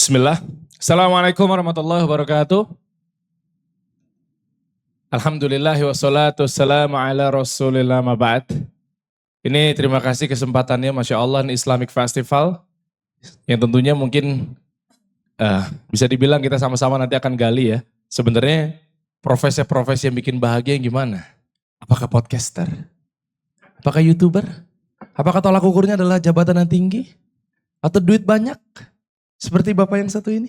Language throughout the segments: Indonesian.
Bismillah. Assalamualaikum warahmatullahi wabarakatuh. Alhamdulillah wassalatu wassalamu ala rasulillah ma ba'd. Ini terima kasih kesempatannya Masya Allah ini Islamic Festival. Yang tentunya mungkin bisa dibilang kita sama-sama nanti akan gali ya. Sebenarnya profesi-profesi yang bikin bahagia yang gimana? Apakah podcaster? Apakah YouTuber? Apakah tolak ukurnya adalah jabatan yang tinggi? Atau duit banyak? Seperti Bapak yang satu ini.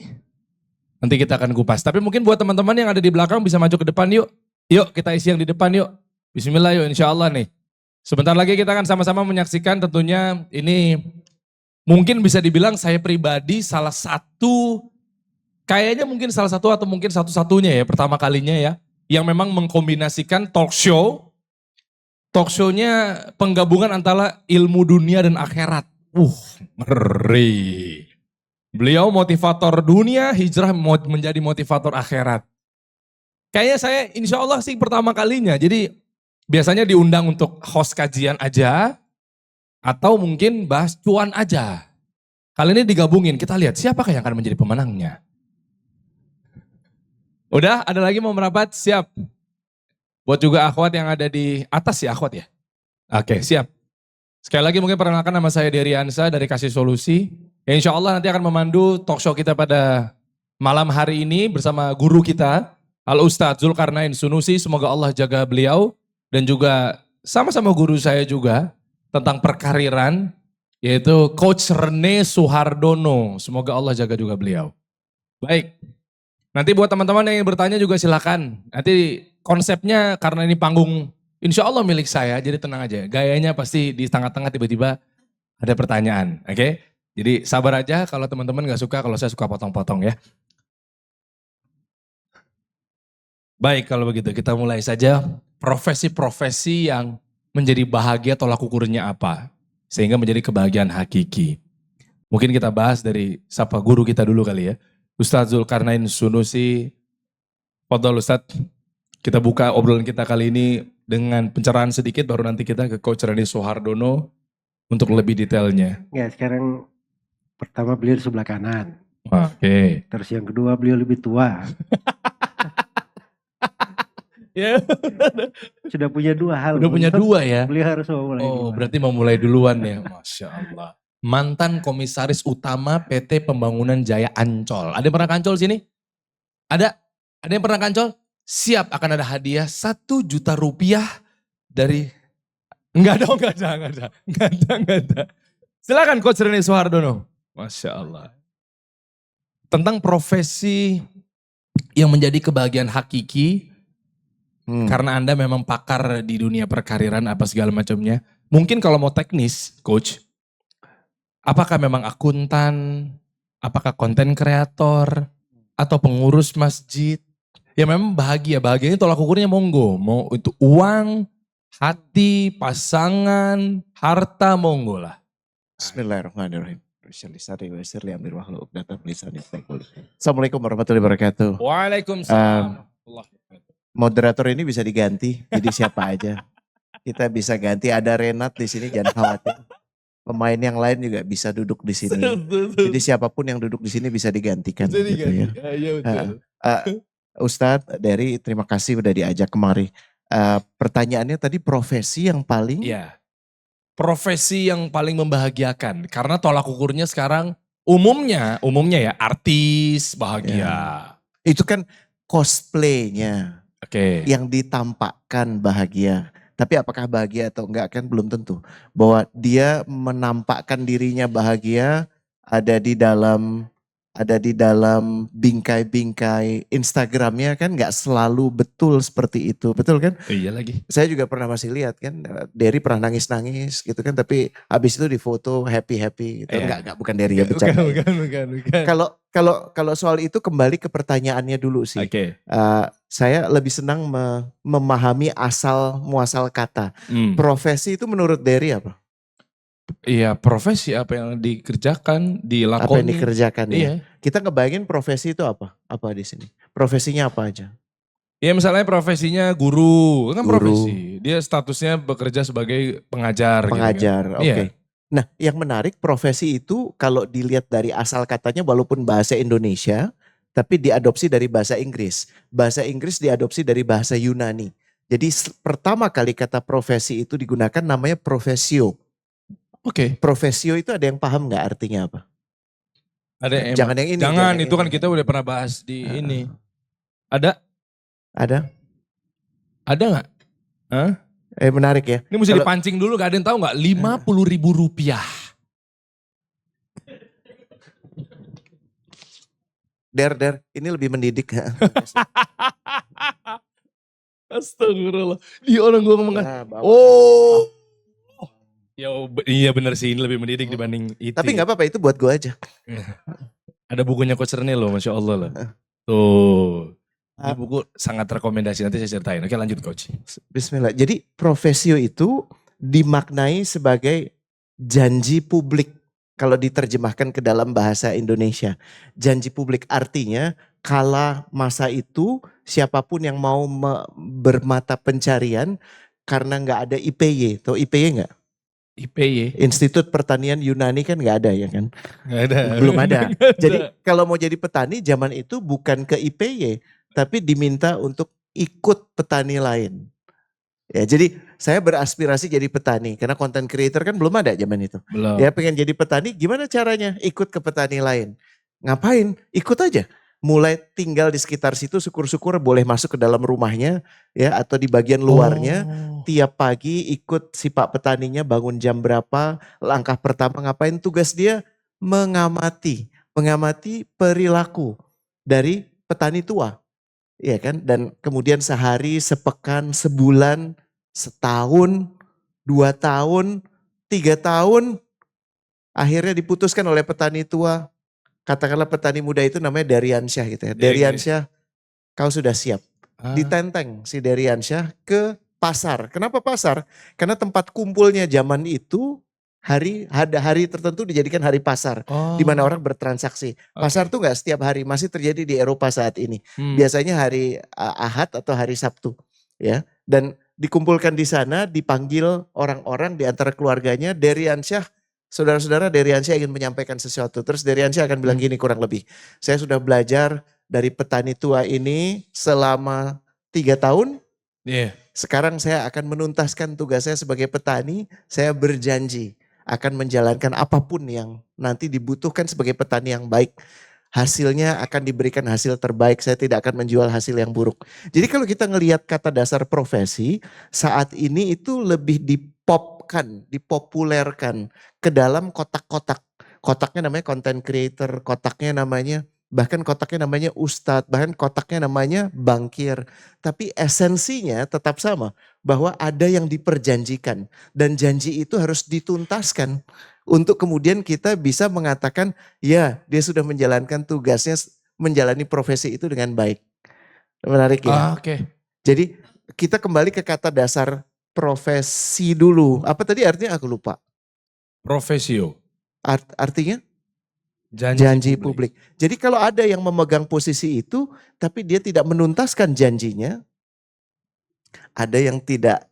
Nanti kita akan kupas. Tapi mungkin buat teman-teman yang ada di belakang bisa maju ke depan yuk. Yuk kita isi yang di depan yuk. Bismillah yuk insya Allah nih. Sebentar lagi kita akan sama-sama menyaksikan tentunya ini mungkin bisa dibilang saya pribadi salah satu, kayaknya mungkin salah satu atau mungkin satu-satunya ya pertama kalinya ya. Yang memang mengkombinasikan talk show. Talk show-nya penggabungan antara ilmu dunia dan akhirat. Ngeri. Beliau motivator dunia, hijrah menjadi motivator akhirat. Kayaknya saya insya Allah sih pertama kalinya. Jadi biasanya diundang untuk host kajian aja. Atau mungkin bahas cuan aja. Kali ini digabungin, kita lihat siapakah yang akan menjadi pemenangnya. Udah, ada lagi mau merapat? Siap. Buat juga akhwat yang ada di atas ya akhwat ya? Oke, siap. Sekali lagi mungkin perkenalkan nama saya Dery Ansa dari Kasih Solusi. Ya insya Allah nanti akan memandu talk show kita pada malam hari ini bersama guru kita, Al-Ustadz Zulkarnain Sunusi. Semoga Allah jaga beliau dan juga sama-sama guru saya juga tentang perkariran, yaitu Coach Rene Suhardono. Semoga Allah jaga juga beliau. Baik, nanti buat teman-teman yang ingin bertanya juga silakan. Nanti konsepnya karena ini panggung insya Allah milik saya, jadi tenang aja. Gayanya pasti di tengah-tengah tiba-tiba ada pertanyaan, oke? Jadi sabar aja kalau teman-teman gak suka, kalau saya suka potong-potong ya. Baik kalau begitu kita mulai saja profesi-profesi yang menjadi bahagia tolak ukurnya apa. Sehingga menjadi kebahagiaan hakiki. Mungkin kita bahas dari siapa guru kita dulu kali ya. Ustadz Zulkarnain Sunusi. Fadhol Ustadz, kita buka obrolan kita kali ini dengan pencerahan sedikit baru nanti kita ke Coach Rene Suhardono untuk lebih detailnya. Ya sekarang pertama beliau di sebelah kanan. Oke. Terus yang kedua beliau lebih tua. Ya. Sudah punya dua hal. Udah punya dua ya. Beliau harus memulai Oh berarti mau mulai duluan ya. Masya Allah. Mantan komisaris utama PT Pembangunan Jaya Ancol. Ada yang pernah ke Ancol sini? Ada? Ada yang pernah ke Ancol? Siap akan ada hadiah 1 juta rupiah dari... Enggak ada. Silakan Coach Rene Suhardono. Masya Allah. Tentang profesi yang menjadi kebahagiaan hakiki, karena Anda memang pakar di dunia perkariran apa segala macamnya. Mungkin kalau mau teknis, Coach, apakah memang akuntan, apakah konten kreator, atau pengurus masjid? Ya memang bahagianya tolak ukurnya monggo. Mau itu uang, hati, pasangan, harta monggo lah. Bismillahirrahmanirrahim. Assalamualaikum warahmatullahi wabarakatuh. Waalaikumsalam. Moderator ini bisa diganti, jadi siapa aja. Kita bisa ganti, ada Renat di sini, jangan khawatir. Pemain yang lain juga bisa duduk di sini. Jadi siapapun yang duduk di sini bisa digantikan. Bisa gitu ya. Ya, betul. Ustadz, Dery, terima kasih udah diajak kemari. Pertanyaannya tadi profesi yang paling... Iya. Profesi yang paling membahagiakan. Karena tolak ukurnya sekarang umumnya ya artis bahagia. Ya. Itu kan cosplaynya. Oke. Yang ditampakkan bahagia. Tapi apakah bahagia atau enggak kan belum tentu. Bahwa dia menampakkan dirinya bahagia ada di dalam bingkai-bingkai Instagramnya kan nggak selalu betul seperti itu. Betul kan? Iya lagi. Saya juga pernah masih lihat kan, Dery pernah nangis-nangis gitu kan, tapi habis itu difoto happy-happy gitu. Enggak, bukan Dery ya bercanda. Bukan. Kalau soal itu kembali ke pertanyaannya dulu sih. Oke. Saya lebih senang memahami asal muasal kata. Profesi itu menurut Dery apa? Iya, profesi apa yang dikerjakan, dilakoni. Apa yang dikerjakan ya? Iya. Kita ngebayangin profesi itu apa? Apa di sini? Profesinya apa aja? Ya misalnya profesinya guru, kan Guru. profesi. Dia statusnya bekerja sebagai pengajar. Pengajar, gitu kan. oke. Iya. Nah, yang menarik profesi itu kalau dilihat dari asal katanya walaupun bahasa Indonesia, tapi diadopsi dari bahasa Inggris. Bahasa Inggris diadopsi dari bahasa Yunani. Jadi pertama kali kata profesi itu digunakan namanya profesio. Oke. Profesio itu ada yang paham nggak artinya apa? Ada yang Jangan yang ini. Jangan, yang itu kan ini. kita udah pernah bahas di Heeh. ini. Ada? Ada? Ada nggak? Hah? Menarik ya. Ini mesti Kalau- dipancing dulu, gak ada yang tahu nggak? 50.000 rupiah. Der, ini lebih mendidik. Astagfirullah. Dia orang gue ngomong kan. Nah, bawa. Oh. Ya, iya bener sih, ini lebih mendidik dibanding itu. Tapi nggak apa-apa, itu buat gue aja. Ada bukunya Coach Rene loh, Masya Allah loh. Tuh. Ini buku sangat rekomendasi, nanti saya ceritain. Oke lanjut Coach. Bismillah. Jadi profesio itu dimaknai sebagai janji publik. Kalau diterjemahkan ke dalam bahasa Indonesia. Janji publik artinya kala masa itu siapapun yang mau bermata pencarian karena nggak ada IPY. Tahu IPY nggak? IPY. Institut Pertanian Yunani kan nggak ada ya kan? Nggak ada. Belum ada. Nggak ada. Jadi kalau mau jadi petani zaman itu bukan ke IPY. Tapi diminta untuk ikut petani lain. Ya, jadi saya beraspirasi jadi petani karena content creator kan belum ada zaman itu. Belum. Ya pengen jadi petani, gimana caranya? Ikut ke petani lain. Ngapain? Ikut aja. Mulai tinggal di sekitar situ, syukur-syukur boleh masuk ke dalam rumahnya ya atau di bagian luarnya. Oh. Tiap pagi ikut si Pak petaninya bangun jam berapa, langkah pertama ngapain, tugas dia mengamati perilaku dari petani tua. Iya kan? Dan kemudian sehari, sepekan, sebulan, setahun, 2 tahun, 3 tahun, akhirnya diputuskan oleh petani tua. Katakanlah petani muda itu namanya Dariansyah gitu ya. Dariansyah, kau sudah siap. Ditenteng si Dariansyah ke pasar. Kenapa pasar? Karena tempat kumpulnya zaman itu ada hari tertentu dijadikan hari pasar. Di mana orang bertransaksi. Pasar tuh gak setiap hari, masih terjadi di Eropa saat ini. Biasanya hari Ahad atau hari Sabtu. Ya. Dan dikumpulkan di sana, dipanggil orang-orang di antara keluarganya. Dariansyah, saudara-saudara, Dariansyah ingin menyampaikan sesuatu. Terus Dariansyah akan bilang gini kurang lebih. Saya sudah belajar dari petani tua ini selama 3 tahun. Sekarang saya akan menuntaskan tugas saya sebagai petani. Saya berjanji akan menjalankan apapun yang nanti dibutuhkan sebagai petani yang baik. Hasilnya akan diberikan hasil terbaik. Saya tidak akan menjual hasil yang buruk. Jadi kalau kita ngelihat kata dasar profesi, saat ini itu lebih dipopulerkan ke dalam kotak-kotak. Kotaknya namanya content creator, kotaknya namanya, bahkan kotaknya namanya ustadz, bahkan kotaknya namanya bankir. Tapi esensinya tetap sama, bahwa ada yang diperjanjikan. Dan janji itu harus dituntaskan. Untuk kemudian kita bisa mengatakan, ya dia sudah menjalankan tugasnya, menjalani profesi itu dengan baik. Menarik ya? Oke. Jadi kita kembali ke kata dasar profesi dulu. Apa tadi artinya aku lupa. Profesio. Artinya? Janji Publik. Jadi kalau ada yang memegang posisi itu, tapi dia tidak menuntaskan janjinya, ada yang tidak.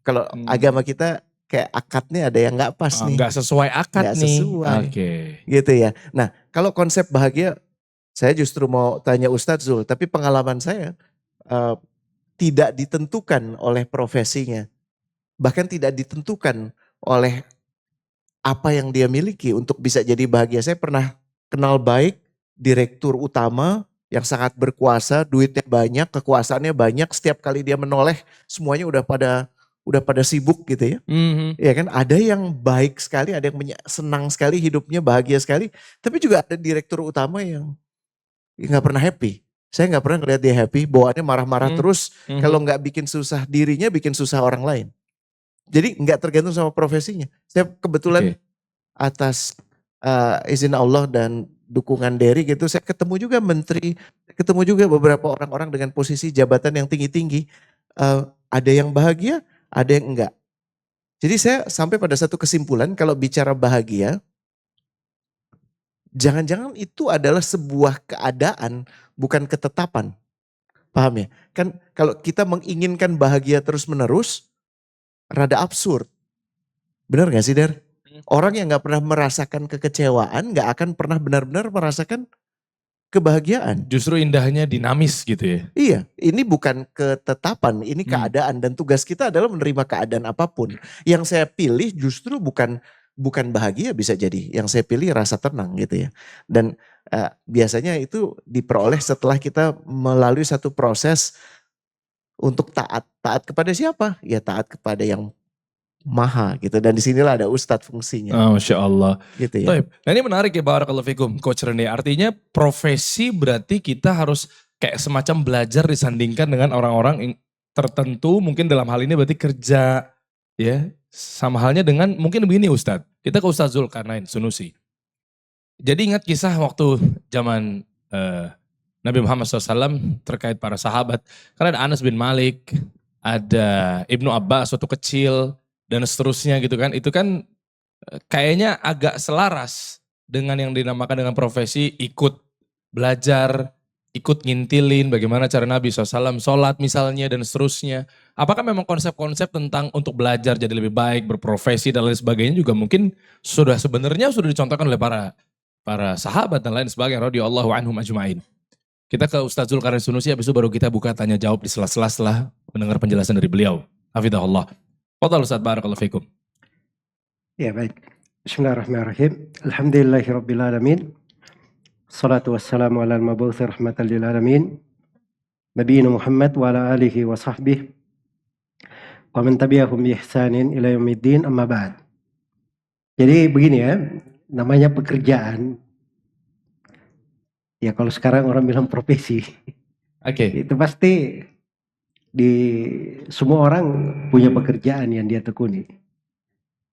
Kalau agama kita kayak akadnya ada yang nggak pas nih. Nggak sesuai akad Nggak nih. sesuai. Oke. Gitu ya. Nah kalau konsep bahagia, saya justru mau tanya Ustadz Zul, tapi pengalaman saya tidak ditentukan oleh profesinya. Bahkan tidak ditentukan oleh apa yang dia miliki untuk bisa jadi bahagia. Saya pernah kenal baik direktur utama yang sangat berkuasa, duitnya banyak, kekuasaannya banyak. Setiap kali dia menoleh, semuanya udah pada sibuk gitu ya. Ya kan, ada yang baik sekali, ada yang senang sekali hidupnya, bahagia sekali. Tapi juga ada direktur utama yang nggak pernah happy. Saya nggak pernah ngeliat dia happy, bawaannya marah-marah terus. Kalau nggak bikin susah dirinya, bikin susah orang lain. Jadi nggak tergantung sama profesinya. Saya kebetulan atas izin Allah dan dukungan Derry gitu, saya ketemu juga menteri, ketemu juga beberapa orang-orang dengan posisi jabatan yang tinggi-tinggi. Ada yang bahagia, ada yang enggak. Jadi saya sampai pada satu kesimpulan, kalau bicara bahagia, jangan-jangan itu adalah sebuah keadaan, bukan ketetapan. Paham ya? Kan kalau kita menginginkan bahagia terus-menerus, rada absurd. Benar gak sih, Der? Orang yang nggak pernah merasakan kekecewaan nggak akan pernah benar-benar merasakan kebahagiaan. Justru indahnya dinamis gitu ya. Iya, ini bukan ketetapan, ini Hmm. keadaan dan tugas kita adalah menerima keadaan apapun. Yang saya pilih justru bukan bahagia bisa jadi, yang saya pilih rasa tenang gitu ya. Dan biasanya itu diperoleh setelah kita melalui satu proses untuk taat. Taat kepada siapa? Ya taat kepada yang maha gitu. Dan disinilah ada ustadz fungsinya Oh, Masya Allah. gitu ya. Taib. Nah ini menarik ya Barakallahu Fikum, Coach Rene. Artinya profesi berarti kita harus kayak semacam belajar disandingkan dengan orang-orang yang tertentu, mungkin dalam hal ini berarti kerja, ya. Sama halnya dengan, mungkin begini Ustadz, kita ke Ustadz Zulkarnain Sunusi. Jadi ingat kisah waktu zaman Nabi Muhammad SAW terkait para sahabat. Karena ada Anas bin Malik, ada Ibnu Abbas waktu kecil, dan seterusnya gitu kan. Itu kan kayaknya agak selaras dengan yang dinamakan dengan profesi ikut belajar, ikut ngintilin bagaimana cara Nabi SAW sholat misalnya dan seterusnya. Apakah memang konsep-konsep tentang untuk belajar jadi lebih baik, berprofesi dan lain sebagainya juga mungkin sebenarnya sudah dicontohkan oleh para sahabat dan lain sebagainya radhiyallahu anhum ajma'in. Kita ke Ustaz Zulkarnain Sunusi, habis itu baru kita buka tanya jawab di sela-sela setelah mendengar penjelasan dari beliau. Hafidhahullah. Fadhal Ustaz, barakallahu fikum. Ya baik. Bismillahirrahmanirrahim. Alhamdulillahirrabbilalamin. Salatu wassalamu ala al-mabuthi rahmatan lil alamin. Nabiina Muhammad wa ala alihi wa sahbihi. Wa man tabi'ahum bi ihsanin ila yaumiddin, amma ba'd. Jadi begini ya, namanya pekerjaan. Ya kalau sekarang orang bilang profesi. Oke. Itu pasti di semua orang punya pekerjaan yang dia tekuni.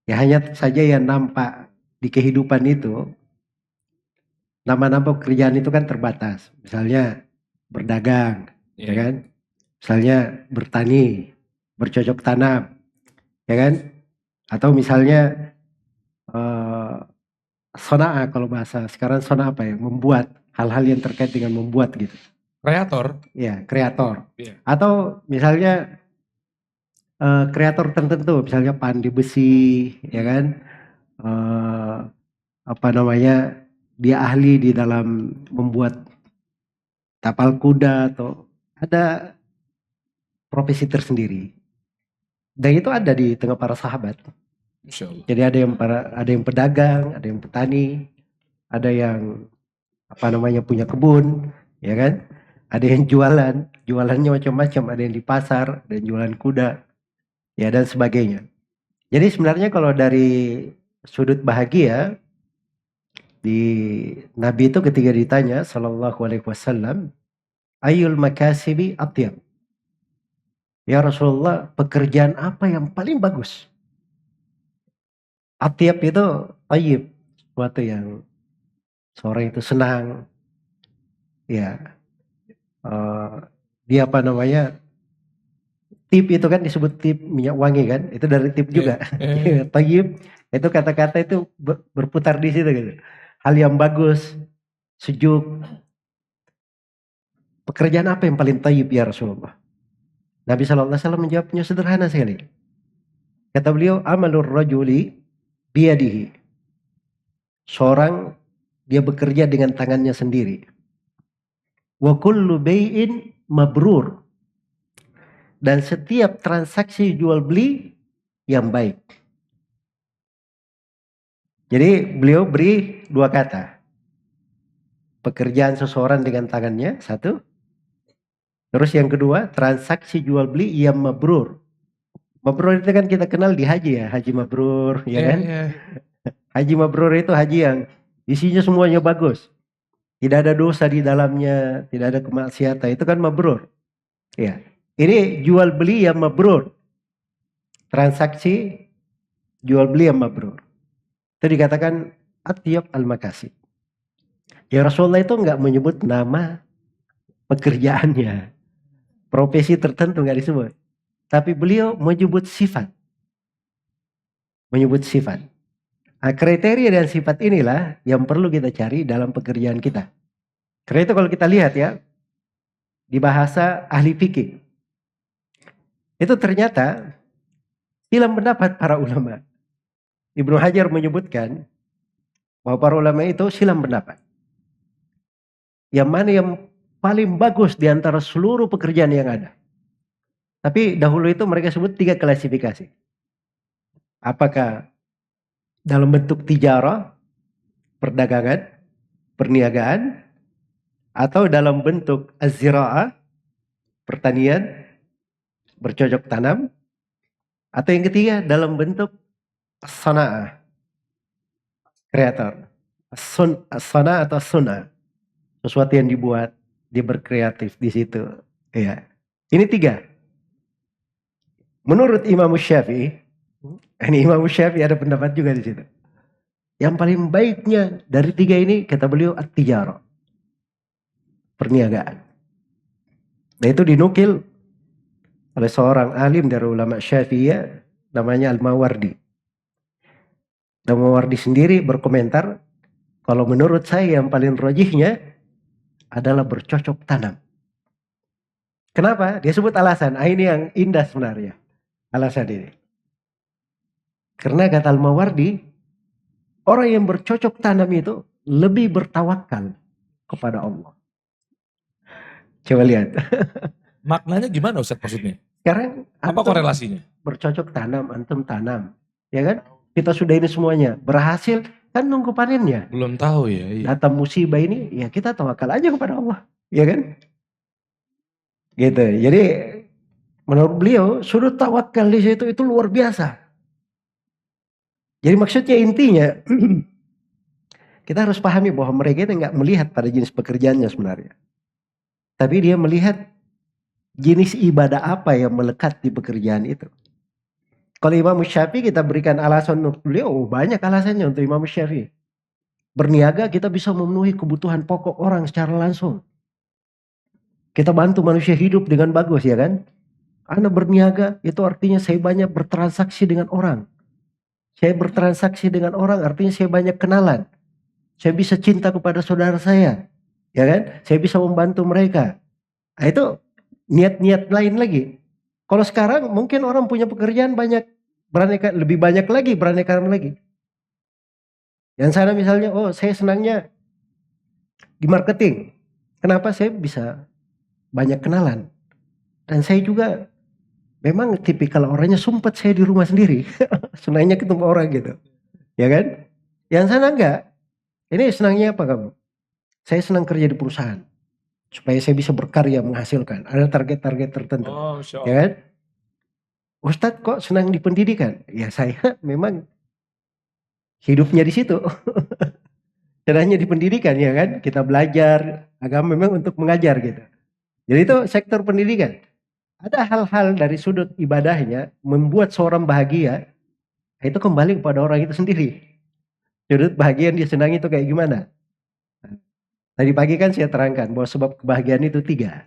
Ya hanya saja yang nampak di kehidupan itu, nama-nama pekerjaan itu kan terbatas. Misalnya berdagang, ya kan? Misalnya bertani, bercocok tanam, ya kan? Atau misalnya sonaa kalau bahasa sekarang sonaa apa ya? Membuat hal-hal yang terkait dengan membuat gitu. Kreator. Ya, kreator. Iya. Atau misalnya kreator tertentu, misalnya pandai besi, ya kan? Apa namanya? Dia ahli di dalam membuat tapal kuda atau ada profesi tersendiri. Dan itu ada di tengah para sahabat. Masya Allah. Jadi ada yang pedagang, ada yang petani, ada yang apa namanya punya kebun, ya kan? Ada yang jualannya macam-macam, ada yang di pasar, ada yang jualan kuda, ya dan sebagainya. Jadi sebenarnya kalau dari sudut bahagia, di Nabi itu ketika ditanya sallallahu alaihi wasallam, ayyul makasibi atyab? Ya Rasulullah, pekerjaan apa yang paling bagus? Atyab itu tayyib, sesuatu yang seorang itu senang, ya. Dia apa namanya, tip itu kan disebut tip minyak wangi kan, itu dari tip juga. Tayyib itu kata-kata itu berputar di situ gitu. Hal yang bagus, sejuk. Pekerjaan apa yang paling tayyib ya Rasulullah? Nabi SAW menjawabnya sederhana sekali. Kata beliau, amalur rajuli biyadihi. Seorang dia bekerja dengan tangannya sendiri. Wa kullu bay'in mabrur. Dan setiap transaksi jual beli yang baik. Jadi beliau beri dua kata. Pekerjaan seseorang dengan tangannya, satu. Terus yang kedua, transaksi jual beli yang mabrur. Mabrur itu kan kita kenal di haji ya, haji mabrur, ya kan? Haji mabrur itu haji yang isinya semuanya bagus. Tidak ada dosa di dalamnya, tidak ada kemaksiatan, itu kan mabrur. Ya. Ini jual beli yang mabrur. Transaksi jual beli yang mabrur. Itu dikatakan atyab al-makasib. Ya Rasulullah itu enggak menyebut nama pekerjaannya. Profesi tertentu enggak disebut. Tapi beliau menyebut sifat. Menyebut sifat. Nah, kriteria dan sifat inilah yang perlu kita cari dalam pekerjaan kita. Karena itu kalau kita lihat ya, di bahasa ahli fikih, itu ternyata dalam pendapat para ulama, Ibnu Hajar menyebutkan bahwa para ulama itu silam pendapat. Yang mana yang paling bagus di antara seluruh pekerjaan yang ada. Tapi dahulu itu mereka sebut 3 klasifikasi. Apakah dalam bentuk tijarah, perdagangan, perniagaan, atau dalam bentuk az-zira'ah, pertanian, bercocok tanam, atau yang ketiga dalam bentuk as-sana'ah, kreator. As-sana'ah atau as-sun'ah, sesuatu yang dibuat, dia berkreatif di situ. Ya. Ini 3. Menurut Imam Syafi'i, ini Imam Syafi'i ada pendapat juga di situ. Yang paling baiknya dari 3 ini kata beliau at-tijarah, perniagaan. Nah itu dinukil oleh seorang alim dari ulama Syafi'iyah namanya Al-Mawardi. Al-Mawardi sendiri berkomentar, kalau menurut saya yang paling rojihnya adalah bercocok tanam. Kenapa? Dia sebut alasan. Ini yang indah sebenarnya. Alasan ini. Karena kata Al-Mawardi, orang yang bercocok tanam itu lebih bertawakal kepada Allah. Coba lihat. Maknanya gimana Ustaz maksudnya? Sekarang Apa korelasinya? bercocok tanam, antum tanam. Ya kan? Kita sudah ini semuanya. Berhasil, kan nunggu panennya. Belum tahu ya. Iya. Datang musibah ini, ya kita tawakal aja kepada Allah. Ya kan? Gitu. Jadi, menurut beliau, sudut tawakal di situ itu luar biasa. Jadi maksudnya intinya, kita harus pahami bahwa mereka itu nggak melihat pada jenis pekerjaannya sebenarnya. Tapi dia melihat jenis ibadah apa yang melekat di pekerjaan itu. Kalau Imam Syafi'i kita berikan alasan untuk beliau, banyak alasannya untuk Imam Syafi'i. Berniaga kita bisa memenuhi kebutuhan pokok orang secara langsung. Kita bantu manusia hidup dengan bagus, ya kan? Anda berniaga itu artinya saya banyak bertransaksi dengan orang. Saya bertransaksi dengan orang artinya saya banyak kenalan. Saya bisa cinta kepada saudara saya. Ya kan? Saya bisa membantu mereka. Nah, itu niat-niat lain lagi. Kalau sekarang mungkin orang punya pekerjaan banyak, beraneka, lebih banyak lagi, beraneka lagi. Yang sana misalnya, oh saya senangnya di marketing. Kenapa? Saya bisa banyak kenalan. Dan saya juga memang tipikal orangnya sumpet saya di rumah sendiri. Senangnya ketemu orang gitu. Ya kan? Yang sana enggak. Ini senangnya apa kamu? Saya senang kerja di perusahaan. Supaya saya bisa berkarya menghasilkan. Ada target-target tertentu. Oh, Masya Ya kan? Ustadz kok senang di pendidikan? Ya saya memang hidupnya di situ. Senangnya di pendidikan, ya kan? Kita belajar. Agama memang untuk mengajar gitu. Jadi itu sektor pendidikan. Ada hal-hal dari sudut ibadahnya membuat seorang bahagia. Itu kembali kepada orang itu sendiri. Sudut bahagia yang dia senangi itu kayak gimana? Tadi pagi kan saya terangkan bahwa sebab kebahagiaan itu 3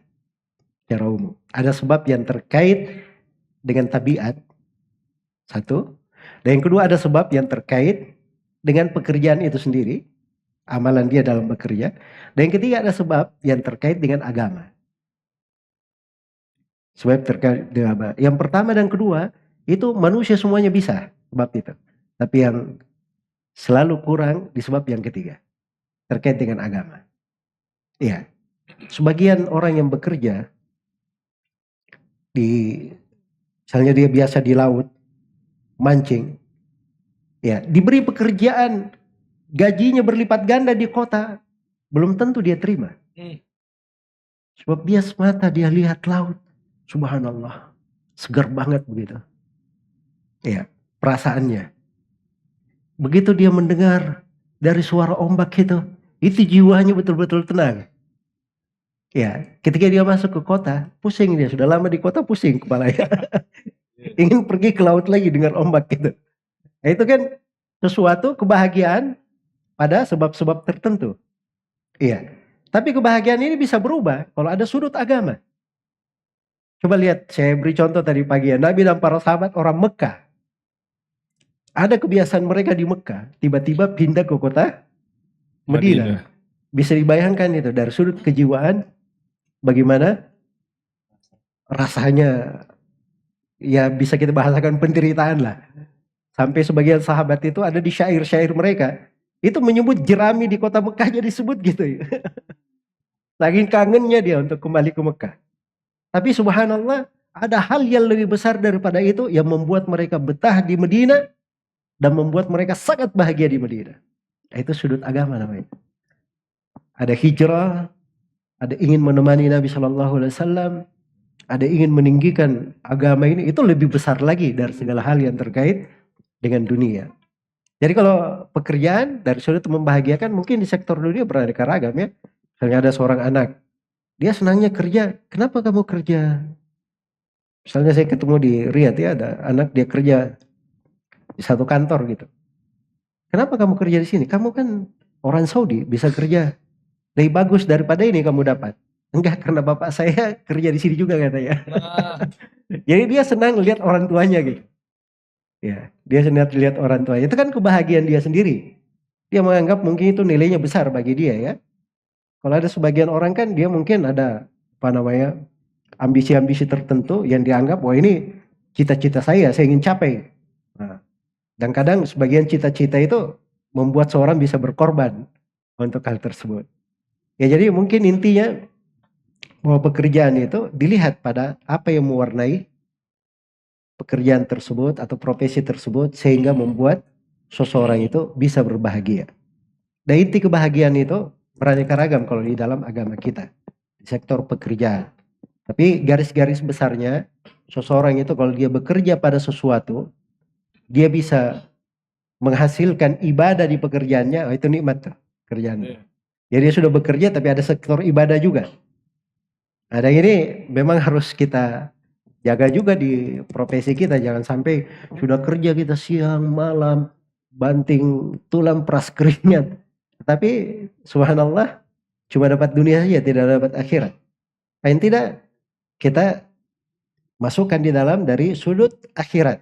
secara umum. Ada sebab yang terkait dengan tabiat, 1. Dan yang kedua ada sebab yang terkait dengan pekerjaan itu sendiri, amalan dia dalam bekerja. Dan yang ketiga ada sebab yang terkait dengan agama. Sebab terkait dengan agama. Yang pertama dan kedua itu manusia semuanya bisa sebab itu. Tapi yang selalu kurang di sebab yang ketiga, terkait dengan agama. Iya. Sebagian orang yang bekerja misalnya dia biasa di laut, mancing, ya diberi pekerjaan, gajinya berlipat ganda di kota, belum tentu dia terima. Sebab dia semata dia lihat laut, subhanallah, segar banget begitu. Ya, perasaannya. Begitu dia mendengar dari suara ombak itu jiwanya betul-betul tenang. Ya, ketika dia masuk ke kota, pusing dia. Sudah lama di kota, pusing kepalanya. Ingin pergi ke laut lagi dengan ombak gitu. Nah, itu kan sesuatu kebahagiaan pada sebab-sebab tertentu. Iya. Tapi kebahagiaan ini bisa berubah kalau ada sudut agama. Coba lihat, saya beri contoh tadi pagi ya. Nabi dan para sahabat orang Mekah. Ada kebiasaan mereka di Mekah. Tiba-tiba pindah ke kota Madinah. Bisa dibayangkan itu dari sudut kejiwaan. Bagaimana rasanya, ya bisa kita bahasakan penderitaan lah. Sampai sebagian sahabat itu ada di syair-syair mereka. Itu menyebut jerami di kota Mekah disebut gitu ya. Saking kangennya dia untuk kembali ke Mekah. Tapi subhanallah, ada hal yang lebih besar daripada itu yang membuat mereka betah di Medina dan membuat mereka sangat bahagia di Medina. Itu sudut agama namanya. Ada hijrah, ada ingin menemani Nabi Shallallahu Alaihi Wasallam, ada ingin meninggikan agama ini. Itu lebih besar lagi dari segala hal yang terkait dengan dunia. Jadi kalau pekerjaan dari sudut membahagiakan, mungkin di sektor dunia beraneka ragam ya. Misalnya ada seorang anak, dia senangnya kerja. Kenapa kamu kerja? Misalnya saya ketemu di Riyadh ya, ada anak dia kerja di satu kantor gitu. Kenapa kamu kerja di sini? Kamu kan orang Saudi, bisa kerja lebih bagus daripada ini kamu dapat. Enggak, karena bapak saya kerja di sini juga katanya. Jadi dia senang lihat orang tuanya gitu. Ya, dia senang lihat orang tuanya. Itu kan kebahagiaan dia sendiri. Dia menganggap mungkin itu nilainya besar bagi dia ya. Kalau ada sebagian orang kan dia mungkin ada ambisi-ambisi tertentu yang dianggap wah ini cita-cita saya ingin capai. Nah, dan kadang sebagian cita-cita itu membuat seorang bisa berkorban untuk hal tersebut. Ya jadi mungkin intinya bahwa pekerjaan itu dilihat pada apa yang mewarnai pekerjaan tersebut atau profesi tersebut sehingga membuat seseorang itu bisa berbahagia. Dan inti kebahagiaan itu beraneka ragam kalau di dalam agama kita di sektor pekerjaan. Tapi garis-garis besarnya seseorang itu kalau dia bekerja pada sesuatu, dia bisa menghasilkan ibadah di pekerjaannya, itu nikmat tuh kerjaannya. Jadi dia sudah bekerja tapi ada sektor ibadah juga. Ada ini memang harus kita jaga juga di profesi kita, jangan sampai sudah kerja kita siang malam banting tulang peras keringat. Tapi subhanallah cuma dapat dunia saja, tidak dapat akhirat. Paling tidak kita masukkan di dalam dari sudut akhirat.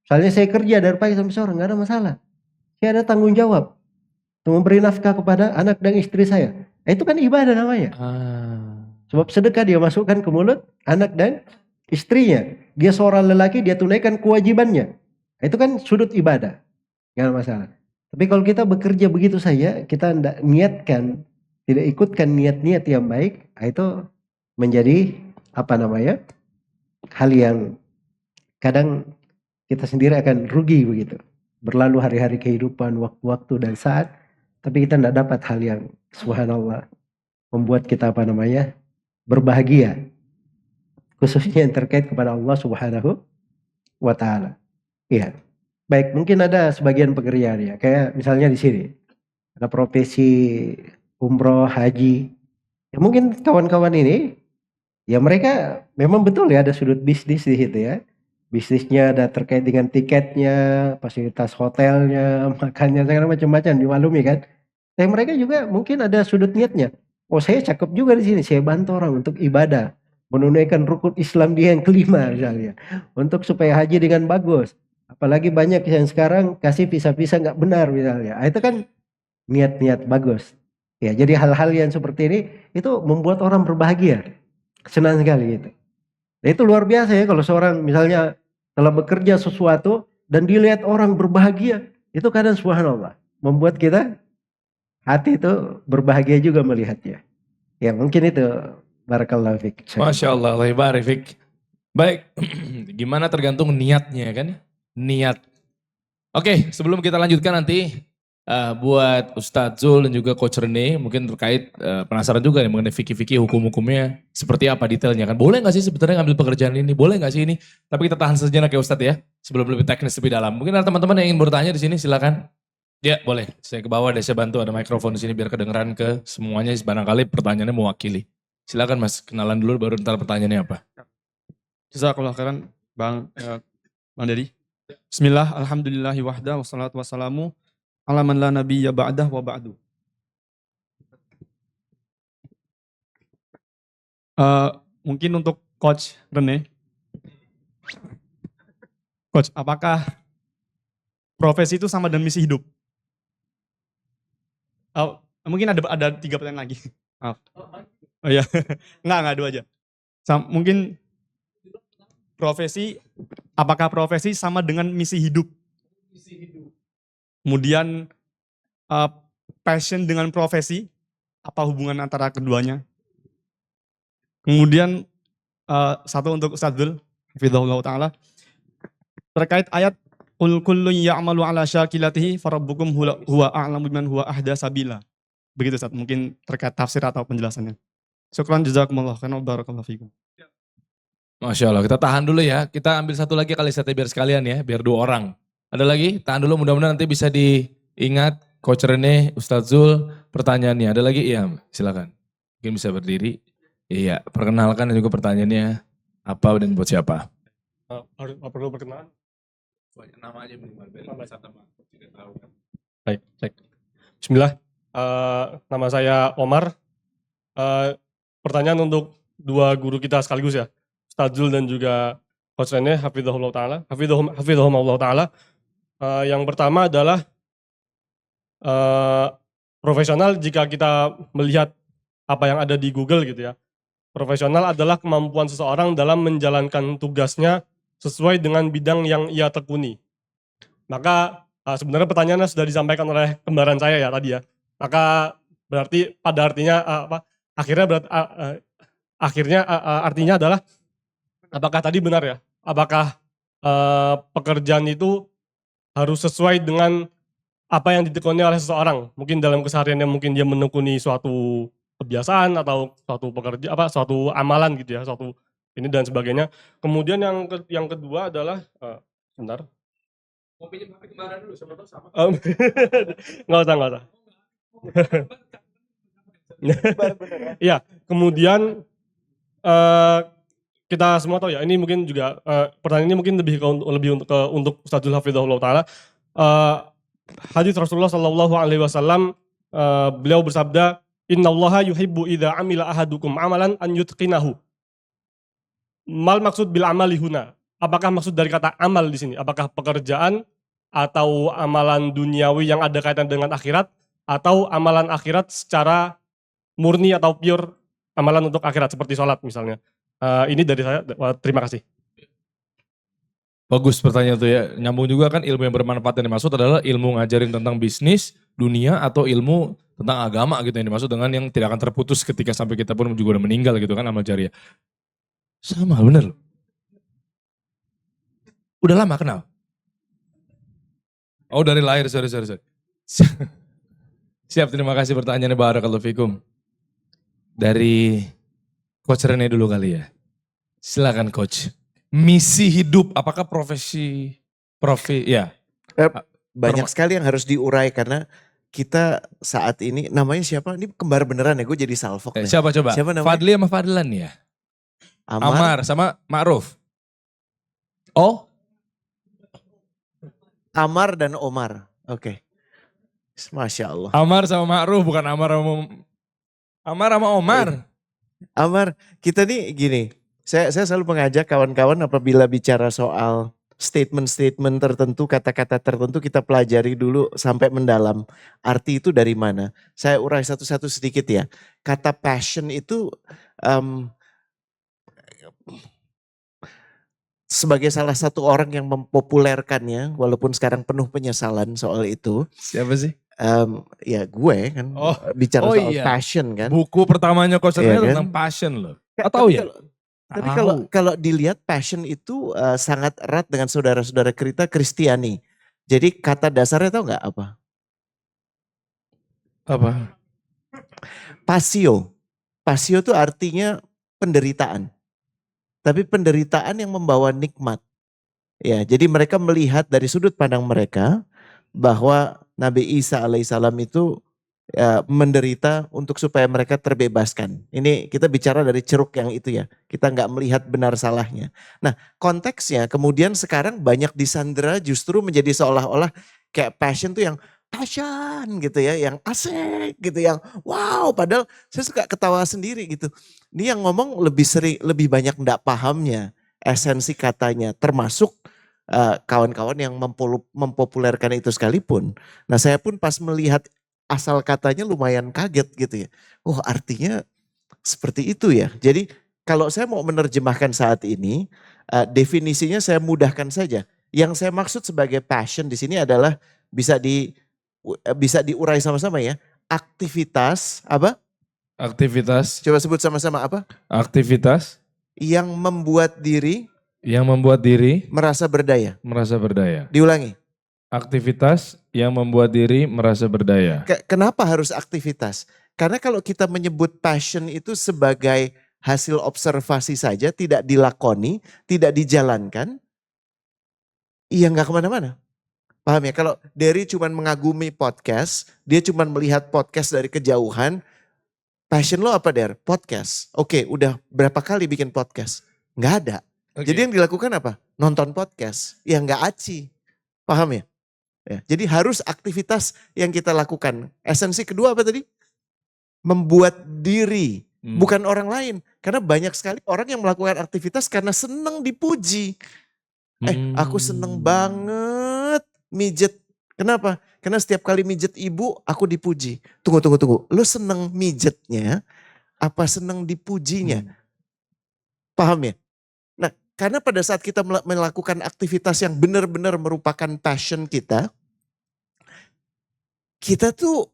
Misalnya saya kerja dari pagi sampai sore, nggak ada masalah. Saya ada tanggung jawab untuk memberi nafkah kepada anak dan istri saya. Itu kan ibadah namanya. Sebab sedekah dia masukkan ke mulut anak dan istrinya. Dia seorang lelaki, dia tunaikan kewajibannya. Itu kan sudut ibadah. Nggak ada masalah. Tapi kalau kita bekerja begitu saja, kita tidak niatkan, tidak ikutkan niat-niat yang baik, itu menjadi hal yang kadang kita sendiri akan rugi begitu. Berlalu hari-hari kehidupan, waktu-waktu dan saat, tapi kita tidak dapat hal yang subhanallah membuat kita berbahagia. Khususnya yang terkait kepada Allah Subhanahu wa Ta'ala. Iya. Baik, mungkin ada sebagian pekerjaan ya, kayak misalnya di sini ada profesi umroh, haji. Ya mungkin kawan-kawan ini, ya mereka memang betul ya ada sudut bisnis di situ ya. Bisnisnya ada terkait dengan tiketnya, fasilitas hotelnya, makannya, segala macam-macam dimaklumi kan. Dan mereka juga mungkin ada sudut niatnya. Oh saya cakep juga di sini, saya bantu orang untuk ibadah, menunaikan rukun Islam dia yang kelima misalnya, untuk supaya haji dengan bagus. Apalagi banyak yang sekarang kasih visa-visa nggak benar misalnya. Itu kan niat-niat bagus. Ya, jadi hal-hal yang seperti ini itu membuat orang berbahagia. Senang sekali gitu. Nah, itu luar biasa ya kalau seorang misalnya telah bekerja sesuatu dan dilihat orang berbahagia, itu kadang subhanallah membuat kita hati itu berbahagia juga melihatnya. Ya, mungkin itu barakallahu fiik. Masya Allah, Allah barik fik. Baik, gimana tergantung niatnya kan? Niat. Oke, sebelum kita lanjutkan nanti buat Ustadz Zul dan juga Coach Rene mungkin terkait penasaran juga nih mengenai fikih-fikih hukum-hukumnya seperti apa detailnya kan. Boleh gak sih sebenarnya ngambil pekerjaan ini? Boleh gak sih ini? Tapi kita tahan sejenak ya Ustadz ya sebelum lebih teknis lebih dalam. Mungkin ada teman-teman yang ingin bertanya di sini silakan. Ya boleh, saya ke bawah deh, saya bantu ada mikrofon di sini biar kedengeran ke semuanya barangkali pertanyaannya mewakili. Silakan Mas, kenalan dulu baru ntar pertanyaannya apa. Jazakallah khairan Bang Dedi. Bismillah, alhamdulillahi wahda, wassalatu wassalamu ala man la nabiyya ba'dah wa ba'du. Mungkin untuk Coach Rene. Coach, apakah profesi itu sama dengan misi hidup? Mungkin ada 3 pertanyaan lagi. Maaf. Oh iya, enggak 2 aja. Mungkin apakah profesi sama dengan misi hidup? Kemudian passion dengan profesi, apa hubungan antara keduanya. Kemudian satu untuk Ustadzul, hafizahullah ta'ala, terkait ayat Qul kullun ya'malu ala syakilatihi farabbukum huwa a'lamu biman huwa ahda sabila. Begitu Ustaz, mungkin terkait tafsir atau penjelasannya. Syukran jazakumullah khairan wa barakallahu fikum. Masya Allah, kita tahan dulu ya. Kita ambil satu lagi kali sate biar sekalian ya, biar 2 orang. Ada lagi? Tahan dulu, mudah-mudahan nanti bisa diingat Coach Rene, Ustadz Zul, pertanyaannya. Ada lagi? Iya, silakan. Mungkin bisa berdiri. Iya, perkenalkan dan juga pertanyaannya apa dan buat siapa. Perlu perkenalan? Nama aja minimal, tidak tahu kan. Baik, cek. Bismillah. Nama saya Omar. Pertanyaan untuk 2 guru kita sekaligus ya. Ustadz Zul dan juga Coach Rene, hafizahullah ta'ala. Hafizahumullah ta'ala. Yang pertama adalah profesional, jika kita melihat apa yang ada di Google gitu ya. Profesional adalah kemampuan seseorang dalam menjalankan tugasnya sesuai dengan bidang yang ia tekuni. Maka sebenarnya pertanyaannya sudah disampaikan oleh kembaran saya ya tadi ya. Maka berarti pada artinya artinya adalah apakah tadi benar ya? Apakah pekerjaan itu harus sesuai dengan apa yang ditekuni oleh seseorang? Mungkin dalam kesehariannya mungkin dia menekuni suatu kebiasaan atau suatu amalan gitu ya, suatu ini dan sebagainya. Kemudian yang kedua adalah sebentar. Mau pinjam HP kembaran dulu, siapa tahu sama. Nggak usah. Iya, kemudian kita semua tahu ya, ini mungkin juga pertanyaan ini mungkin lebih untuk Ustadzul Hafizahullah Ta'ala. Hadits Rasulullah Sallallahu Alaihi Wasallam, beliau bersabda, Innallaha yuhibbu idza amila ahadukum amalan an yutqinahu. Mal maksud bil amali huna. Apakah maksud dari kata amal di sini? Apakah pekerjaan atau amalan duniawi yang ada kaitan dengan akhirat, atau amalan akhirat secara murni atau pure amalan untuk akhirat seperti sholat misalnya? Ini dari saya. Terima kasih. Bagus pertanyaan tuh ya. Nyambung juga kan, ilmu yang bermanfaat yang dimaksud adalah ilmu ngajarin tentang bisnis, dunia, atau ilmu tentang agama gitu yang dimaksud dengan yang tidak akan terputus ketika sampai kita pun juga udah meninggal gitu kan, amal jariah. Sama bener loh. Udah lama kenal? Oh dari lahir, sorry. Siap, terima kasih pertanyaannya, barakallahu fikum. Dari Coach Rene dulu kali ya. Silakan Coach. Misi hidup, apakah ya. Banyak sekali yang harus diurai karena kita saat ini, namanya siapa? Ini kembar beneran ya, gue jadi salfok. Siapa coba? Siapa namanya? Fadli sama Fadlan ya? Amar sama Ma'ruf. Oh? Amar dan Omar. Oke. Masya Allah. Amar sama Ma'ruf, bukan Amar sama Omar. Amar, kita nih gini, saya selalu mengajak kawan-kawan apabila bicara soal statement-statement tertentu, kata-kata tertentu kita pelajari dulu sampai mendalam. Arti itu dari mana? Saya urai satu-satu sedikit ya. Kata passion itu sebagai salah satu orang yang mempopulerkannya, walaupun sekarang penuh penyesalan soal itu. Siapa sih? Ya gue kan bicara soal passion kan. Buku pertamanya Coach Rene kan? tentang passion loh. Tahu ya? Tapi kalau dilihat passion itu sangat erat dengan saudara-saudara kita Kristiani. Jadi kata dasarnya tahu nggak apa? Apa? Pasio. Pasio itu artinya penderitaan. Tapi penderitaan yang membawa nikmat. Ya, jadi mereka melihat dari sudut pandang mereka bahwa Nabi Isa alaihissalam itu menderita untuk supaya mereka terbebaskan. Ini kita bicara dari ceruk yang itu ya. Kita nggak melihat benar salahnya. Nah konteksnya kemudian sekarang banyak disandera justru menjadi seolah-olah kayak passion tuh yang passion gitu ya. Yang asik gitu, yang wow. Padahal saya suka ketawa sendiri gitu. Ini yang ngomong lebih banyak nggak pahamnya esensi katanya. Termasuk kawan-kawan yang mempopulerkan itu sekalipun. Nah saya pun pas melihat asal katanya lumayan kaget gitu ya. Oh artinya seperti itu ya. Jadi kalau saya mau menerjemahkan saat ini, definisinya saya mudahkan saja. Yang saya maksud sebagai passion di sini adalah bisa diurai sama-sama ya. Aktivitas apa? Aktivitas, Coba sebut sama-sama apa? aktivitas Yang membuat diri yang membuat diri merasa berdaya. merasa berdaya. Diulangi. Aktivitas yang membuat diri merasa berdaya. Kenapa harus aktivitas? Karena kalau kita menyebut passion itu sebagai hasil observasi saja, tidak dilakoni, tidak dijalankan, iya nggak kemana-mana. Paham ya? Kalau Derry cuma mengagumi podcast, dia cuma melihat podcast dari kejauhan, passion lo apa Der? Podcast. Oke, udah berapa kali bikin podcast? Nggak ada. Jadi yang dilakukan apa? Nonton podcast. Ya nggak aci. Paham ya? Ya, jadi harus aktivitas yang kita lakukan. Esensi kedua apa tadi? Membuat diri, bukan orang lain. Karena banyak sekali orang yang melakukan aktivitas karena senang dipuji. Aku seneng banget mijet. Kenapa? Karena setiap kali mijet ibu, aku dipuji. Tunggu. Lu seneng mijetnya, apa seneng dipujinya? Paham ya? Nah, karena pada saat kita melakukan aktivitas yang benar-benar merupakan passion kita tuh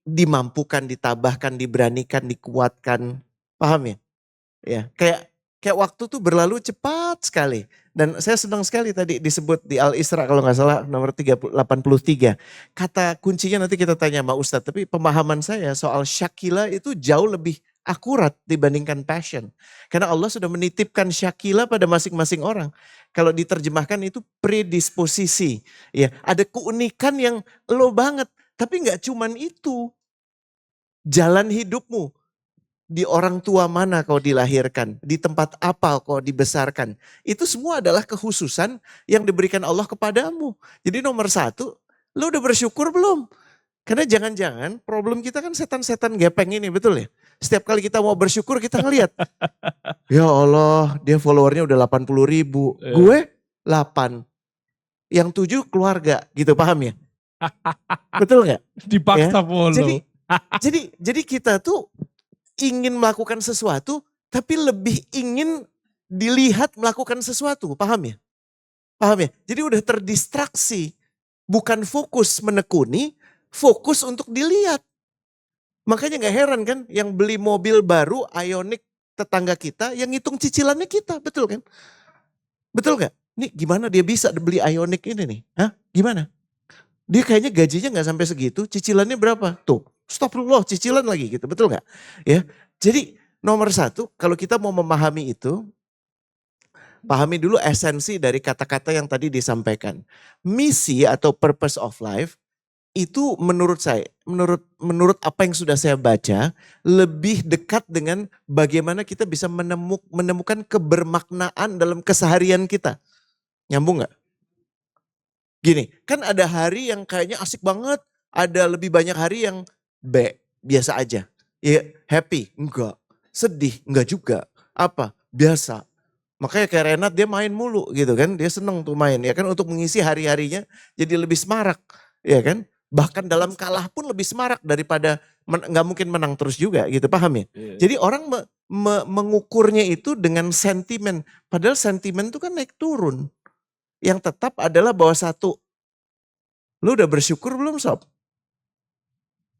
dimampukan, ditabahkan, diberanikan, dikuatkan. Paham ya? Ya, kayak waktu tuh berlalu cepat sekali. Dan saya senang sekali tadi disebut di Al-Isra kalau nggak salah nomor 83. Kata kuncinya nanti kita tanya sama Ustadz. Tapi pemahaman saya soal syakila itu jauh lebih akurat dibandingkan passion. Karena Allah sudah menitipkan syakila pada masing-masing orang. Kalau diterjemahkan itu predisposisi. Ya, ada keunikan yang lo banget. Tapi nggak cuman itu. Jalan hidupmu. Di orang tua mana kau dilahirkan, di tempat apa kau dibesarkan. Itu semua adalah kekhususan yang diberikan Allah kepadamu. Jadi nomor satu, lo udah bersyukur belum? Karena jangan-jangan problem kita kan setan-setan gepeng ini, betul ya? Setiap kali kita mau bersyukur kita ngelihat, ya Allah dia followernya udah 80 ribu, gue 8. Yang 7 keluarga gitu, paham ya? Betul gak? Dipaksa follow. Jadi kita tuh ingin melakukan sesuatu, tapi lebih ingin dilihat melakukan sesuatu. Paham ya? Paham ya? Jadi udah terdistraksi. Bukan fokus menekuni, fokus untuk dilihat. Makanya gak heran kan yang beli mobil baru, Ioniq tetangga kita, yang ngitung cicilannya kita. Betul kan? Betul gak? Nih gimana dia bisa beli Ioniq ini nih? Hah? Gimana? Dia kayaknya gajinya gak sampai segitu, cicilannya berapa? Tuh. Astagfirullah, cicilan lagi gitu, betul nggak? Ya, jadi nomor satu, kalau kita mau memahami itu, pahami dulu esensi dari kata-kata yang tadi disampaikan. Misi atau purpose of life itu menurut saya, menurut apa yang sudah saya baca, lebih dekat dengan bagaimana kita bisa menemukan kebermaknaan dalam keseharian kita. Nyambung nggak? Gini, kan ada hari yang kayaknya asik banget, ada lebih banyak hari yang biasa aja. Ya, happy? Enggak. Sedih? Enggak juga. Apa? Biasa. Makanya kayak Renat dia main mulu gitu kan. Dia seneng tuh main ya kan untuk mengisi hari-harinya jadi lebih semarak. Ya kan? Bahkan dalam kalah pun lebih semarak daripada nggak mungkin menang terus juga gitu. Paham ya? Jadi orang mengukurnya itu dengan sentimen. Padahal sentimen itu kan naik turun. Yang tetap adalah bahwa satu, lu udah bersyukur belum sob?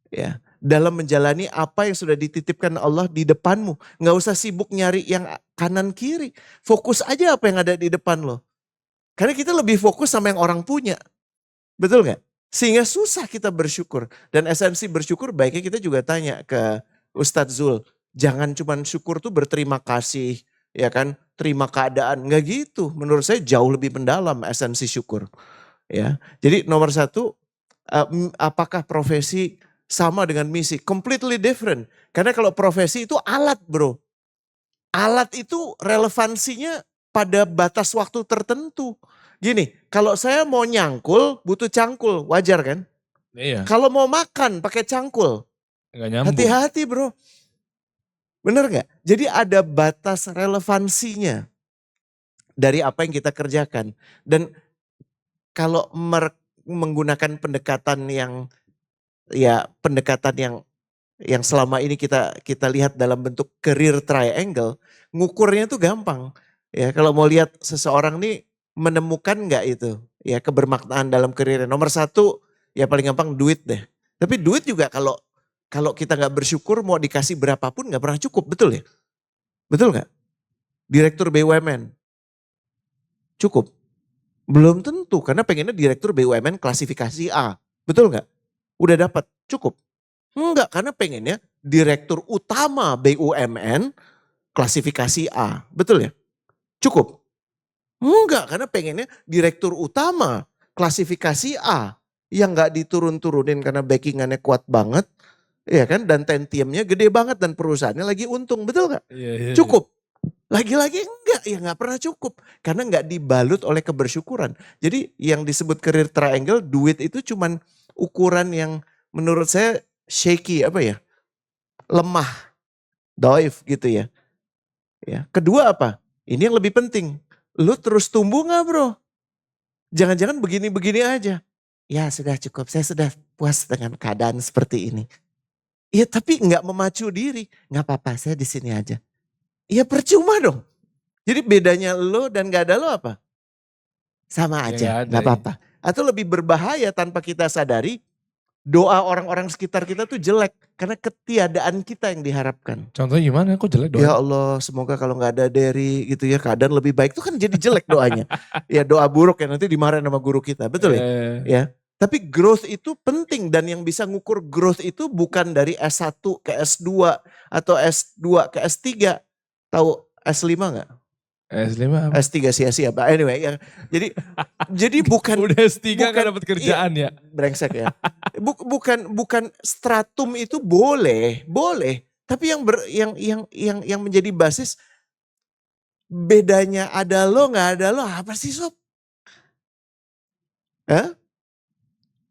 Ya, dalam menjalani apa yang sudah dititipkan Allah di depanmu. Nggak usah sibuk nyari yang kanan kiri. Fokus aja apa yang ada di depan lo. Karena kita lebih fokus sama yang orang punya. Betul nggak? Sehingga susah kita bersyukur. Dan esensi bersyukur baiknya kita juga tanya ke Ustadz Zul. Jangan cuma syukur tuh berterima kasih. Ya kan, terima keadaan. Nggak gitu. Menurut saya jauh lebih mendalam esensi syukur. Ya, jadi nomor satu, apakah profesi sama dengan misi? Completely different. Karena kalau profesi itu alat bro. Alat itu relevansinya pada batas waktu tertentu. Gini, kalau saya mau nyangkul butuh cangkul, wajar kan? Iya. Kalau mau makan pakai cangkul, Nggak nyambung. hati-hati bro. Bener gak? Jadi ada batas relevansinya dari apa yang kita kerjakan. Dan kalau menggunakan pendekatan yang yang selama ini kita lihat dalam bentuk career triangle, ngukurnya tuh gampang. Ya, kalau mau lihat seseorang nih menemukan nggak itu ya kebermaknaan dalam karirnya. Nomor satu ya paling gampang duit deh. Tapi duit juga kalau kita nggak bersyukur mau dikasih berapapun nggak pernah cukup, betul ya? Betul nggak? Direktur BUMN cukup? Belum tentu karena pengennya direktur BUMN klasifikasi A, betul nggak? Udah dapat cukup? Enggak, karena pengennya direktur utama BUMN klasifikasi A, betul ya? Cukup? Enggak, karena pengennya direktur utama klasifikasi A yang nggak diturun-turunin karena backingannya kuat banget, ya kan? Dan tentiumnya gede banget dan perusahaannya lagi untung, betul nggak? Cukup? Lagi-lagi enggak, ya nggak pernah cukup karena nggak dibalut oleh kebersyukuran. Jadi yang disebut career triangle, duit itu cuman ukuran yang menurut saya shaky apa ya, lemah, doif gitu ya. Ya. Kedua apa? Ini yang lebih penting. Lu terus tumbuh nggak bro? Jangan-jangan begini-begini aja. Ya sudah cukup, saya sudah puas dengan keadaan seperti ini. Ya tapi nggak memacu diri, nggak apa-apa, saya di sini aja. Ya percuma dong. Jadi bedanya lo dan gak ada lo apa? Sama Ya, aja, nggak ada, gak apa-apa. Atau lebih berbahaya tanpa kita sadari, doa orang-orang sekitar kita tuh jelek. Karena ketiadaan kita yang diharapkan. Contohnya gimana? Kok jelek Ya doang? Allah semoga kalau gak ada Derry gitu ya keadaan lebih baik. Itu kan jadi jelek doanya. Ya doa buruk ya nanti dimarahin sama guru kita. Betul ya? Ya. Tapi growth itu penting dan yang bisa ngukur growth itu bukan dari S1 ke S2 atau S2 ke S3. Tahu S5 gak? S5 apa? S3 sia-sia Pak. Anyway, ya. Jadi bukan Udah S3 bukan- gak dapat kerjaan ya? brengsek ya. Bukan stratum itu boleh, tapi yang menjadi basis bedanya ada lo nggak ada lo apa sih sob? Hah?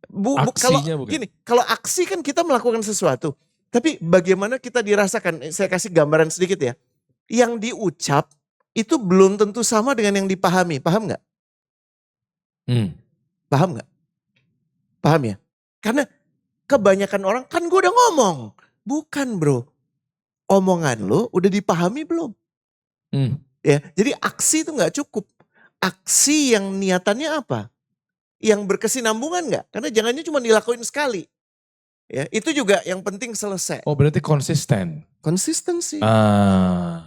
Kalau Aksinya bukan? gini, kalau aksi kan kita melakukan sesuatu. Tapi bagaimana kita dirasakan? Saya kasih gambaran sedikit ya. Yang diucap itu belum tentu sama dengan yang dipahami. Paham nggak? Paham nggak? Paham ya? Karena kebanyakan orang kan gue udah ngomong. Bukan bro. Omongan lo udah dipahami belum? Ya, jadi aksi itu nggak cukup. Aksi yang niatannya apa? Yang berkesinambungan nggak? Karena jangannya cuma dilakuin sekali. Ya, itu juga yang penting selesai. Oh berarti konsisten. Konsistensi. Ah.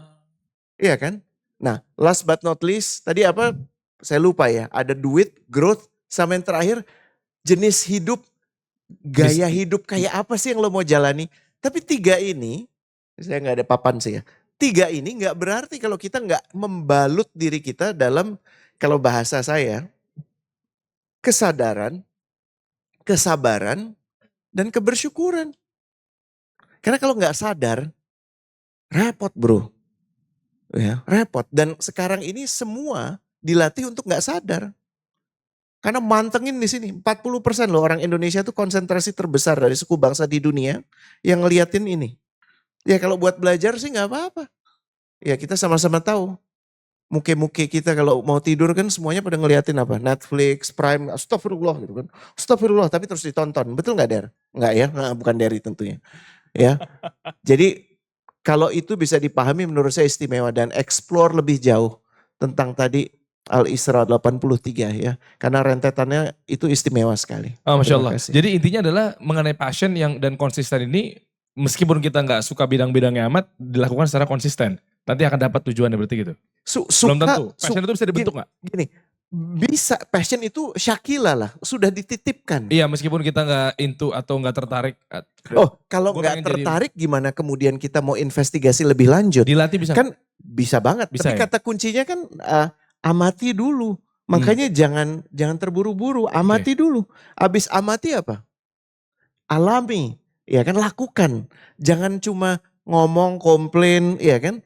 Iya kan? Nah, last but not least, tadi apa? Saya lupa ya. Ada duit, growth, sama yang terakhir jenis hidup, gaya hidup kayak apa sih yang lo mau jalani? Tapi tiga ini, saya nggak ada papan sih ya. Tiga ini nggak berarti kalau kita nggak membalut diri kita dalam, kalau bahasa saya, kesadaran, kesabaran, dan kebersyukuran. Karena kalau nggak sadar, repot bro. Ya, repot. Dan sekarang ini semua dilatih untuk nggak sadar. Karena mantengin di sini, 40% loh orang Indonesia itu konsentrasi terbesar dari suku bangsa di dunia yang ngeliatin ini. Ya kalau buat belajar sih nggak apa-apa. Ya kita sama-sama tahu. Muke-muke kita kalau mau tidur kan semuanya pada ngeliatin apa? Netflix, Prime, astagfirullah gitu kan. Astagfirullah tapi terus ditonton. Betul nggak Der? Nggak ya? Nah, bukan Derry tentunya. Ya. Jadi kalau itu bisa dipahami menurut saya istimewa dan explore lebih jauh tentang tadi Al-Isra 83 ya. Karena rentetannya itu istimewa sekali. Oh, Masya Allah. Terima kasih. Jadi intinya adalah mengenai passion yang dan konsisten ini meskipun kita nggak suka bidang-bidangnya amat dilakukan secara konsisten. Nanti akan dapat tujuannya berarti gitu. Belum tentu. Passion itu bisa dibentuk nggak? Gini, bisa passion itu syakila lah, sudah dititipkan. Iya meskipun kita nggak into atau nggak tertarik. Oh, kalau Gua nggak pengen jadi- tertarik gimana kemudian kita mau investigasi lebih lanjut? Dilatih bisa. Kan bisa banget. Bisa Tapi ya? kata kuncinya kan amati dulu. Makanya jangan terburu-buru, amati dulu. Abis amati apa? Alami, ya kan lakukan. Jangan cuma ngomong, komplain, ya kan?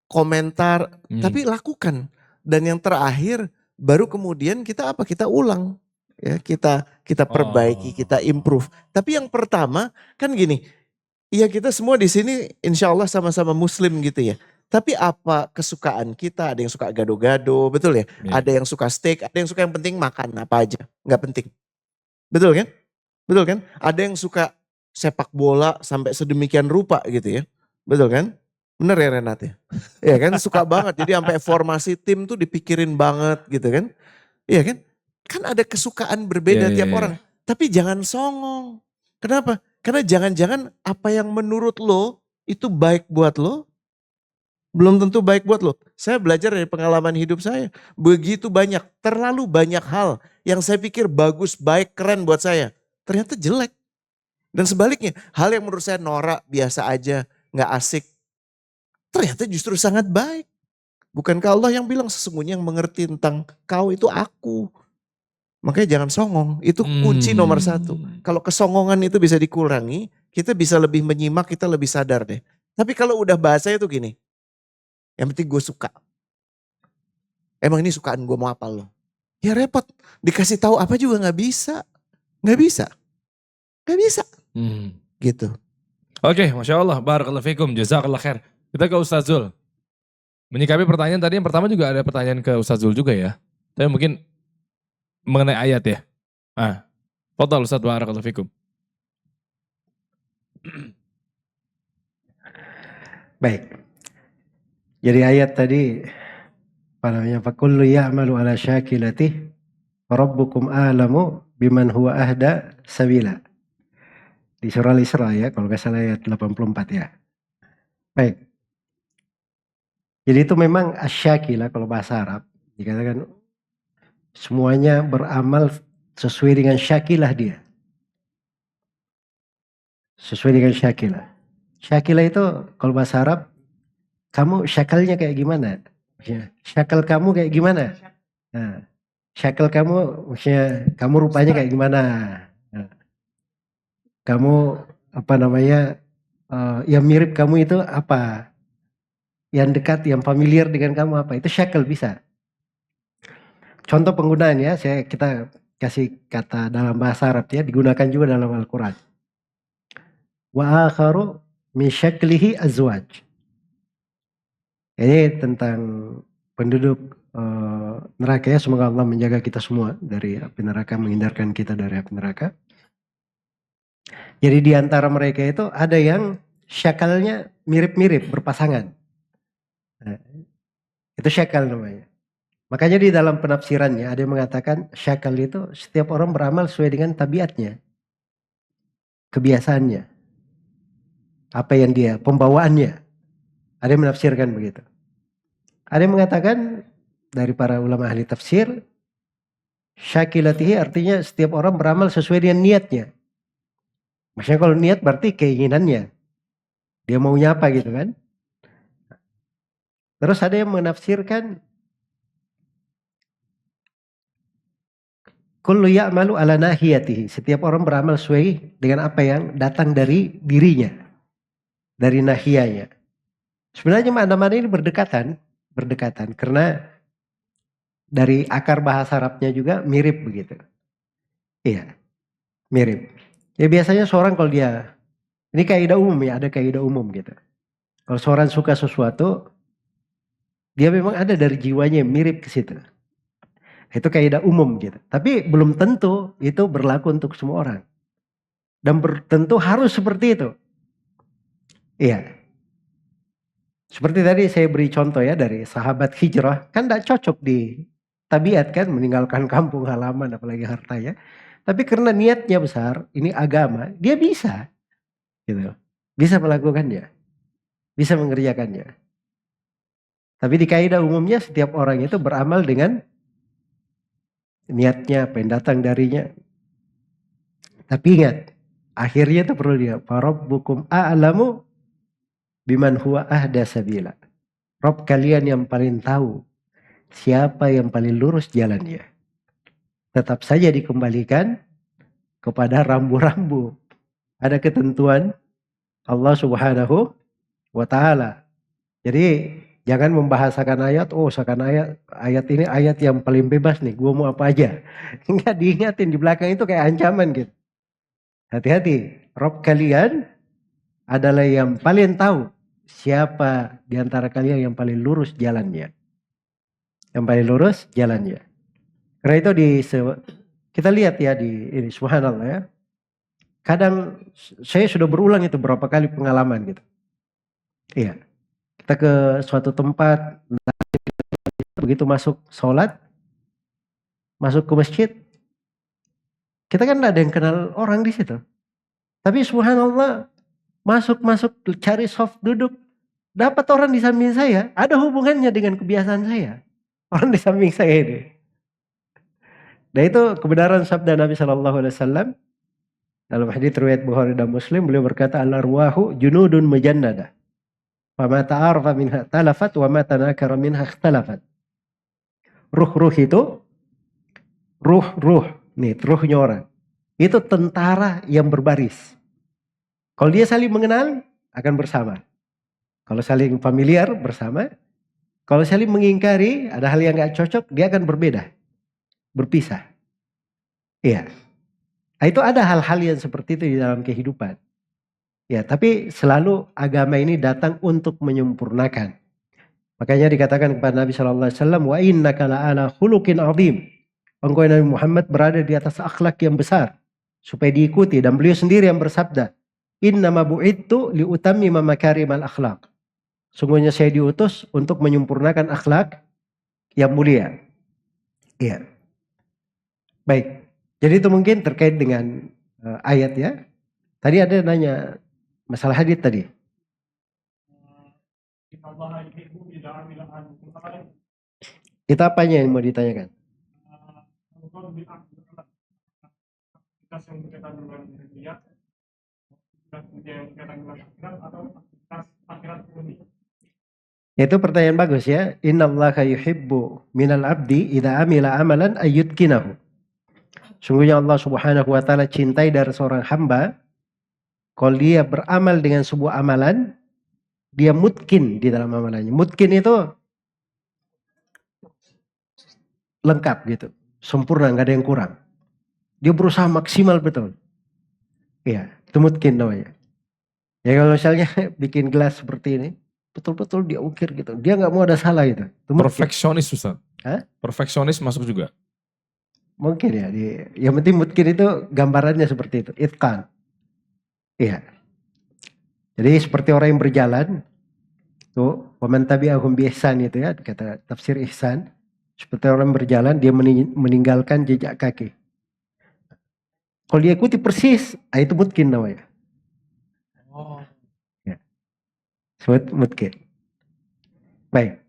Komentar, tapi lakukan. Dan yang terakhir baru kemudian kita apa? Kita ulang. Ya, kita perbaiki, kita improve. Tapi yang pertama kan gini, ya kita semua di sini insya Allah sama-sama muslim gitu ya. Tapi apa kesukaan kita, ada yang suka gado-gado, betul ya? Iya. Ada yang suka steak, ada yang suka yang penting makan apa aja, nggak penting. Betul kan? Betul kan? Ada yang suka sepak bola sampai sedemikian rupa gitu ya. Betul kan? Bener ya Renat ya? Ya kan suka banget, jadi sampai formasi tim tuh dipikirin banget gitu kan. Iya kan? Kan ada kesukaan berbeda tiap orang. Tapi jangan songong. Kenapa? Karena jangan-jangan apa yang menurut lo itu baik buat lo, belum tentu baik buat lo. Saya belajar dari pengalaman hidup saya. Begitu banyak, terlalu banyak hal yang saya pikir bagus, baik, keren buat saya. Ternyata jelek. Dan sebaliknya, hal yang menurut saya norak, biasa aja, gak asik. Ternyata justru sangat baik. Bukankah Allah yang bilang sesungguhnya yang mengerti tentang kau itu aku. Makanya jangan songong, itu kunci nomor satu. Kalau kesongongan itu bisa dikurangi, kita bisa lebih menyimak, kita lebih sadar deh. Tapi kalau udah bahasa itu gini, yang penting gue suka. Emang ini sukaan gue mau apa lo? Ya repot, dikasih tahu apa juga gak bisa. Gak bisa. Gak bisa. Gitu. Oke, Masya Allah, barakallahu fikum, jazakallah khair. Kita ke Ustaz Zul. Menyikapi pertanyaan tadi, yang pertama juga ada pertanyaan ke Ustaz Zul juga ya. Tapi mungkin mengenai ayat ya. Fadhal Ustaz, barakallahu fikum. Baik. Jadi ayat tadi apa namanya? Fakullu ya'malu ala syakilatih rabbukum a'lamu biman huwa ahda sabila. Di surah Al-Isra ya, kalau nggak salah ayat 84 ya. Baik. Jadi itu memang asyakilah kalau bahasa Arab. Dikatakan semuanya beramal sesuai dengan syakilah dia. Sesuai dengan syakilah. Syakilah itu kalau bahasa Arab, kamu syakalnya kayak gimana? Syakal kamu kayak gimana? Nah, syakal kamu, maksudnya kamu rupanya kayak gimana? Nah, kamu apa namanya, yang mirip kamu itu apa? Yang dekat, yang familiar dengan kamu apa? Itu syakal bisa. Contoh penggunaan ya, kita kasih kata dalam bahasa Arab ya, digunakan juga dalam Al-Quran. Wa akharu min syaklihi azwaj. Ini tentang penduduk neraka ya, semoga Allah menjaga kita semua dari api neraka, menghindarkan kita dari api neraka. Jadi di antara mereka itu ada yang syakalnya mirip-mirip, berpasangan. Nah, itu syakal namanya. Makanya di dalam penafsirannya ada yang mengatakan syakal itu setiap orang beramal sesuai dengan tabiatnya, kebiasaannya, apa yang dia, pembawaannya. Ada yang menafsirkan begitu. Ada yang mengatakan dari para ulama ahli tafsir, syakilatihi artinya setiap orang beramal sesuai dengan niatnya. Maksudnya kalau niat berarti keinginannya. Dia maunya apa gitu kan. Terus ada yang menafsirkan kullu ya'malu ala nahiyatihi. Setiap orang beramal sesuai dengan apa yang datang dari dirinya. Dari nahiyanya. Sebenarnya makna-makna ini berdekatan karena dari akar bahasa Arabnya juga mirip begitu. Iya, mirip. Ya biasanya seorang kalau dia, ini kaidah umum ya, ada kaidah umum gitu. Kalau seorang suka sesuatu, dia memang ada dari jiwanya yang mirip ke situ. Itu kaidah umum gitu. Tapi belum tentu itu berlaku untuk semua orang. Dan tentu harus seperti itu. Iya. Seperti tadi saya beri contoh ya dari sahabat hijrah, kan tidak cocok di tabiat kan, meninggalkan kampung halaman apalagi hartanya. Tapi karena niatnya besar, ini agama, dia bisa gitu. Bisa melakukannya. Bisa mengerjakannya. Tapi di kaidah umumnya setiap orang itu beramal dengan niatnya, apa yang datang darinya. Tapi ingat, akhirnya itu perlu dia, farabbukum a'lamu biman huwa ahda sabila. Rob kalian yang paling tahu siapa yang paling lurus jalannya. Tetap saja dikembalikan kepada rambu-rambu. Ada ketentuan Allah Subhanahu wa ta'ala. Jadi jangan membahasakan ayat, seakan ayat ini ayat yang paling bebas nih, gua mau apa aja. Enggak, diingatin di belakang itu kayak ancaman gitu. Hati-hati, Rob kalian adalah yang paling tahu siapa di antara kalian yang paling lurus jalannya. Yang paling lurus jalannya. Karena itu kita lihat ya di ini, subhanallah ya. Kadang saya sudah berulang itu berapa kali pengalaman gitu. Iya. Kita ke suatu tempat, begitu masuk sholat, masuk ke masjid, kita kan tidak ada yang kenal orang di situ. Tapi subhanallah, masuk cari soft duduk, dapat orang di samping saya, ada hubungannya dengan kebiasaan saya. Orang di samping saya ini. Dan itu kebenaran sabda Nabi SAW. Dalam hadits riwayat Bukhari dan Muslim, beliau berkata, al-arwahu junudun mujannada. Fama ta'arafa minha talafat, wa ma tanakara minha ikhtalafat. Ruh-ruh itu, ruhnya orang. Itu tentara yang berbaris. Kalau dia saling mengenal, akan bersama. Kalau saling familiar, bersama. Kalau saling mengingkari, ada hal yang gak cocok, dia akan berbeda. Berpisah. Iya. Itu ada hal-hal yang seperti itu di dalam kehidupan. Ya, tapi selalu agama ini datang untuk menyempurnakan. Makanya dikatakan kepada Nabi SAW, wa innaka la'ala khuluqin azim. Engkau Nabi Muhammad berada di atas akhlak yang besar. Supaya diikuti. Dan beliau sendiri yang bersabda, innama bu'idtu liutammima makarimal akhlak. Sungguhnya saya diutus untuk menyempurnakan akhlak yang mulia. Iya. Baik. Jadi itu mungkin terkait dengan ayat ya. Tadi ada nanya masalah hadits tadi. Itu apanya yang mau ditanyakan? Itu pertanyaan bagus ya. Innallaha yuhibbu minal abdi idza amila amalan ayyudkinahu. Sungguhnya Allah Subhanahu wa taala cintai dari seorang hamba kalau dia beramal dengan sebuah amalan, dia mutkin di dalam amalannya. Mutkin itu lengkap gitu, sempurna, nggak ada yang kurang. Dia berusaha maksimal betul. Iya, itu mutkin namanya. Ya kalau misalnya bikin gelas seperti ini, betul-betul dia ukir gitu. Dia nggak mau ada salah gitu. Perfeksionis Ustaz. Hah? Perfeksionis masuk juga. Mungkin ya. Yang penting mutkin itu gambarannya seperti itu. Itqan. Iya. Jadi seperti orang yang berjalan. Tuh. Waman tabi'ahum bi ihsan itu ya. Kata tafsir ihsan. Seperti orang berjalan dia meninggalkan jejak kaki. Kalau dia ikuti persis. Itu mutkin namanya. Oh. Ya. Sebut mutkin. Baik.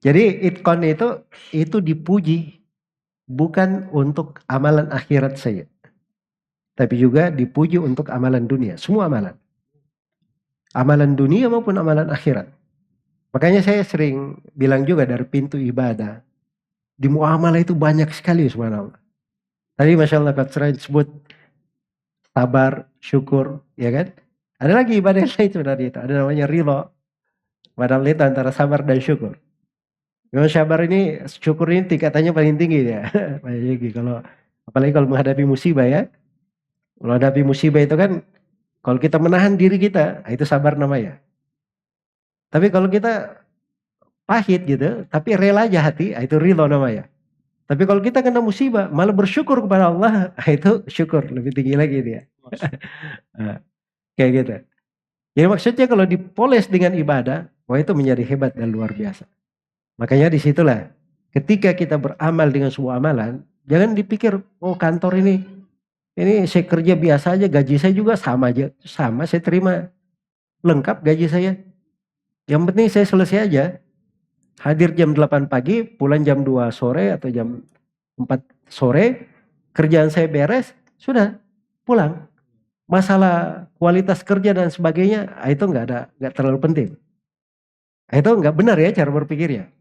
Jadi itqan itu dipuji. Bukan untuk amalan akhirat saja. Tapi juga dipuji untuk amalan dunia. Semua amalan. Amalan dunia maupun amalan akhirat. Makanya saya sering bilang juga dari pintu ibadah. Di muamalah itu banyak sekali subhanallah. Tadi Masya Allah Kak Serain sebut sabar, syukur. Ya kan? Ada lagi ibadah lain sebenarnya itu. Ada namanya ridho. Padahal itu antara sabar dan syukur. Kalau sabar ini, syukur ini tingkatannya paling tinggi ya. Apalagi kalau menghadapi musibah ya. Kalau menghadapi musibah itu kan, kalau kita menahan diri kita, itu sabar namanya. Tapi kalau kita pahit gitu, tapi rela aja hati, itu ridho namanya. Tapi kalau kita kena musibah, malah bersyukur kepada Allah, itu syukur, lebih tinggi lagi dia. Kayak gitu. Jadi maksudnya kalau dipoles dengan ibadah, wah itu menjadi hebat dan luar biasa. Makanya disitulah ketika kita beramal dengan sebuah amalan, jangan dipikir, oh kantor ini saya kerja biasa aja, gaji saya juga sama aja. Sama, saya terima lengkap gaji saya. Yang penting saya selesai aja. Hadir jam 8 pagi, pulang jam 2 sore atau jam 4 sore, kerjaan saya beres, sudah pulang. Masalah kualitas kerja dan sebagainya, itu nggak terlalu penting. Itu nggak benar ya cara berpikirnya.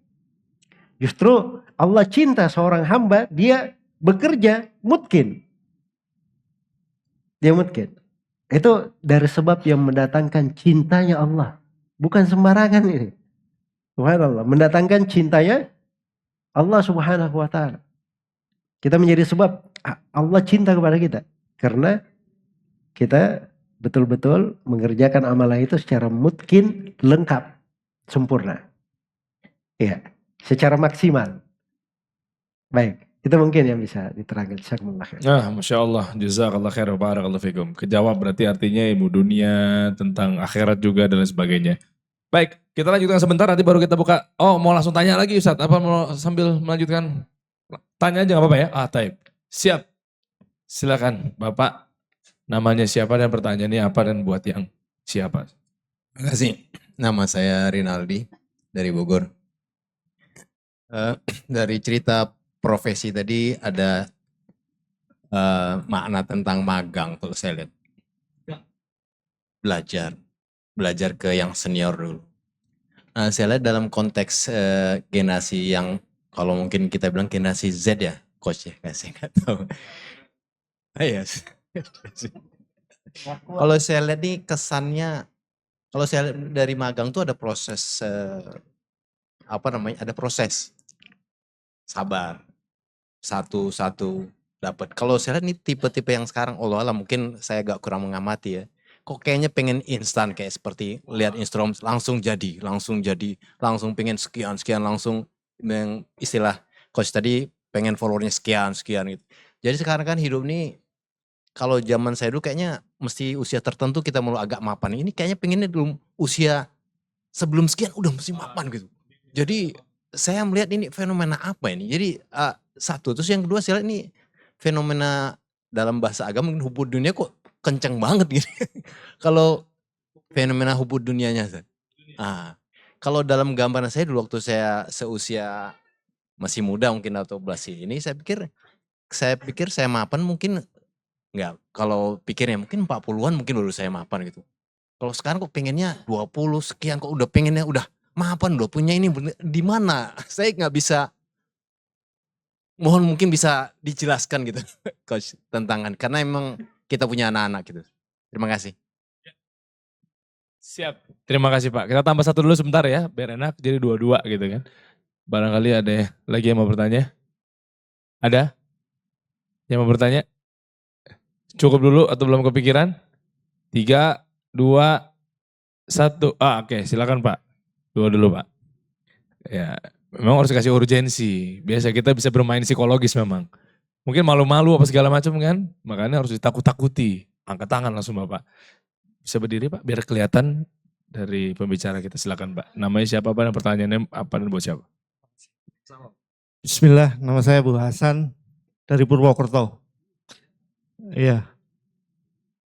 Justru Allah cinta seorang hamba, dia bekerja mutkin. Dia mutkin. Itu dari sebab yang mendatangkan cintanya Allah. Bukan sembarangan ini. Subhanallah. Mendatangkan cintanya Allah Subhanahu wa ta'ala. Kita menjadi sebab Allah cinta kepada kita. Karena kita betul-betul mengerjakan amalan itu secara mutkin, lengkap, sempurna. Iya. Secara maksimal. Baik, itu mungkin yang bisa diterangkan. Masya Allah, jazakallah khair wa barakallahu fikum. Kejawab berarti artinya ilmu dunia, tentang akhirat juga dan lain sebagainya. Baik, kita lanjutkan sebentar nanti baru kita buka. Oh, mau langsung tanya lagi Ustadz? Apa mau sambil melanjutkan? Tanya aja nggak apa-apa ya. Taib. Siap. Silakan Bapak. Namanya siapa dan pertanyaannya apa dan buat yang siapa. Terima kasih. Nama saya Rinaldi dari Bogor. Dari cerita profesi tadi ada makna tentang magang kalau saya lihat. Belajar ke yang senior dulu. Nah, saya lihat dalam konteks generasi yang kalau mungkin kita bilang generasi Z ya, coach ya, saya nggak tahu. Iya. Kalau saya lihat nih kesannya, kalau saya lihat dari magang tuh ada proses ada proses sabar satu dapat. Kalau saya lihat nih tipe-tipe yang sekarang, Allah Allah mungkin saya agak kurang mengamati ya. Kok kayaknya pengen instan kayak seperti lihat instrumen langsung langsung pengen sekian langsung istilah coach tadi pengen followernya sekian gitu. Jadi sekarang kan hidup nih kalau zaman saya dulu kayaknya mesti usia tertentu kita mulai agak mapan. Ini kayaknya pengennya belum usia sebelum sekian udah mesti mapan gitu. Jadi saya melihat ini fenomena apa ini. Jadi satu, terus yang kedua saya lihat ini fenomena dalam bahasa agama mungkin hubud dunia kok kenceng banget gitu. Kalau fenomena hubud dunianya. Kalau dalam gambaran saya dulu waktu saya seusia masih muda mungkin atau belasi ini saya pikir saya mapan mungkin enggak. Kalau pikirnya mungkin 40-an mungkin baru saya mapan gitu. Kalau sekarang kok pengennya 20 sekian kok udah pengennya udah mapan udah punya ini di mana? Saya nggak bisa. Mohon mungkin bisa dijelaskan gitu coach tantangan karena emang kita punya anak-anak gitu. Terima kasih. Siap. Terima kasih Pak. Kita tambah satu dulu sebentar ya, biar enak jadi 2-2 gitu kan. Barangkali ada lagi yang mau bertanya? Ada? Yang mau bertanya? Cukup dulu atau belum kepikiran? 3, 2, 1. Oke, silakan Pak. 2 dulu Pak. Ya, memang harus kasih urgensi. Biasa kita bisa bermain psikologis memang. Mungkin malu-malu apa segala macam kan. Makanya harus ditakut-takuti. Angkat tangan langsung Bapak. Bisa berdiri Pak biar kelihatan dari pembicara kita. Silakan Pak. Namanya siapa Pak dan pertanyaannya apa dan buat siapa? Bismillah, nama saya Bu Hasan dari Purwokerto. Iya.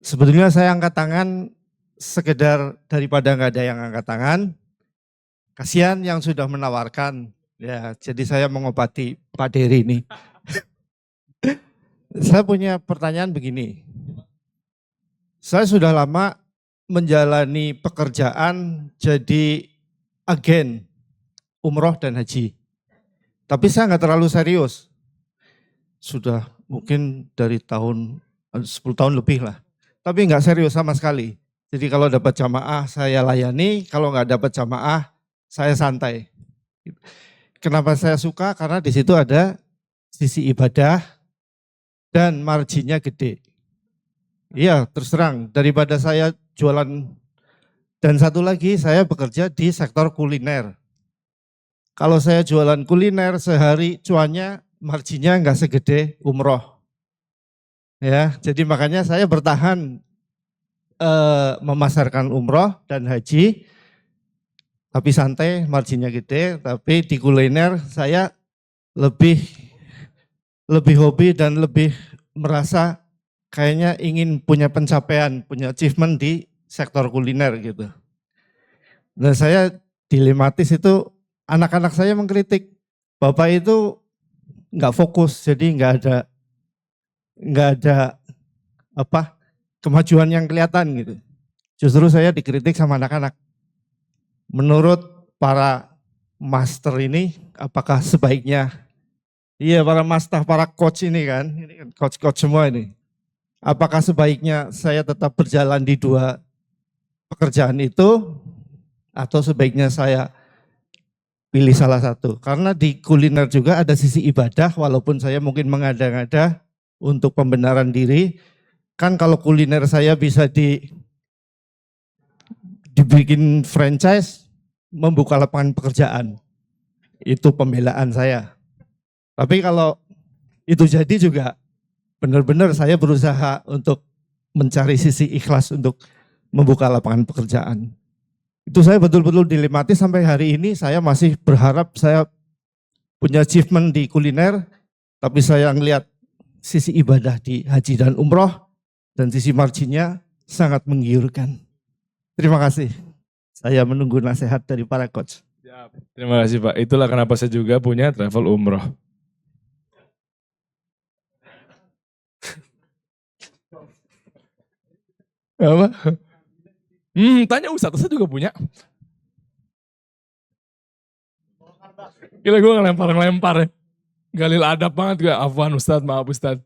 Sebetulnya saya angkat tangan sekedar daripada nggak ada yang angkat tangan. Kasihan yang sudah menawarkan. Ya, jadi saya mengobati Pak Dery ini. Saya punya pertanyaan begini. Saya sudah lama menjalani pekerjaan jadi agen umroh dan haji. Tapi saya nggak terlalu serius. Sudah mungkin dari 10 tahun lebih lah. Tapi nggak serius sama sekali. Jadi kalau dapat jamaah saya layani, kalau nggak dapat jamaah saya santai. Kenapa saya suka? Karena di situ ada sisi ibadah dan marginnya gede. Iya, terus terang daripada saya jualan. Dan satu lagi saya bekerja di sektor kuliner. Kalau saya jualan kuliner sehari cuannya marginnya nggak segede umroh. Ya, jadi makanya saya bertahan memasarkan umroh dan haji. Tapi santai, marginnya gede, tapi di kuliner saya lebih hobi dan lebih merasa kayaknya ingin punya pencapaian, punya achievement di sektor kuliner gitu. Dan saya dilematis itu anak-anak saya mengkritik, Bapak itu nggak fokus, jadi nggak ada kemajuan yang kelihatan gitu. Justru saya dikritik sama anak-anak. Menurut para master ini, apakah sebaiknya, para master, para coach ini kan coach-coach semua ini. Apakah sebaiknya saya tetap berjalan di 2 pekerjaan itu, atau sebaiknya saya pilih salah satu? Karena di kuliner juga ada sisi ibadah, walaupun saya mungkin mengada-ngada untuk pembenaran diri. Kan kalau kuliner saya bisa dibikin franchise, membuka lapangan pekerjaan. Itu pembelaan saya. Tapi kalau itu jadi juga benar-benar saya berusaha untuk mencari sisi ikhlas untuk membuka lapangan pekerjaan. Itu saya betul-betul dilematis sampai hari ini saya masih berharap saya punya achievement di kuliner, Tapi saya ngelihat sisi ibadah di haji dan umroh dan sisi marginnya sangat menggiurkan. Terima kasih. Saya menunggu nasihat dari para coach. Terima kasih Pak. Itulah kenapa saya juga punya travel umroh. Apa? Tanya Ustadz, saya juga punya. Gila gue ngelempar ya. Galil adab banget gue. Afwan Ustadz, maaf Ustadz.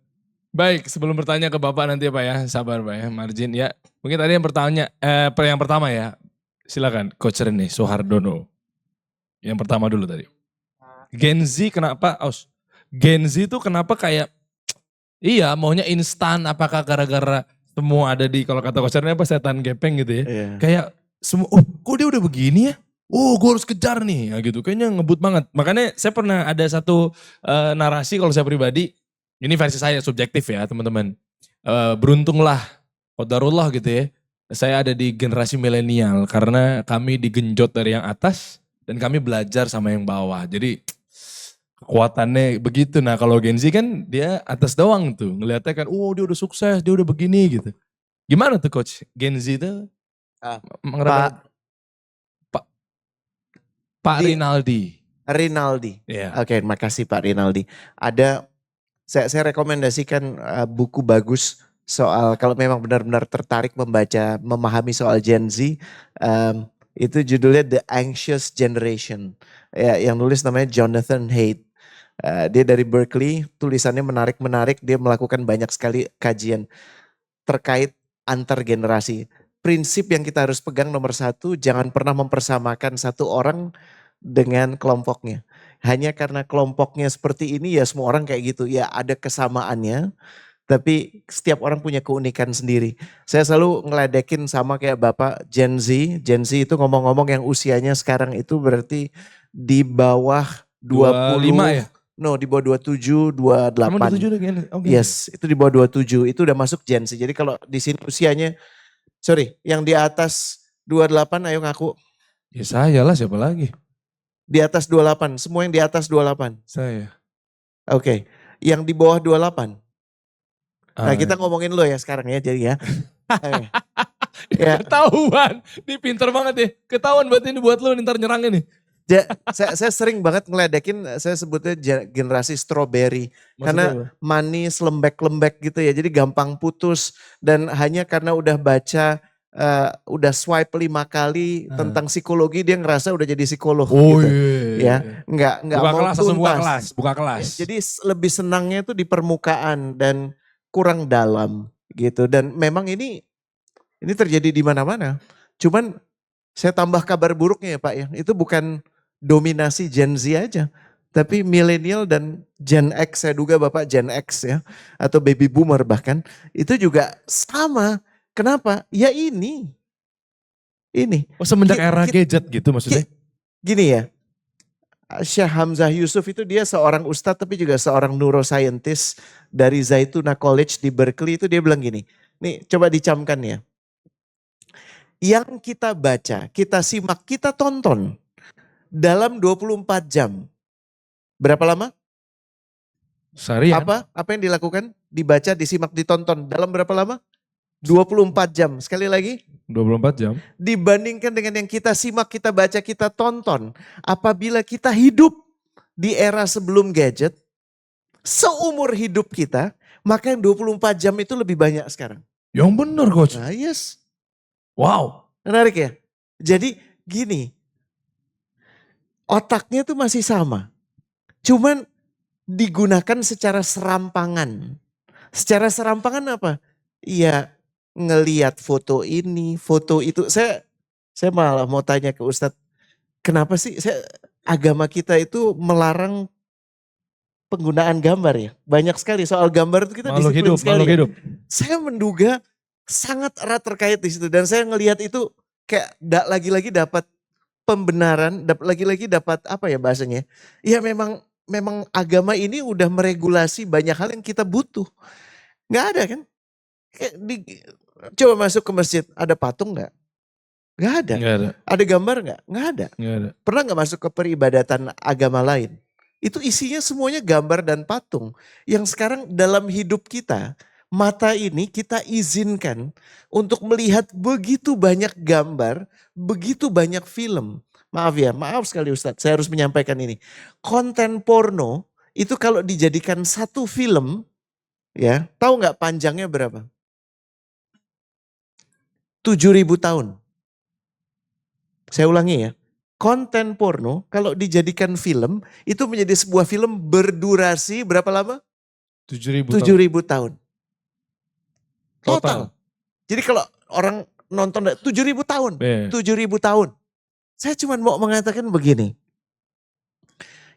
Baik, sebelum bertanya ke Bapak nanti ya Pak ya. Sabar Pak ya, margin ya. Mungkin tadi yang pertama ya. Silakan, Coach Rene Soehardono. Yang pertama dulu tadi. Gen Z kenapa? Gen Z itu kenapa kayak, iya maunya instan, apakah gara-gara semua ada di, kalau kata Coach Rene apa, setan gepeng gitu ya. Iya. Kayak semua, kok dia udah begini ya? Gue harus kejar nih, ya gitu. Kayaknya ngebut banget. Makanya saya pernah ada satu narasi kalau saya pribadi, ini versi saya subjektif ya teman-teman. Beruntunglah, qadarullah gitu ya. Saya ada di generasi milenial karena kami digenjot dari yang atas dan kami belajar sama yang bawah. Jadi kekuatannya begitu. Nah kalau Gen Z kan dia atas doang tuh. Ngeliatnya kan, dia udah sukses, dia udah begini gitu. Gimana tuh Coach? Gen Z tuh? Pak Rinaldi. Rinaldi. Iya. Oke, makasih Pak Rinaldi. Saya rekomendasikan buku bagus soal, kalau memang benar-benar tertarik memahami soal Gen Z, itu judulnya The Anxious Generation. Ya, yang nulis namanya Jonathan Haidt. Dia dari Berkeley, tulisannya menarik-menarik, dia melakukan banyak sekali kajian terkait antar generasi. Prinsip yang kita harus pegang nomor satu, jangan pernah mempersamakan satu orang dengan kelompoknya. Hanya karena kelompoknya seperti ini ya semua orang kayak gitu. Ya ada kesamaannya, tapi setiap orang punya keunikan sendiri. Saya selalu ngeledekin sama kayak Bapak Gen Z. Gen Z itu ngomong-ngomong yang usianya sekarang itu berarti di bawah 20. 25 ya? No, di bawah 27, 28. Kamu 27 udah gini? Okay. Yes, itu di bawah 27, itu udah masuk Gen Z. Jadi kalau di sini usianya, yang di atas 28 ayo ngaku. Ya saya lah, siapa lagi? Di atas 28, semua yang di atas 28. Saya. Oke, yang di bawah 28. Nah kita ngomongin lo ya sekarang ya, jadi ya. Ya. Ketahuan, ini pinter banget ya. Ketahuan berarti ini buat lo ntar nyerang ini. Saya sering banget ngeledekin, saya sebutnya generasi strawberry. Karena manis, lembek-lembek gitu ya. Jadi gampang putus. Dan hanya karena udah baca, udah swipe 5 kali tentang psikologi, dia ngerasa udah jadi psikolog gitu. Iya. Ya, nggak Buka mau kelas, tuntas. buka kelas. Jadi lebih senangnya itu di permukaan dan kurang dalam gitu. Dan memang ini terjadi di mana-mana. Cuman saya tambah kabar buruknya ya Pak ya. Itu bukan dominasi Gen Z aja. Tapi milenial dan Gen X, saya duga Bapak Gen X ya. Atau baby boomer bahkan. Itu juga sama. Kenapa? Ya ini. Semenjak era gadget gitu maksudnya? Gini ya. Syekh Hamzah Yusuf itu dia seorang ustadz tapi juga seorang neuroscientist dari Zaytuna College di Berkeley, itu dia bilang gini. Nih coba dicamkan ya. Yang kita baca, kita simak, kita tonton dalam 24 jam. Berapa lama? Seharian. Apa yang dilakukan? Dibaca, disimak, ditonton. Dalam berapa lama? 24 jam. Sekali lagi. 24 jam. Dibandingkan dengan yang kita simak, kita baca, kita tonton. Apabila kita hidup di era sebelum gadget, seumur hidup kita, maka yang 24 jam itu lebih banyak sekarang. Yang bener Coach. Nah, yes. Wow. Menarik ya. Jadi gini, otaknya tuh masih sama. Cuman digunakan secara serampangan. Secara serampangan apa? Iya, ngeliat foto ini, foto itu. Saya malah mau tanya ke Ustadz, kenapa sih agama kita itu melarang penggunaan gambar ya? Banyak sekali soal gambar itu kita disiplin sekali. Makhluk hidup. Saya menduga sangat erat terkait di situ, dan saya ngelihat itu kayak lagi-lagi dapat pembenaran, lagi-lagi dapat apa ya bahasanya? Ya memang agama ini udah meregulasi banyak hal yang kita butuh. Nggak ada kan? Coba masuk ke masjid, ada patung nggak? Nggak ada. Nggak ada. Ada gambar nggak? Nggak ada. Nggak ada. Pernah nggak masuk ke peribadatan agama lain? Itu isinya semuanya gambar dan patung. Yang sekarang dalam hidup kita, mata ini kita izinkan untuk melihat begitu banyak gambar, begitu banyak film. Maaf ya, maaf sekali Ustadz, saya harus menyampaikan ini. Konten porno itu kalau dijadikan satu film, ya, tahu nggak panjangnya berapa? 7.000 tahun. Saya ulangi ya. Konten porno kalau dijadikan film itu menjadi sebuah film berdurasi berapa lama? 7.000 7.000 tahun. Total. Total. Jadi kalau orang nonton 7.000 tahun, Iya. 7.000 tahun. Saya cuma mau mengatakan begini.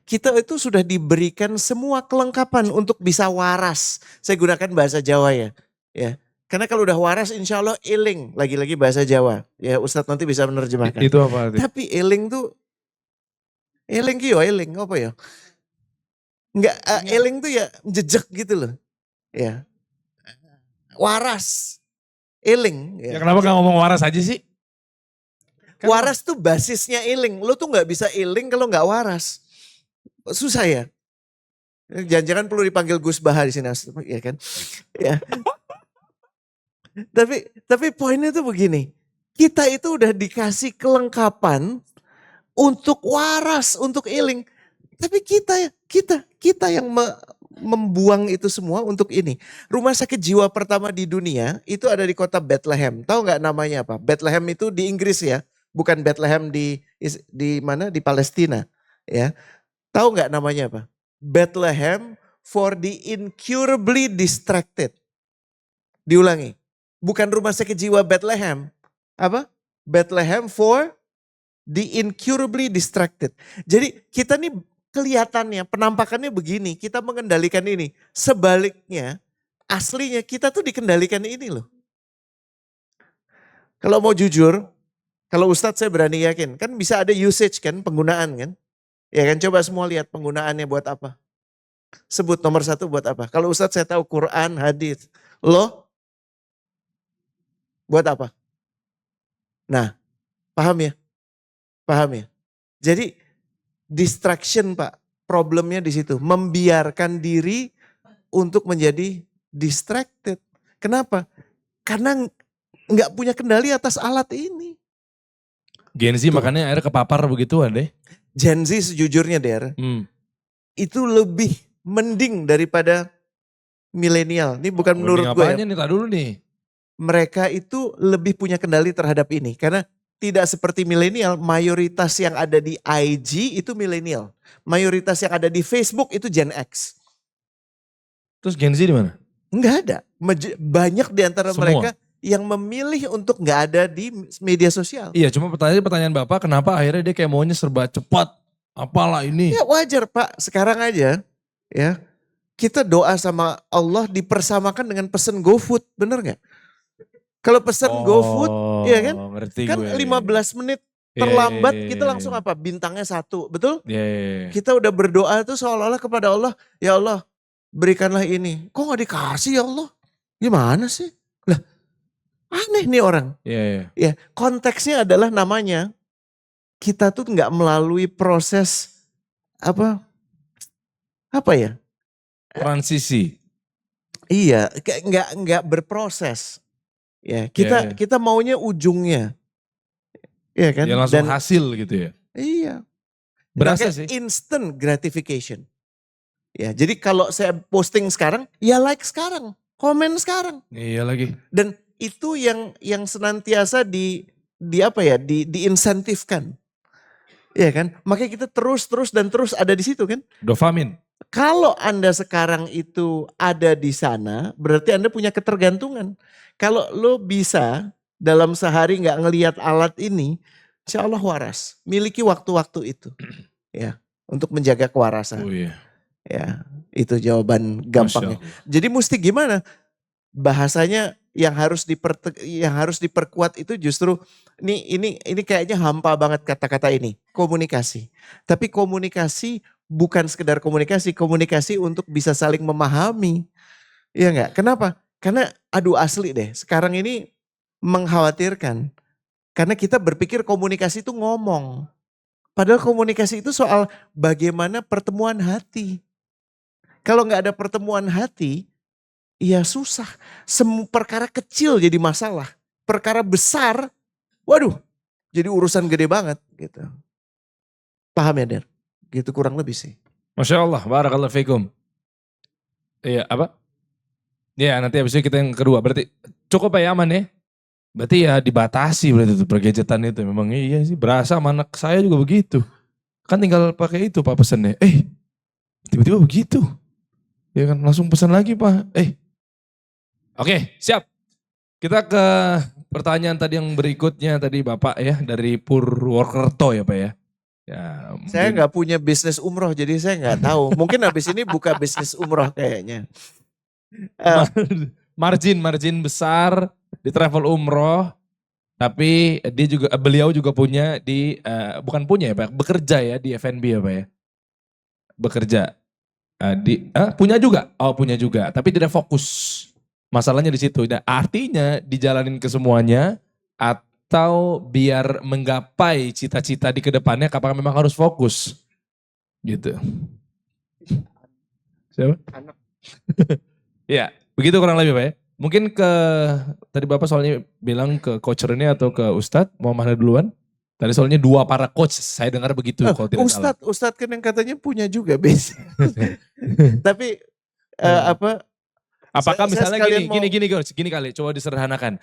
Kita itu sudah diberikan semua kelengkapan untuk bisa waras. Saya gunakan bahasa Jawa ya. Ya. Karena kalau udah waras insya Allah eling. Lagi-lagi bahasa Jawa. Ya Ustadz nanti bisa menerjemahkan. Itu apa artinya? Tapi eling tuh, eling ki yo eling, apa ya? Enggak, eling tuh ya jejak gitu loh. Ya. Waras, eling. Ya Ya. kenapa gak ngomong waras aja sih? Kan- Waras tuh basisnya eling. Lo tuh nggak bisa eling kalau nggak waras. Susah ya. Jangan-jangan perlu dipanggil Gus Baha di sini, ya kan? Ya. Tapi poinnya tuh begini. Kita itu udah dikasih kelengkapan untuk waras, untuk eling. Tapi kita yang membuang itu semua untuk ini. Rumah sakit jiwa pertama di dunia itu ada di kota Bethlehem. Tahu nggak namanya apa? Bethlehem itu di Inggris ya, bukan Bethlehem di mana? Di Palestina, ya. Tahu nggak namanya apa? Bethlehem for the incurably distracted. Diulangi. Bukan rumah sakit jiwa Bethlehem. Apa? Bethlehem for the incurably distracted. Jadi kita nih kelihatannya, penampakannya begini. Kita mengendalikan ini. Sebaliknya, aslinya kita tuh dikendalikan ini loh. Kalau mau jujur, kalau Ustadz saya berani yakin. Kan bisa ada usage kan, penggunaan kan. Ya kan, coba semua lihat penggunaannya buat apa. Sebut nomor satu buat apa. Kalau Ustadz saya tahu Quran, hadis. Lo buat apa? Nah, paham ya? Paham ya? Jadi distraction Pak, problemnya di situ. Membiarkan diri untuk menjadi distracted. Kenapa? Karena nggak punya kendali atas alat ini. Gen Z makanya akhirnya kepapar begituan deh. Gen Z sejujurnya Der, itu lebih mending daripada milenial. Ini bukan menurut gue ya. Apanya nih, tak dulu nih. Mereka itu lebih punya kendali terhadap ini. Karena tidak seperti milenial, mayoritas yang ada di IG itu milenial. Mayoritas yang ada di Facebook itu Gen X. Terus Gen Z di mana? Enggak ada. Banyak di antara Semua. mereka yang memilih untuk nggak ada di media sosial. Iya, cuma pertanyaan Bapak kenapa akhirnya dia kayak maunya serba cepat. Apalah ini. Ya wajar Pak, sekarang aja ya kita doa sama Allah dipersamakan dengan pesen GoFood, bener nggak? Kalau pesen GoFood, iya kan? Ngerti Kan gue. 15 menit Iya, terlambat iya, kita iya. langsung apa? Bintangnya 1, betul? Iya, iya, iya. Kita udah berdoa tuh seolah-olah kepada Allah, ya Allah berikanlah ini. Kok gak dikasih ya Allah? Gimana sih? Lah aneh nih orang. Iya, iya. Ya konteksnya adalah namanya kita tuh nggak melalui proses apa ya? Transisi. Iya, kayak nggak berproses. Ya, Iya, iya. kita maunya ujungnya. Iya kan? Ya langsung hasil gitu ya. Iya. Berasa Makanya sih. instant gratification. Ya, jadi kalau saya posting sekarang, ya like sekarang, komen sekarang. Iya lagi. Dan itu yang senantiasa diinsentifkan. Iya kan? Makanya kita terus ada di situ kan? Dopamin. Kalau Anda sekarang itu ada di sana, berarti Anda punya ketergantungan. Kalau lo bisa dalam sehari nggak ngelihat alat ini, insya Allah waras. Miliki waktu-waktu itu, ya, untuk menjaga kewarasan. Oh iya. Ya, itu jawaban gampangnya. Masya Allah. Jadi mesti gimana? Bahasanya yang harus diperkuat itu justru ini kayaknya hampa banget kata-kata ini, komunikasi. Tapi komunikasi bukan sekedar komunikasi untuk bisa saling memahami. Iya enggak? Kenapa? Karena aduh asli deh, sekarang ini mengkhawatirkan. Karena kita berpikir komunikasi itu ngomong. Padahal komunikasi itu soal bagaimana pertemuan hati. Kalau nggak ada pertemuan hati, ya susah. Semua perkara kecil jadi masalah. Perkara besar, waduh, jadi urusan gede banget gitu. Paham ya, Der? Gitu kurang lebih sih. Masya Allah, barakallahu fikum. Iya, apa? Ya, nanti habis itu kita yang kedua. Berarti cukup ya, aman ya? Berarti ya dibatasi berarti itu pergadgetan itu. Memang iya sih, berasa sama anak saya juga begitu. Kan tinggal pakai itu Pak pesennya. Tiba-tiba begitu. Ya kan, langsung pesan lagi Pak. Oke, siap. Kita ke pertanyaan tadi yang berikutnya tadi Bapak ya, dari Purwokerto ya Pak ya. Ya, Saya mungkin- nggak punya bisnis umroh, jadi saya nggak tahu. Mungkin habis ini buka bisnis umroh kayaknya. margin besar di travel umroh, tapi beliau juga punya bukan punya ya Pak, bekerja ya di F&B ya Pak ya. Bekerja. Punya juga? Oh punya juga, tapi tidak fokus. Masalahnya di situ. Nah, artinya dijalanin ke semuanya atau biar menggapai cita-cita di kedepannya apakah memang harus fokus? Gitu. Siapa? Anak. Ya, begitu kurang lebih Pak ya. Mungkin tadi Bapak soalnya bilang ke coach ini atau ke Ustadz, mau mana duluan? Tadi soalnya dua para coach, saya dengar begitu kalau tidak salah. Ustadz kan yang katanya punya juga bisnis. Tapi Apakah Saya misalnya sekalian gini kali, coba disederhanakan.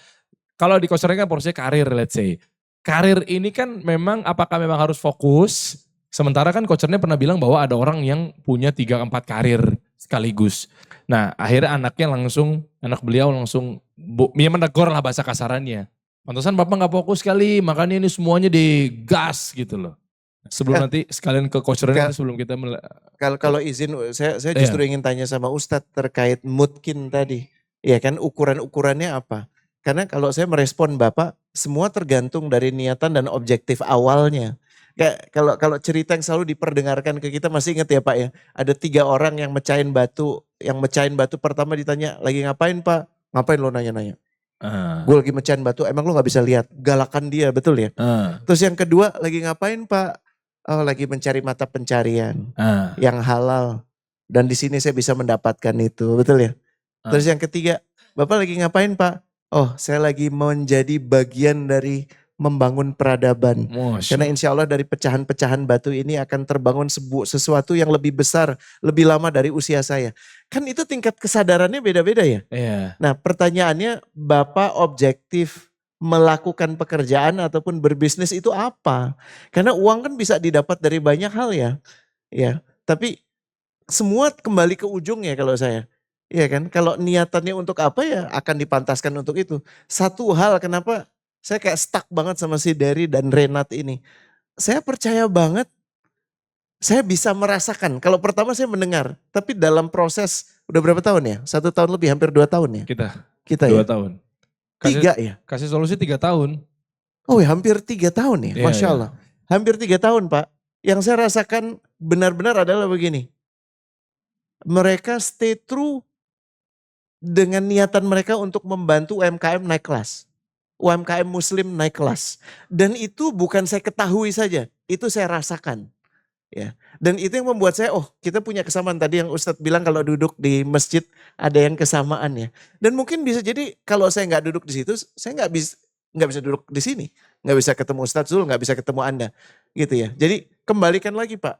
Kalau di coach kan porsinya karir, let's say. Karir ini kan memang apakah memang harus fokus? Sementara kan coachnya pernah bilang bahwa ada orang yang punya 3-4 karir sekaligus. Nah akhirnya anak beliau langsung ya menegur lah bahasa kasarannya. Pantesan Bapak gak fokus sekali, makanya ini semuanya digas gitu loh. Sebelum nanti sekalian ke coach sebelum kita kalau izin saya justru ingin tanya sama Ustadz terkait mungkin tadi. Ya kan ukurannya apa? Karena kalau saya merespon Bapak, semua tergantung dari niatan dan objektif awalnya. Kayak kalau cerita yang selalu diperdengarkan ke kita, masih ingat ya Pak ya? Ada 3 orang yang mecahin batu. Yang mecahin batu pertama ditanya, lagi ngapain Pak? Ngapain lo nanya-nanya? Gue lagi mecahin batu, emang lo gak bisa lihat? Galakan dia, betul ya? Terus yang kedua, lagi ngapain Pak? Oh lagi mencari mata pencarian yang halal. Dan di sini saya bisa mendapatkan itu, betul ya? Terus yang ketiga, Bapak lagi ngapain Pak? Oh saya lagi menjadi bagian dari membangun peradaban. Karena insya Allah dari pecahan-pecahan batu ini akan terbangun sesuatu yang lebih besar, lebih lama dari usia saya. Kan itu tingkat kesadarannya beda-beda ya? Nah pertanyaannya, Bapak objektif melakukan pekerjaan ataupun berbisnis itu apa? Karena uang kan bisa didapat dari banyak hal ya. Ya, tapi semua kembali ke ujungnya kalau saya. Iya kan? Kalau niatannya untuk apa ya akan dipantaskan untuk itu. Satu hal kenapa saya kayak stuck banget sama si Derry dan Renat ini. Saya percaya banget saya bisa merasakan. Kalau pertama saya mendengar, tapi dalam proses udah berapa tahun ya? 1 tahun lebih, hampir 2 tahun ya? Kita 2 ya? tahun. 3 ya? Kasih solusi 3 tahun. Oh ya hampir 3 tahun ya, Iya, Masya iya. Allah. Hampir 3 tahun Pak. Yang saya rasakan benar-benar adalah begini. Mereka stay true dengan niatan mereka untuk membantu UMKM naik kelas. UMKM Muslim naik kelas. Dan itu bukan saya ketahui saja, itu saya rasakan. Ya. Dan itu yang membuat saya, kita punya kesamaan. Tadi yang Ustadz bilang kalau duduk di masjid ada yang kesamaan ya. Dan mungkin bisa jadi kalau saya nggak duduk di situ, saya nggak bisa duduk di sini. Nggak bisa ketemu Ustadz Zul, nggak bisa ketemu Anda. Gitu ya. Jadi kembalikan lagi Pak.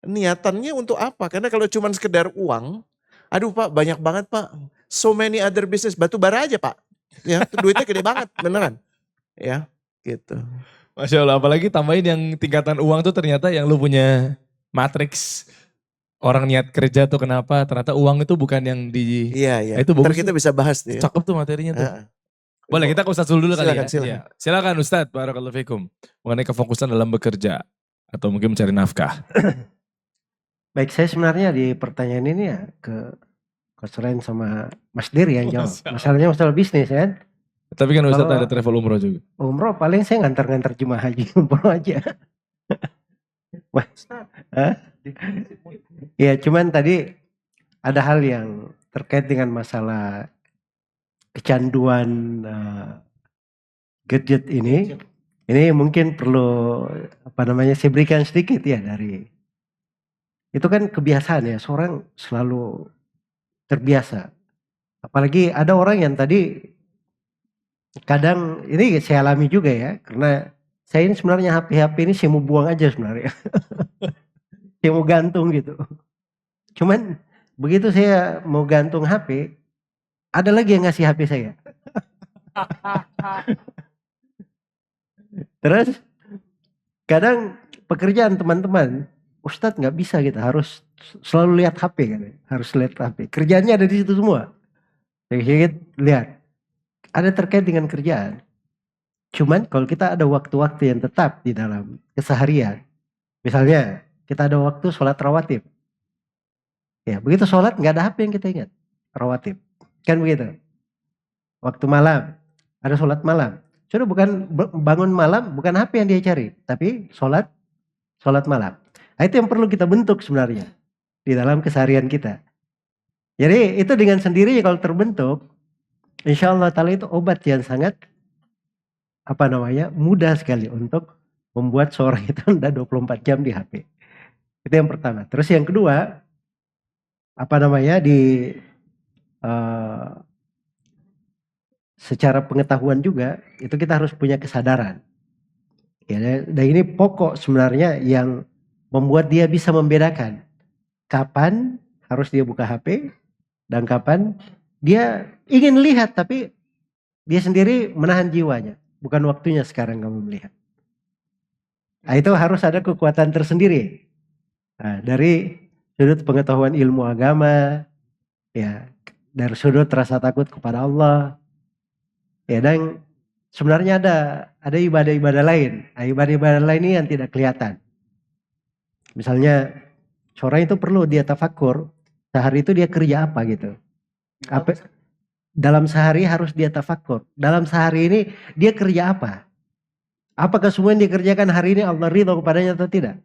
Niatannya untuk apa? Karena kalau cuma sekedar uang, aduh Pak banyak banget Pak. So many other business, batu bara aja Pak. Ya, duitnya gede banget, beneran. Ya, gitu. Masya Allah, apalagi tambahin yang tingkatan uang tuh ternyata yang lu punya matriks. Orang niat kerja tuh kenapa, ternyata uang itu bukan yang Iya. Itu bagus Ntar kita bisa bahas tuh ya. cakep tuh materinya tuh. Heeh. Boleh kita ke Ustadz dulu kali ya. Silakan. Iya. Silakan Ustadz, barakallahu fikum. Mengenai kefokusan dalam bekerja. Atau mungkin mencari nafkah. Baik, saya sebenarnya di pertanyaan ini ya ke Coach Ren sama Mas Diri yang jawab. Masalahnya masalah bisnis kan. Tapi kan Ustadz Kalau- ada travel umroh juga. Umroh paling saya ngantar-ngantar jemaah haji umroh aja. Hah? Ya cuman tadi ada hal yang terkait dengan masalah kecanduan gadget ini. Ini mungkin perlu saya berikan sedikit ya dari itu kan kebiasaan ya, seorang selalu terbiasa. Apalagi ada orang yang tadi kadang ini saya alami juga ya, karena saya ini sebenarnya HP ini saya mau buang aja sebenarnya. Saya mau gantung gitu. Cuman begitu saya mau gantung HP, ada lagi yang ngasih HP saya. Terus kadang pekerjaan teman-teman, Ustadz nggak bisa gitu, harus selalu lihat HP kan, harus lihat HP. Kerjaannya ada di situ semua. Saya lihat, ada terkait dengan kerjaan. Cuman kalau kita ada waktu-waktu yang tetap di dalam keseharian, misalnya kita ada waktu sholat rawatib. Ya begitu sholat nggak ada HP yang kita ingat, rawatib. Kan begitu. Waktu malam, ada sholat malam. Sudah bukan bangun malam, bukan HP yang dia cari, tapi sholat malam. Nah, itu yang perlu kita bentuk sebenarnya di dalam keseharian kita. Jadi itu dengan sendirinya kalau terbentuk, insya Allah ta'ala itu obat yang sangat mudah sekali untuk membuat seorang itu tidak 24 jam di HP. Itu yang pertama. Terus yang kedua, secara pengetahuan juga itu kita harus punya kesadaran. Ya, dan ini pokok sebenarnya yang membuat dia bisa membedakan kapan harus dia buka HP dan kapan dia ingin lihat tapi dia sendiri menahan jiwanya. Bukan waktunya sekarang kamu melihat. Nah, itu harus ada kekuatan tersendiri. Nah, dari sudut pengetahuan ilmu agama, ya, dari sudut rasa takut kepada Allah, ya, dan sebenarnya ada ibadah-ibadah lain. Nah, ibadah-ibadah lain ini yang tidak kelihatan. Misalnya seorang itu perlu dia tafakur, sehari itu dia kerja apa gitu. Dalam sehari harus dia tafakur. Dalam sehari ini dia kerja apa? Apakah semua yang dikerjakan hari ini Allah ridho kepadanya atau tidak?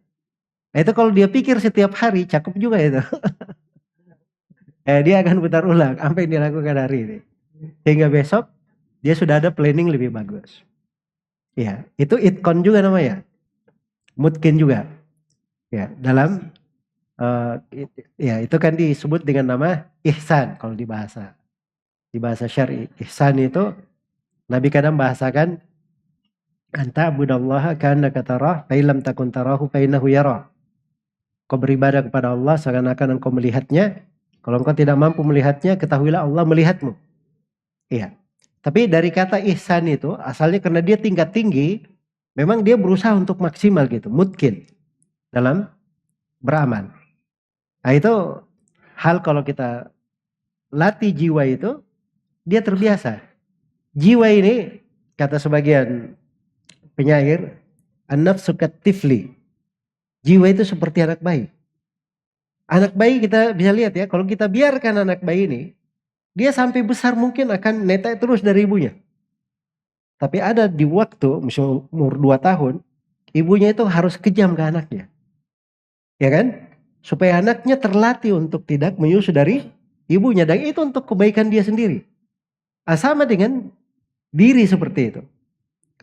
Nah, itu kalau dia pikir setiap hari cakep juga itu. Dia akan putar ulang apa yang dilakukan hari ini. Sehingga besok dia sudah ada planning lebih bagus. Ya, itu itkon juga namanya. Mutkin juga. Ya, dalam ya itu kan disebut dengan nama ihsan kalau di bahasa syar'i. Ihsan itu Nabi kadang bahasakan anta abudallaha ka'annaka tarah fa illam takun tarahu fa innahu yara. Kau beribadah kepada Allah seakan-akan engkau melihatnya. Kalau engkau tidak mampu melihatnya, ketahuilah Allah melihatmu. Iya. Tapi dari kata ihsan itu asalnya karena dia tingkat tinggi, memang dia berusaha untuk maksimal gitu, mutkin dalam beramal. Nah, itu hal kalau kita latih jiwa itu, dia terbiasa. Jiwa ini, kata sebagian penyair, an-nafsu kat-tifli. Jiwa itu seperti anak bayi. Anak bayi kita bisa lihat ya, kalau kita biarkan anak bayi ini, dia sampai besar mungkin akan netek terus dari ibunya. Tapi ada di waktu, misalnya umur 2 tahun, ibunya itu harus kejam ke anaknya. Ya kan? Supaya anaknya terlatih untuk tidak menyusu dari ibunya. Dan itu untuk kebaikan dia sendiri. Sama dengan diri seperti itu.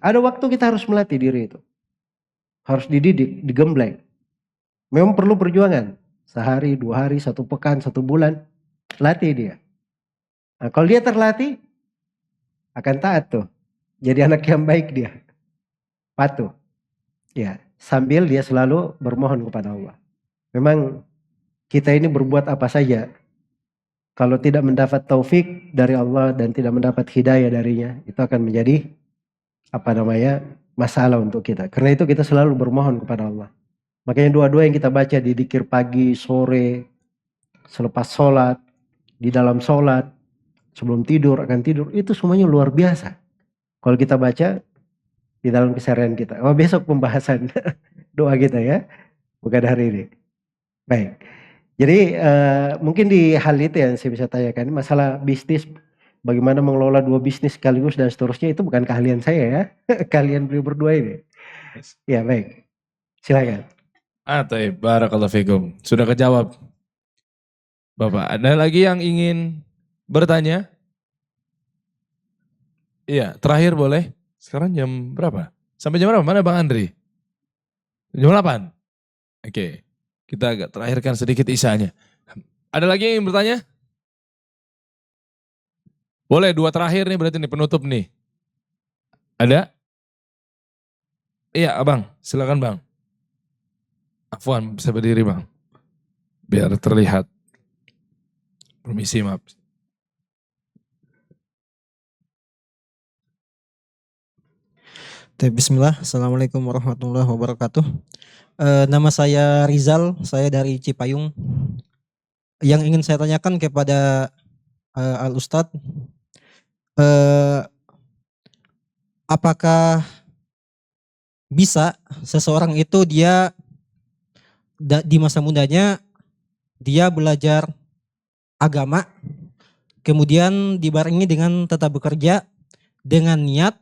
Ada waktu kita harus melatih diri itu. Harus dididik, digembleng. Memang perlu perjuangan. Sehari, 2 hari, 1 pekan, 1 bulan. Latih dia. Nah, kalau dia terlatih, akan taat tuh. Jadi anak yang baik dia. Patuh. Ya, sambil dia selalu bermohon kepada Allah. Memang kita ini berbuat apa saja. Kalau tidak mendapat taufik dari Allah dan tidak mendapat hidayah darinya, itu akan menjadi masalah untuk kita. Karena itu kita selalu bermohon kepada Allah. Makanya doa-doa yang kita baca di dzikir pagi, sore, selepas sholat, di dalam sholat, sebelum tidur, akan tidur, itu semuanya luar biasa. Kalau kita baca di dalam keseharian kita. Oh, besok pembahasan doa kita ya, bukan hari ini. Baik. Jadi mungkin di hal itu yang saya bisa tanyakan, masalah bisnis, bagaimana mengelola 2 bisnis sekaligus dan seterusnya, itu bukan keahlian saya ya, kalian beliau berdua ini. Ya baik, silakan. Taib, barakallahu fikum. Sudah kejawab. Bapak, ada lagi yang ingin bertanya? Iya, terakhir boleh. Sekarang jam berapa? Sampai jam berapa? Mana Bang Andri? Jam 8? Oke. Kita agak terakhirkan sedikit isanya. Ada lagi yang ingin bertanya? Boleh, 2 terakhir nih berarti nih penutup nih. Ada? Iya abang, silakan bang. Afwan, bisa berdiri bang. Biar terlihat. Permisi maaf. Bismillah, Assalamualaikum warahmatullahi wabarakatuh. Nama saya Rizal, saya dari Cipayung. Yang ingin saya tanyakan kepada Al Ustadz, apakah bisa seseorang itu dia di masa mudanya dia belajar agama, kemudian dibarengi dengan tetap bekerja dengan niat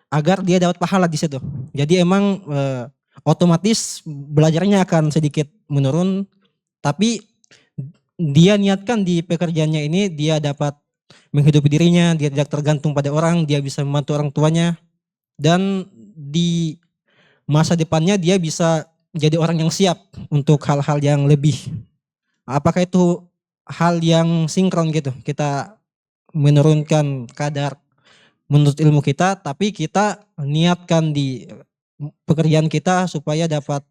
agar dia dapat pahala di situ. Jadi emang otomatis belajarnya akan sedikit menurun, tapi dia niatkan di pekerjaannya ini dia dapat menghidupi dirinya, dia tidak tergantung pada orang, dia bisa membantu orang tuanya, dan di masa depannya dia bisa jadi orang yang siap untuk hal-hal yang lebih. Apakah itu hal yang sinkron gitu? Kita menurunkan kadar menurut ilmu kita, tapi kita niatkan di pekerjaan kita supaya dapat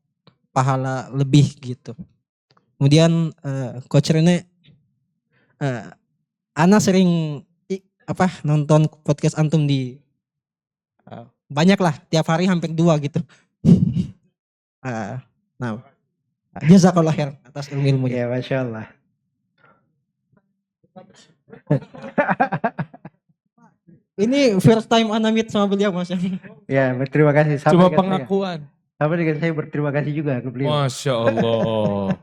pahala lebih gitu. Kemudian Coach Rene, Ana sering nonton podcast antum di banyak lah, tiap hari hampir 2 gitu. Nah, jazakallah khair atas ilmu-ilmunya. Ya, Masya Allah. Ini first time Ana meet sama beliau Mas. Ya, berterima kasih. Cuma dengan pengakuan. sama dengan saya berterima kasih juga ke beliau. Masya Allah.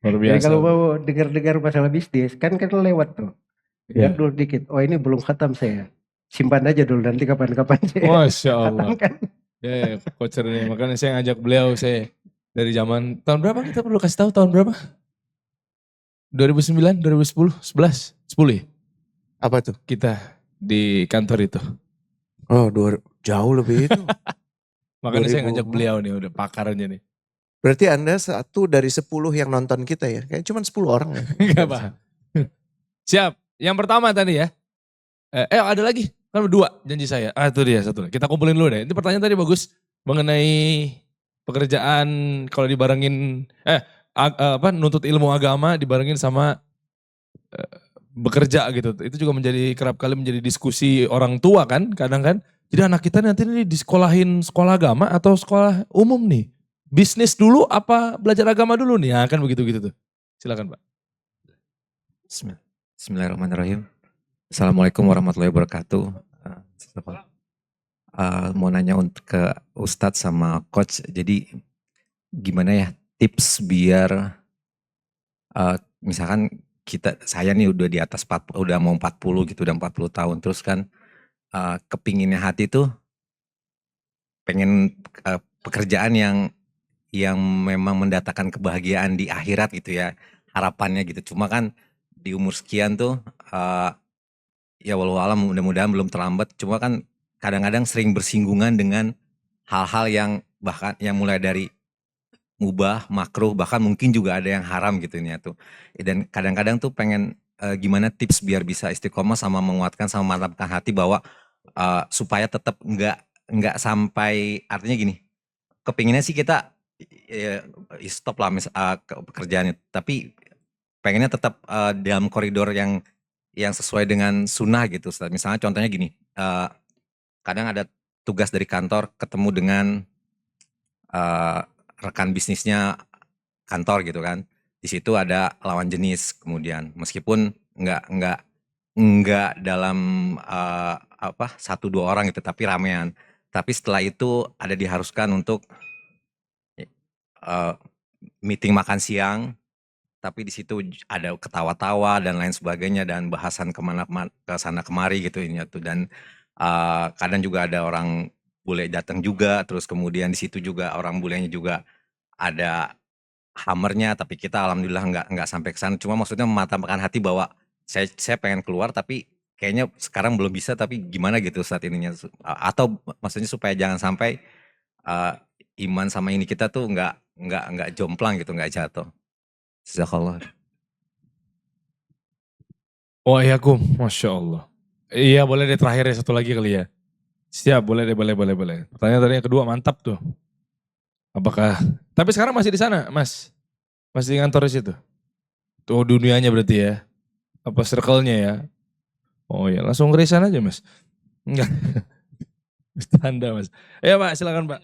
Luar Jadi biasa. kalau mau dengar-dengar masalah bisnis, kan lewat tuh. Ya. Dengar dulu dikit. Oh, ini belum khatam saya. Simpan aja dulu, nanti kapan-kapan saya Masya Allah. khatamkan. Ya, Coach ini makanya saya ngajak beliau saya dari zaman tahun berapa kita perlu kasih tahu tahun berapa? 2009, 2010, 11, 10 ya? Apa tuh? Kita di kantor itu. Oh, jauh lebih itu. Makanya saya 2000. ngajak beliau nih udah pakarnya nih. Berarti Anda 1 dari 10 yang nonton kita ya? Kayak cuma 10 orang ya? Enggak Pak. Siap. Yang pertama tadi ya. Ada lagi. Kan 2 janji saya. Itu dia satu. Kita kumpulin dulu deh. Itu pertanyaan tadi bagus. Mengenai pekerjaan kalau dibarengin. Nuntut ilmu agama dibarengin sama bekerja gitu. Itu juga kerap kali menjadi diskusi orang tua kan. Kadang kan. Jadi anak kita nanti ini disekolahin sekolah agama atau sekolah umum nih. Bisnis dulu apa belajar agama dulu nih? Ya kan begitu-gitu tuh. Silakan Pak. Bismillahirrahmanirrahim. Assalamualaikum warahmatullahi wabarakatuh. Mau nanya untuk ke Ustadz sama Coach, jadi gimana ya tips biar misalkan saya nih udah di atas 40, udah mau 40 gitu, udah 40 tahun, terus kan kepinginnya hati tuh pengen pekerjaan yang memang mendatangkan kebahagiaan di akhirat gitu ya, harapannya gitu. Cuma kan di umur sekian tuh ya walau alam mudah-mudahan belum terlambat, cuma kan kadang-kadang sering bersinggungan dengan hal-hal yang bahkan yang mulai dari mubah, makruh, bahkan mungkin juga ada yang haram gitu ini tuh. Dan kadang-kadang tuh pengen gimana tips biar bisa istiqomah sama menguatkan sama memantapkan hati bahwa supaya tetap nggak sampai, artinya gini, kepinginnya sih kita stop lah pekerjaannya, tapi pengennya tetap dalam koridor yang sesuai dengan sunnah gitu. Misalnya contohnya gini, kadang ada tugas dari kantor ketemu dengan rekan bisnisnya kantor gitu kan. Di situ ada lawan jenis, kemudian meskipun nggak dalam 1-2 orang gitu, tapi ramean. Tapi setelah itu ada diharuskan untuk meeting makan siang, tapi di situ ada ketawa-tawa dan lain sebagainya dan bahasan ke sana kemari gitu ini tuh. Dan kadang juga ada orang bule datang juga, terus kemudian di situ juga orang bulenya juga ada hammernya, tapi kita alhamdulillah nggak sampai ke sana. Cuma maksudnya mematapkan hati bahwa saya pengen keluar, tapi kayaknya sekarang belum bisa, tapi gimana gitu saat ininya? Atau maksudnya supaya jangan sampai iman sama ini kita tuh nggak jomplang gitu, nggak jatuh. Jazakallah. Oh iya Kum, Masya Allah. Iya boleh deh terakhir ya, satu lagi kali ya. Siap, boleh deh, boleh. Pertanyaan tadi yang kedua mantap tuh. Apakah, tapi sekarang masih di sana Mas? Masih di kantor di situ? Tuh dunianya berarti ya? Apa circle-nya ya? Oh ya langsung resign aja Mas. Enggak. Bercanda Mas. Ya Pak silakan Pak.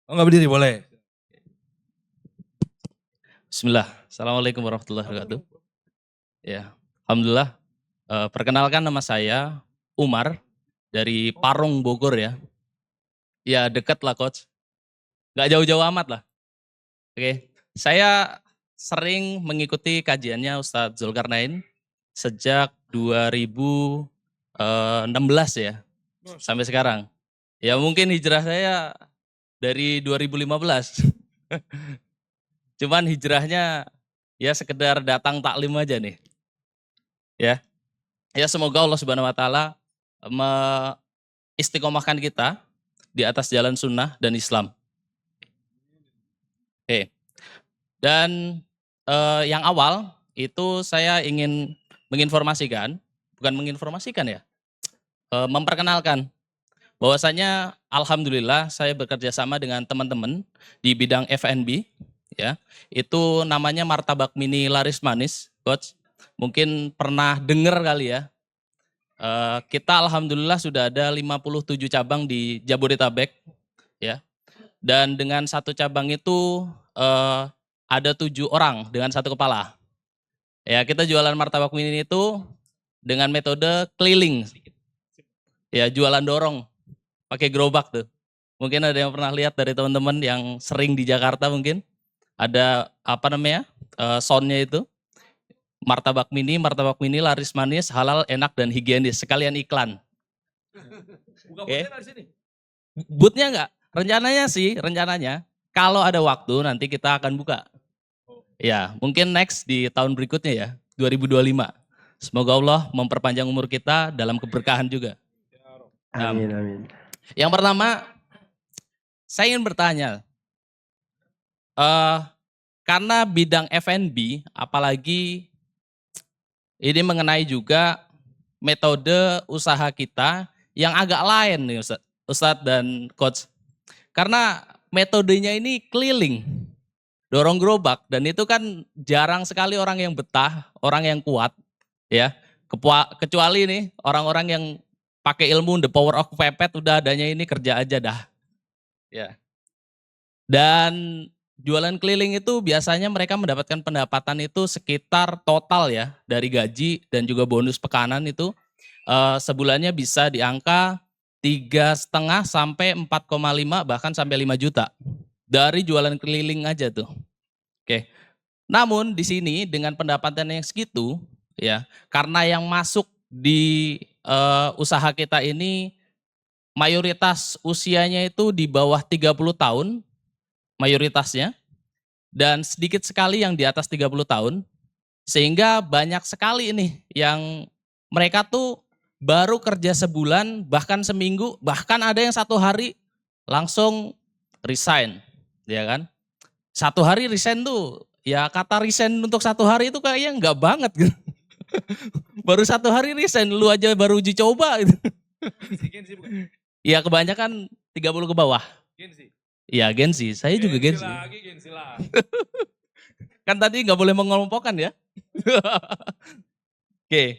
Oh nggak berdiri, boleh. Bismillah. Assalamualaikum warahmatullahi wabarakatuh. Ya, alhamdulillah. Perkenalkan nama saya Umar dari Parung Bogor ya. Ya dekat lah coach. Gak jauh-jauh amat lah. Oke. Saya sering mengikuti kajiannya Ustadz Zulkarnain sejak 2016 ya. Sampai sekarang. Ya mungkin hijrah saya dari 2015. Cuman hijrahnya ya sekedar datang taklim aja nih. Ya. Ya semoga Allah Subhanahu wa taala istiqomahkan kita di atas jalan sunnah dan Islam. Oke. Dan yang awal itu saya ingin menginformasikan, bukan menginformasikan ya, memperkenalkan bahwasanya alhamdulillah saya bekerja sama dengan teman-teman di bidang F&B ya. Itu namanya Martabak Mini Laris Manis, coach. Mungkin pernah dengar kali ya. Kita alhamdulillah sudah ada 57 cabang di Jabodetabek ya. Dan dengan satu cabang itu ada 7 orang dengan satu kepala. Ya, kita jualan martabak mini itu dengan metode keliling. Ya, jualan dorong pakai gerobak tuh. Mungkin ada yang pernah lihat dari teman-teman yang sering di Jakarta mungkin. Ada apa namanya? Soundnya itu. Martabak mini laris manis, halal, enak dan higienis. Sekalian iklan. Buka Oke. boothnya dari sini. Bootnya enggak? Rencananya kalau ada waktu nanti kita akan buka. Ya, mungkin next di tahun berikutnya ya, 2025. Semoga Allah memperpanjang umur kita dalam keberkahan juga. Amin. Yang pertama, saya ingin bertanya, karena bidang F&B, apalagi ini mengenai juga metode usaha kita yang agak lain nih Ustadz dan Coach. Karena metodenya ini keliling, dorong gerobak, dan itu kan jarang sekali orang yang betah, orang yang kuat, ya. Kecuali nih orang-orang yang pakai ilmu the power of pepet, udah adanya ini kerja aja dah, ya. Dan jualan keliling itu biasanya mereka mendapatkan pendapatan itu sekitar total ya dari gaji dan juga bonus pekanan itu sebulannya bisa di angka 3,5 sampai 4,5 bahkan sampai 5 juta dari jualan keliling aja tuh. Oke. Namun di sini dengan pendapatan yang segitu ya, karena yang masuk di usaha kita ini mayoritas usianya itu di bawah 30 tahun mayoritasnya, dan sedikit sekali yang di atas 30 tahun, sehingga banyak sekali ini yang mereka tuh baru kerja sebulan, bahkan seminggu, bahkan ada yang 1 hari langsung resign, ya kan? 1 hari resign tuh, ya kata resign untuk 1 hari itu kayaknya enggak banget gitu. Baru 1 hari resign, lu aja baru uji coba gitu. Ya kebanyakan 30 ke bawah. Iya Gensi, saya juga Gensi. Gensi lah. Kan tadi nggak boleh mengelompokkan ya. Oke.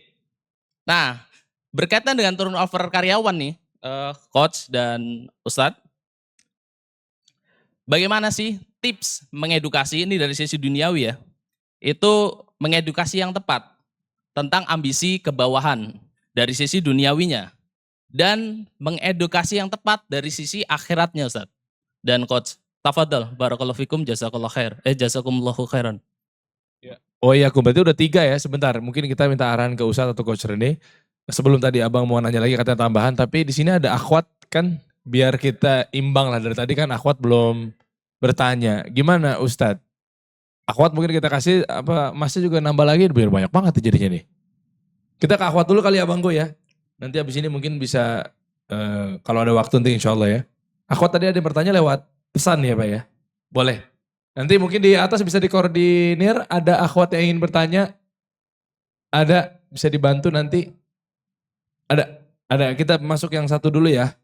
Nah, berkaitan dengan turnover karyawan nih, Coach dan Ustadz. Bagaimana sih tips mengedukasi ini dari sisi duniawi ya? Itu mengedukasi yang tepat tentang ambisi kebawahan dari sisi duniawinya. Dan mengedukasi yang tepat dari sisi akhiratnya Ustadz. Dan Coach, tafadhal, barakallahu fikum, jazakallahu khair. Jazakumullahu khairan. Oh iya, aku berarti udah 3 ya. Sebentar, mungkin kita minta arahan ke Ustadz atau Coach Rene. Sebelum tadi Abang mau nanya lagi katanya tambahan, tapi di sini ada akhwat kan, biar kita imbang lah. Dari tadi kan akhwat belum bertanya. Gimana Ustadz? Akhwat mungkin kita kasih, apa Masnya juga nambah lagi, biar banyak banget jadinya nih. Kita ke akhwat dulu kali ya Bang Go ya. Nanti habis ini mungkin bisa kalau ada waktu nanti insya Allah ya. Akhwat tadi ada yang bertanya lewat pesan ya Pak ya. Boleh. Nanti mungkin di atas bisa dikoordinir, ada akhwat yang ingin bertanya. Ada, bisa dibantu nanti. Ada. Kita masuk yang satu dulu ya.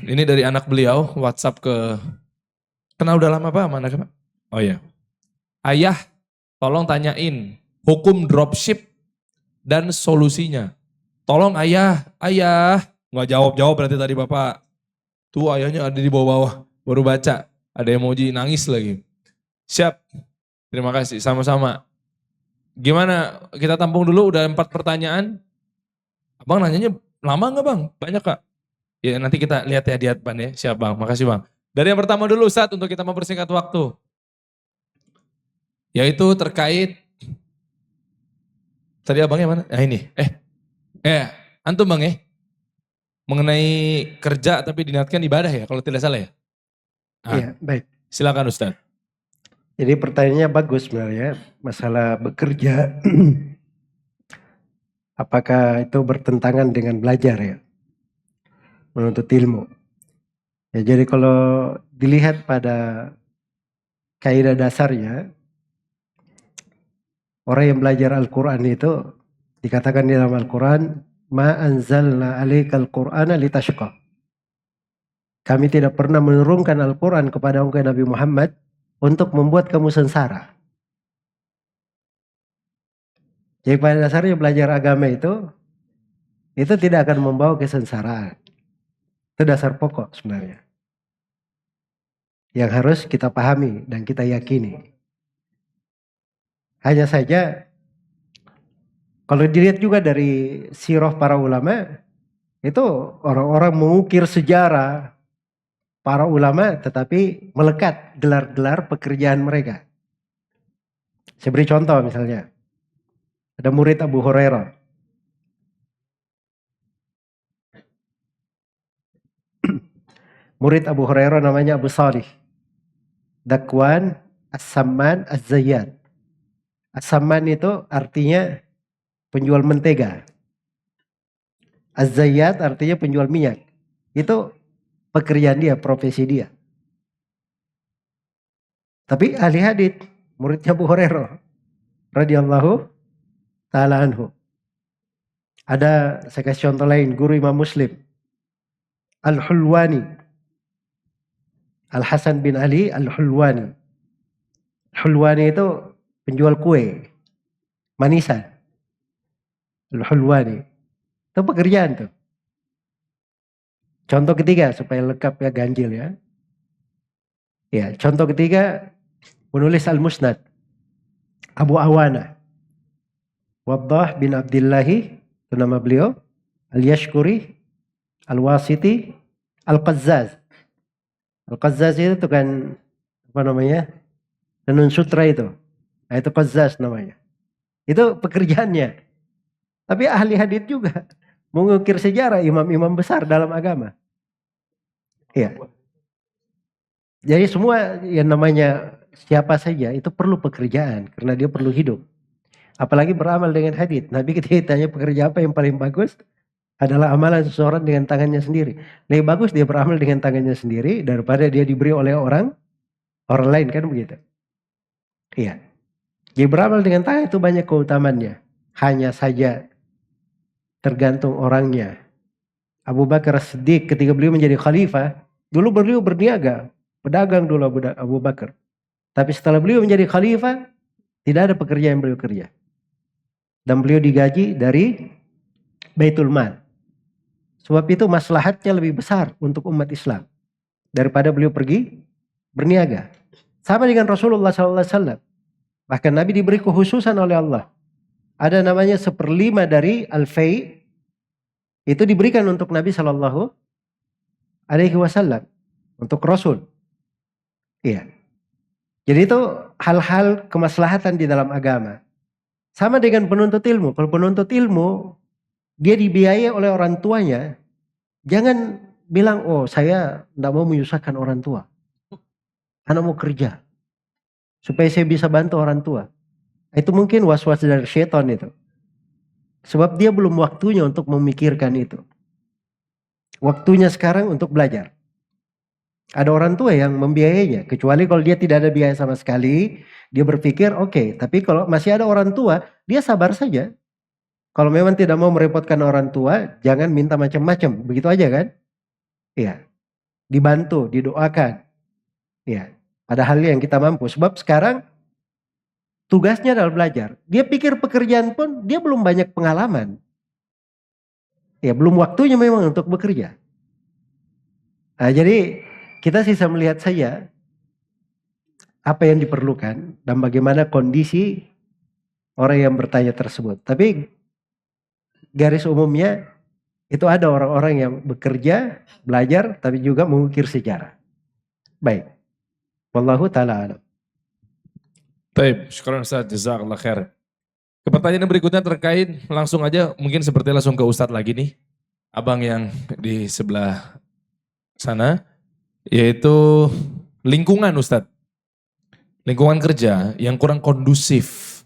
Ini dari anak beliau, WhatsApp ke... Kenal udah lama Pak? Mana Pak? Oh iya. Ayah, tolong tanyain hukum dropship dan solusinya. Tolong ayah. Nggak jawab berarti tadi Bapak. Tuh ayahnya ada di bawah-bawah, baru baca. Ada emoji nangis lagi. Siap. Terima kasih, sama-sama. Gimana, kita tampung dulu, udah 4 pertanyaan. Abang nanyanya lama nggak Bang? Banyak Kak? Ya nanti kita lihat ya di depan ya. Siap Bang, makasih Bang. Dari yang pertama dulu Ustadz untuk kita mempersingkat waktu. Yaitu terkait, tadi abangnya mana? Ini. Antum Bang ya? Mengenai kerja tapi diniatkan ibadah ya, kalau tidak salah ya? Iya, baik. Silakan Ustadz. Jadi pertanyaannya bagus sebenarnya, masalah bekerja. Apakah itu bertentangan dengan belajar ya? Menuntut ilmu. Ya, jadi kalau dilihat pada kaidah dasarnya, orang yang belajar Al-Quran itu dikatakan di dalam Al-Quran, ma anzalna alaikal Qur'ana litashqa. Kami tidak pernah menurunkan Al-Quran kepada engkau Nabi Muhammad untuk membuat kamu sengsara. Jadi pada dasarnya belajar agama itu tidak akan membawa kesengsaraan. Itu dasar pokok sebenarnya. Yang harus kita pahami dan kita yakini. Hanya saja, kalau dilihat juga dari sirah para ulama, itu orang-orang mengukir sejarah para ulama tetapi melekat gelar-gelar pekerjaan mereka. Saya beri contoh misalnya. Ada murid Abu Hurairah. Murid Abu Hurairah namanya Abu Salih. Dakwan As-Samman Az-Zayyad. As-Samman itu artinya penjual mentega. Az-Zayyad artinya penjual minyak. Itu pekerjaan dia, profesi dia. Tapi ahli hadits, muridnya Abu Hurairah radhiyallahu ta'ala anhu. Ada, saya kasih contoh lain, guru Imam Muslim, Al-Hulwani, Al-Hasan bin Ali Al-Hulwani. Hulwani itu penjual kue, manisan. Al-Hulwani. Itu pekerjaan tuh. Contoh ketiga, supaya lengkap ya, ganjil ya. Ya, contoh ketiga, penulis Al-Musnad, Abu Awana. Waddah bin Abdillahi, itu nama beliau. Al-Yashkuri, Al-Wasiti, Al-Qazzaz. Al-Qazzaz itu kan, apa namanya, tenun sutra itu. Nah, itu Qazzaz namanya. Itu pekerjaannya. Tapi ahli hadits juga. Mengukir sejarah imam-imam besar dalam agama. Iya. Jadi semua yang namanya siapa saja itu perlu pekerjaan. Karena dia perlu hidup. Apalagi beramal dengan hadits. Nabi ketika ditanya pekerja apa yang paling bagus, adalah amalan seseorang dengan tangannya sendiri. Lebih bagus dia beramal dengan tangannya sendiri daripada dia diberi oleh orang lain, kan begitu. Iya. Jadi beramal dengan tangan itu banyak keutamannya. Hanya saja tergantung orangnya. Abu Bakar Siddiq ketika beliau menjadi khalifah, dulu beliau berniaga, pedagang dulu Abu Bakar. Tapi setelah beliau menjadi khalifah, tidak ada pekerjaan yang beliau kerja. Dan beliau digaji dari Baitul Mal. Sebab itu maslahatnya lebih besar untuk umat Islam daripada beliau pergi berniaga. Sama dengan Rasulullah SAW. Bahkan Nabi diberi kekhususan oleh Allah. Ada namanya 1/5 dari al-fai, itu diberikan untuk Nabi SAW untuk Rasul. Iya. Jadi itu hal-hal kemaslahatan di dalam agama. Sama dengan penuntut ilmu. Kalau penuntut ilmu dia dibiayai oleh orang tuanya, jangan bilang, oh saya tidak mau menyusahkan orang tua. Anak mau kerja supaya saya bisa bantu orang tua. Itu mungkin was-was dari syaitan itu. Sebab dia belum waktunya untuk memikirkan itu. Waktunya sekarang untuk belajar. Ada orang tua yang membiayainya, kecuali kalau dia tidak ada biaya sama sekali, dia berpikir oke, tapi kalau masih ada orang tua, dia sabar saja. Kalau memang tidak mau merepotkan orang tua, jangan minta macam-macam, begitu aja kan? Iya, dibantu, didoakan. Iya, ada hal yang kita mampu, sebab sekarang tugasnya adalah belajar. Dia pikir pekerjaan pun, dia belum banyak pengalaman. Ya, belum waktunya memang untuk bekerja. Nah, jadi kita sisa melihat saja apa yang diperlukan dan bagaimana kondisi orang yang bertanya tersebut. Tapi garis umumnya itu ada orang-orang yang bekerja, belajar, tapi juga mengukir sejarah. Baik. Wallahu ta'ala alam. Baik, syukran Ustaz, jazakallah khair. Ke pertanyaan yang berikutnya terkait, langsung aja mungkin seperti langsung ke Ustadz lagi nih. Abang yang di sebelah sana, yaitu lingkungan Ustadz. Lingkungan kerja yang kurang kondusif.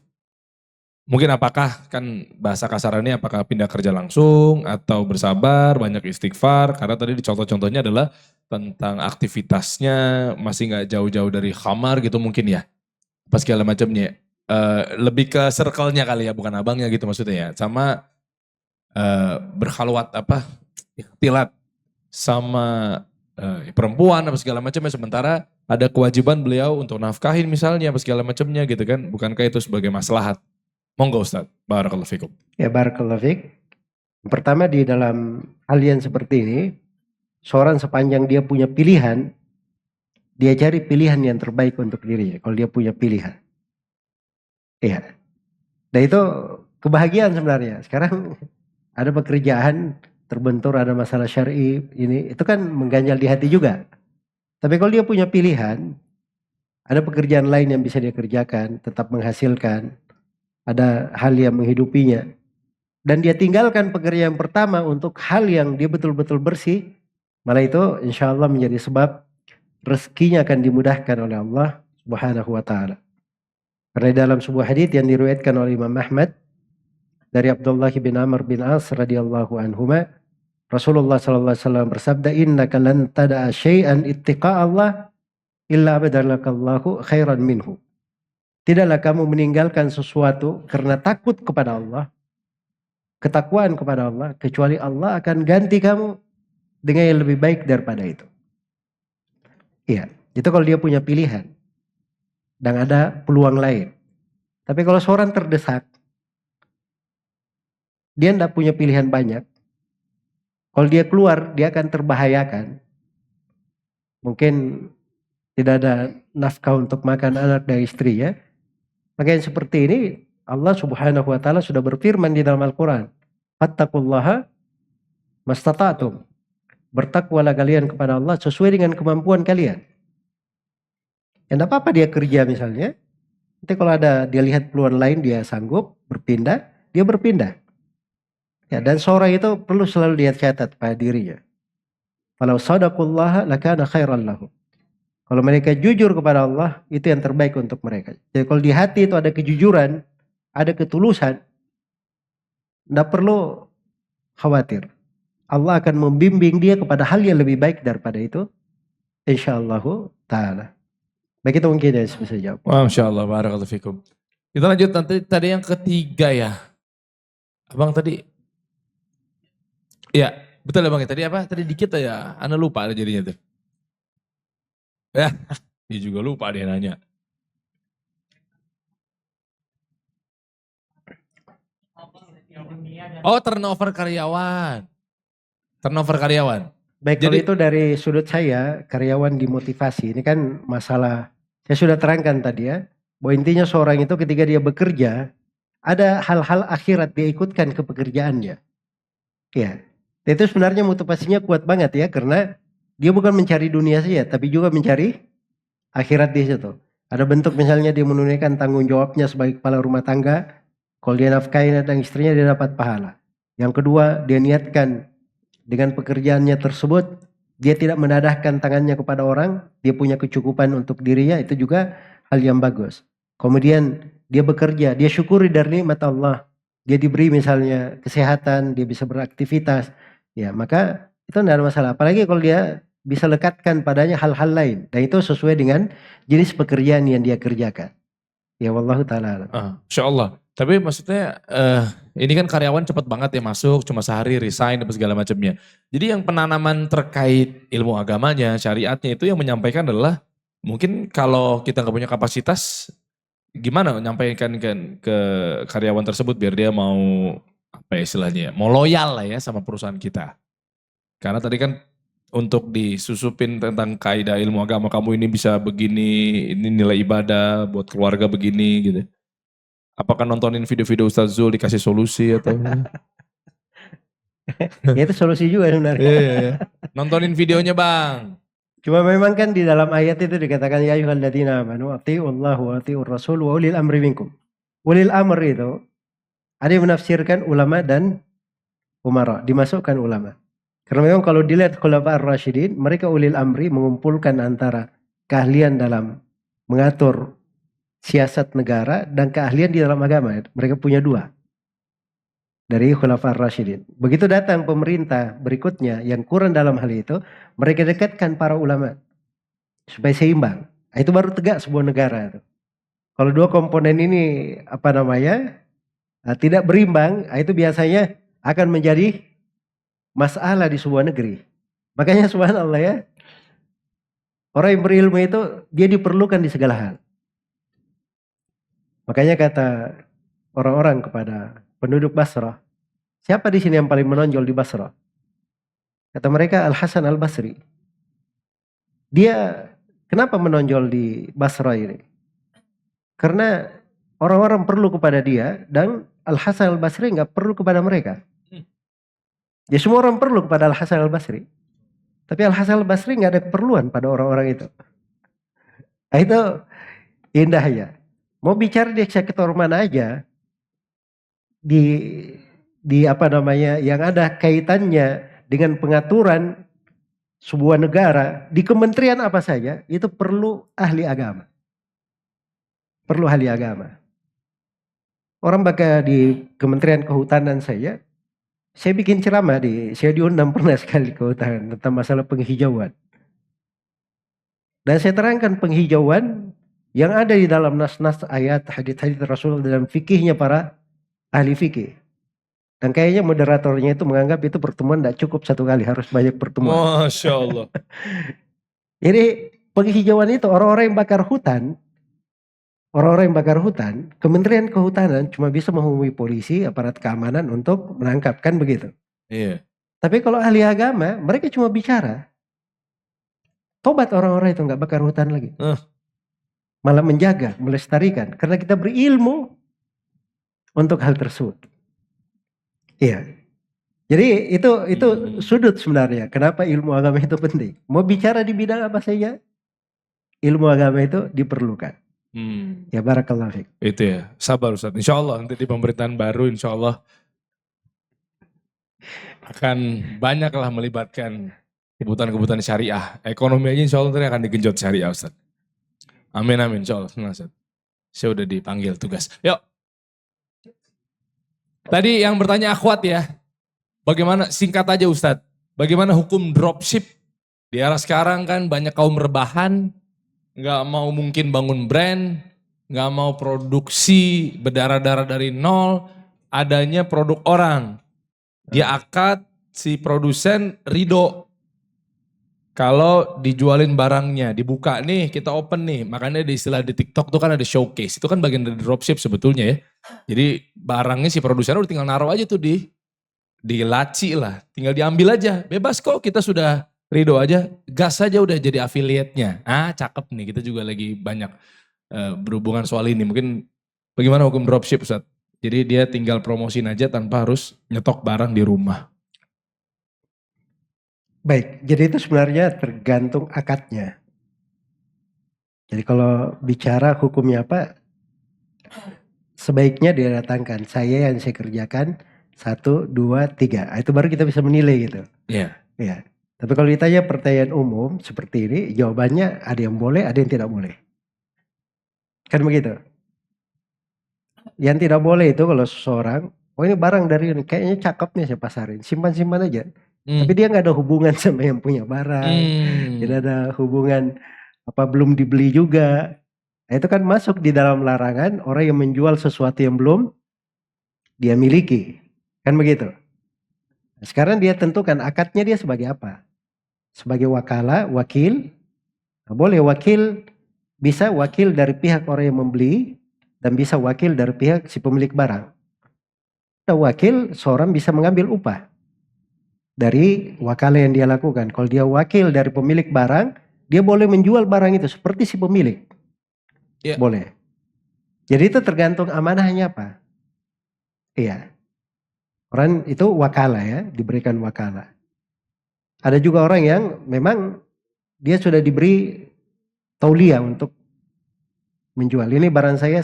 Mungkin apakah kan bahasa kasarannya apakah pindah kerja langsung atau bersabar, banyak istighfar. Karena tadi contoh-contohnya adalah tentang aktivitasnya masih nggak jauh-jauh dari khamar gitu mungkin ya. Pas segala macamnya. Lebih ke circle-nya kali ya, bukan abangnya gitu maksudnya ya. Sama berkhalwat ikhtilat sama perempuan apa segala macamnya, sementara ada kewajiban beliau untuk nafkahin misalnya apa segala macamnya gitu kan, bukankah itu sebagai maslahat? Monggo Ustaz, barakallahu fikum. Ya, barakallahu fik. Pertama, di dalam hal yang seperti ini, seorang sepanjang dia punya pilihan, dia cari pilihan yang terbaik untuk dirinya kalau dia punya pilihan. Iya. Dan itu kebahagiaan sebenarnya. Sekarang ada pekerjaan terbentur, ada masalah syar'i, ini itu kan mengganjal di hati juga. Tapi kalau dia punya pilihan, ada pekerjaan lain yang bisa dia kerjakan, tetap menghasilkan, ada hal yang menghidupinya, dan dia tinggalkan pekerjaan pertama untuk hal yang dia betul-betul bersih, malah itu insya Allah menjadi sebab rezekinya akan dimudahkan oleh Allah Subhanahu wa ta'ala. Karena dalam sebuah hadits yang diriwayatkan oleh Imam Ahmad dari Abdullah bin Amr bin As radhiyallahu anhuma, Rasulullah sallallahu alaihi wasallam bersabda, innaka lan tada'a syai'an ittiqa Allah illa abadalakallahu khairan minhu. Tidaklah kamu meninggalkan sesuatu karena takut kepada Allah, ketakwaan kepada Allah, kecuali Allah akan ganti kamu dengan yang lebih baik daripada itu. Iya, itu kalau dia punya pilihan dan ada peluang lain. Tapi kalau seorang terdesak, dia tidak punya pilihan banyak. Kalau dia keluar, dia akan terbahayakan. Mungkin tidak ada nafkah untuk makan anak dan istri ya. Maka yang seperti ini, Allah Subhanahu wa ta'ala sudah berfirman di dalam Al-Quran, fattaqullaha mastata'tum. Bertakwalah kalian kepada Allah sesuai dengan kemampuan kalian. Ya tidak apa-apa dia kerja misalnya. Nanti kalau ada dia lihat peluang lain, dia sanggup berpindah, dia berpindah. Ya, dan seorang itu perlu selalu dia catat pada dirinya. Falau sadaqullaha lakana khairan lahum. Kalau mereka jujur kepada Allah, itu yang terbaik untuk mereka. Jadi kalau di hati itu ada kejujuran, ada ketulusan, tidak perlu khawatir. Allah akan membimbing dia kepada hal yang lebih baik daripada itu. Insyaallah ta'ala. Baik, itu mungkin yang bisa jawab. Masya Allah, barakallahu fikum. Kita lanjut nanti, tadi yang ketiga ya. Abang tadi, ya betul ya Bang, tadi apa? Tadi dikit ya, Anda lupa jadinya tuh. Ya, dia juga lupa dia nanya. Oh, turnover karyawan. Turnover karyawan. Baik, kalau itu dari sudut saya, karyawan dimotivasi. Ini kan masalah, saya sudah terangkan tadi ya, bahwa intinya seorang itu ketika dia bekerja, ada hal-hal akhirat dia ikutkan ke pekerjaannya. Ya, itu sebenarnya motivasinya kuat banget ya, karena dia bukan mencari dunia saja, tapi juga mencari akhirat di situ. Ada bentuk misalnya dia menunaikan tanggung jawabnya sebagai kepala rumah tangga, kalau dia nafkahin dan istrinya dia dapat pahala. Yang kedua, dia niatkan dengan pekerjaannya tersebut, dia tidak menadahkan tangannya kepada orang, dia punya kecukupan untuk dirinya, itu juga hal yang bagus. Kemudian dia bekerja, dia syukuri dari nikmat Allah. dia diberi misalnya kesehatan, dia bisa beraktivitas, ya maka itu tidak ada masalah. Apalagi kalau dia bisa lekatkan padanya hal-hal lain, dan itu sesuai dengan jenis pekerjaan yang dia kerjakan. Ya wallahu ta'ala. Insya Allah. Tapi maksudnya ini kan karyawan cepat banget ya masuk, cuma sehari resign dan segala macamnya. Jadi yang penanaman terkait ilmu agamanya, syariatnya itu yang menyampaikan adalah mungkin kalau kita nggak punya kapasitas, gimana menyampaikan ke karyawan tersebut biar dia mau apa ya istilahnya, mau loyal lah ya sama perusahaan kita. Karena tadi kan untuk disusupin tentang kaidah ilmu agama, kamu ini bisa begini, ini nilai ibadah buat keluarga begini gitu. Apakah nontonin video-video Ustaz Zul dikasih solusi atau? Ya itu solusi juga sebenarnya. Iya. Nontonin videonya Bang. Cuma memang kan di dalam ayat itu dikatakan ya ayyuhalladzina amanu atti'ullaha wa atti'ur rasul wa ulil amri minkum. Ulil amr itu ada yang menafsirkan ulama dan umara, dimasukkan ulama. Karena memang kalau dilihat khulafa ar-rasyidin, mereka ulil amri mengumpulkan antara keahlian dalam mengatur siasat negara dan keahlian di dalam agama. Mereka punya dua dari khulafa ar-rasyidin. Begitu datang pemerintah berikutnya yang kurang dalam hal itu, mereka dekatkan para ulama supaya seimbang. Itu baru tegak sebuah negara. Kalau dua komponen ini tidak berimbang, itu biasanya akan menjadi masalah di sebuah negeri. Makanya subhanallah ya, orang yang berilmu itu dia diperlukan di segala hal. Makanya kata orang-orang kepada penduduk Basrah, siapa di sini yang paling menonjol di Basrah? Kata mereka Al-Hasan Al-Basri. Dia kenapa menonjol di Basrah ini? Karena orang-orang perlu kepada dia dan Al-Hasan Al-Basri nggak perlu kepada mereka. Ya semua orang perlu kepada Al-Hasan Al-Basri. Tapi Al-Hasan Al-Basri nggak ada keperluan pada orang-orang itu. Nah, itu indahnya. Mau bicara di sektor mana aja, yang ada kaitannya dengan pengaturan sebuah negara, di kementerian apa saja, itu perlu ahli agama. Perlu ahli agama. Orang bakal di Kementerian Kehutanan saya bikin ceramah saya diundang pernah sekali ke hutan tentang masalah penghijauan. Dan saya terangkan penghijauan yang ada di dalam nas-nas ayat hadits-hadits Rasul dalam fikihnya para ahli fikih. Dan kayaknya moderatornya itu menganggap itu pertemuan tidak cukup satu kali, harus banyak pertemuan. Masya Allah. Jadi penghijauan itu orang-orang yang bakar hutan, Kementerian Kehutanan cuma bisa menghubungi polisi, aparat keamanan untuk menangkap, kan begitu. Iya. Tapi kalau ahli agama, mereka cuma bicara. Tobat orang-orang itu nggak bakar hutan lagi. Malah menjaga, melestarikan. Karena kita berilmu untuk hal tersebut. Iya. Jadi itu sudut sebenarnya. Kenapa ilmu agama itu penting. Mau bicara di bidang apa saja, ilmu agama itu diperlukan. Ya barakallahu fiik. Itu ya, sabar Ustaz. Insya Allah nanti di pemerintahan baru insya Allah akan banyaklah melibatkan kebutuhan-kebutuhan syariah. Ekonomi aja insya Allah nanti akan digenjot syariah Ustaz. Amin amin insya Allah. Saya udah dipanggil tugas. Yuk. Tadi yang bertanya akhwat ya. Bagaimana, singkat aja Ustadz. Bagaimana hukum dropship? Di era sekarang kan banyak kaum rebahan. Gak mau mungkin bangun brand. Gak mau produksi berdarah-darah dari nol. Adanya produk orang. Dia akad si produsen ridho. Kalau dijualin barangnya, dibuka nih, kita open nih. Makanya di istilah di TikTok tuh kan ada showcase. Itu kan bagian dari dropship sebetulnya ya. Jadi barangnya si produsen udah tinggal naruh aja tuh di laci lah. Tinggal diambil aja. Bebas kok, kita sudah ridho aja. Gas aja udah jadi affiliate-nya. Cakep nih, kita juga lagi banyak berhubungan soal ini. Mungkin bagaimana hukum dropship Ustaz? Jadi dia tinggal promosiin aja tanpa harus nyetok barang di rumah. Baik, jadi itu sebenarnya tergantung akadnya. Jadi kalau bicara hukumnya apa, sebaiknya dia datangkan. Saya yang saya kerjakan 1, 2, 3. Itu baru kita bisa menilai gitu. Iya. Ya. Tapi kalau ditanya pertanyaan umum seperti ini, jawabannya ada yang boleh, ada yang tidak boleh. Kan begitu. Yang tidak boleh itu kalau seseorang Oh ini barang dari ini, kayaknya cakep nih saya pasarin, simpan-simpan aja. Tapi dia nggak ada hubungan sama yang punya barang, tidak ada hubungan belum dibeli juga. Nah, itu kan masuk di dalam larangan orang yang menjual sesuatu yang belum dia miliki, kan begitu. Nah, sekarang dia tentukan akadnya dia sebagai apa? Sebagai wakil. Nah, boleh wakil, bisa wakil dari pihak orang yang membeli dan bisa wakil dari pihak si pemilik barang. Ada wakil, seorang bisa mengambil upah dari wakala yang dia lakukan. Kalau dia wakil dari pemilik barang, dia boleh menjual barang itu seperti si pemilik. Iya. Boleh. Jadi itu tergantung amanahnya apa. Iya. Orang itu wakala ya, diberikan wakala. Ada juga orang yang memang dia sudah diberi tauliah untuk menjual. Ini barang saya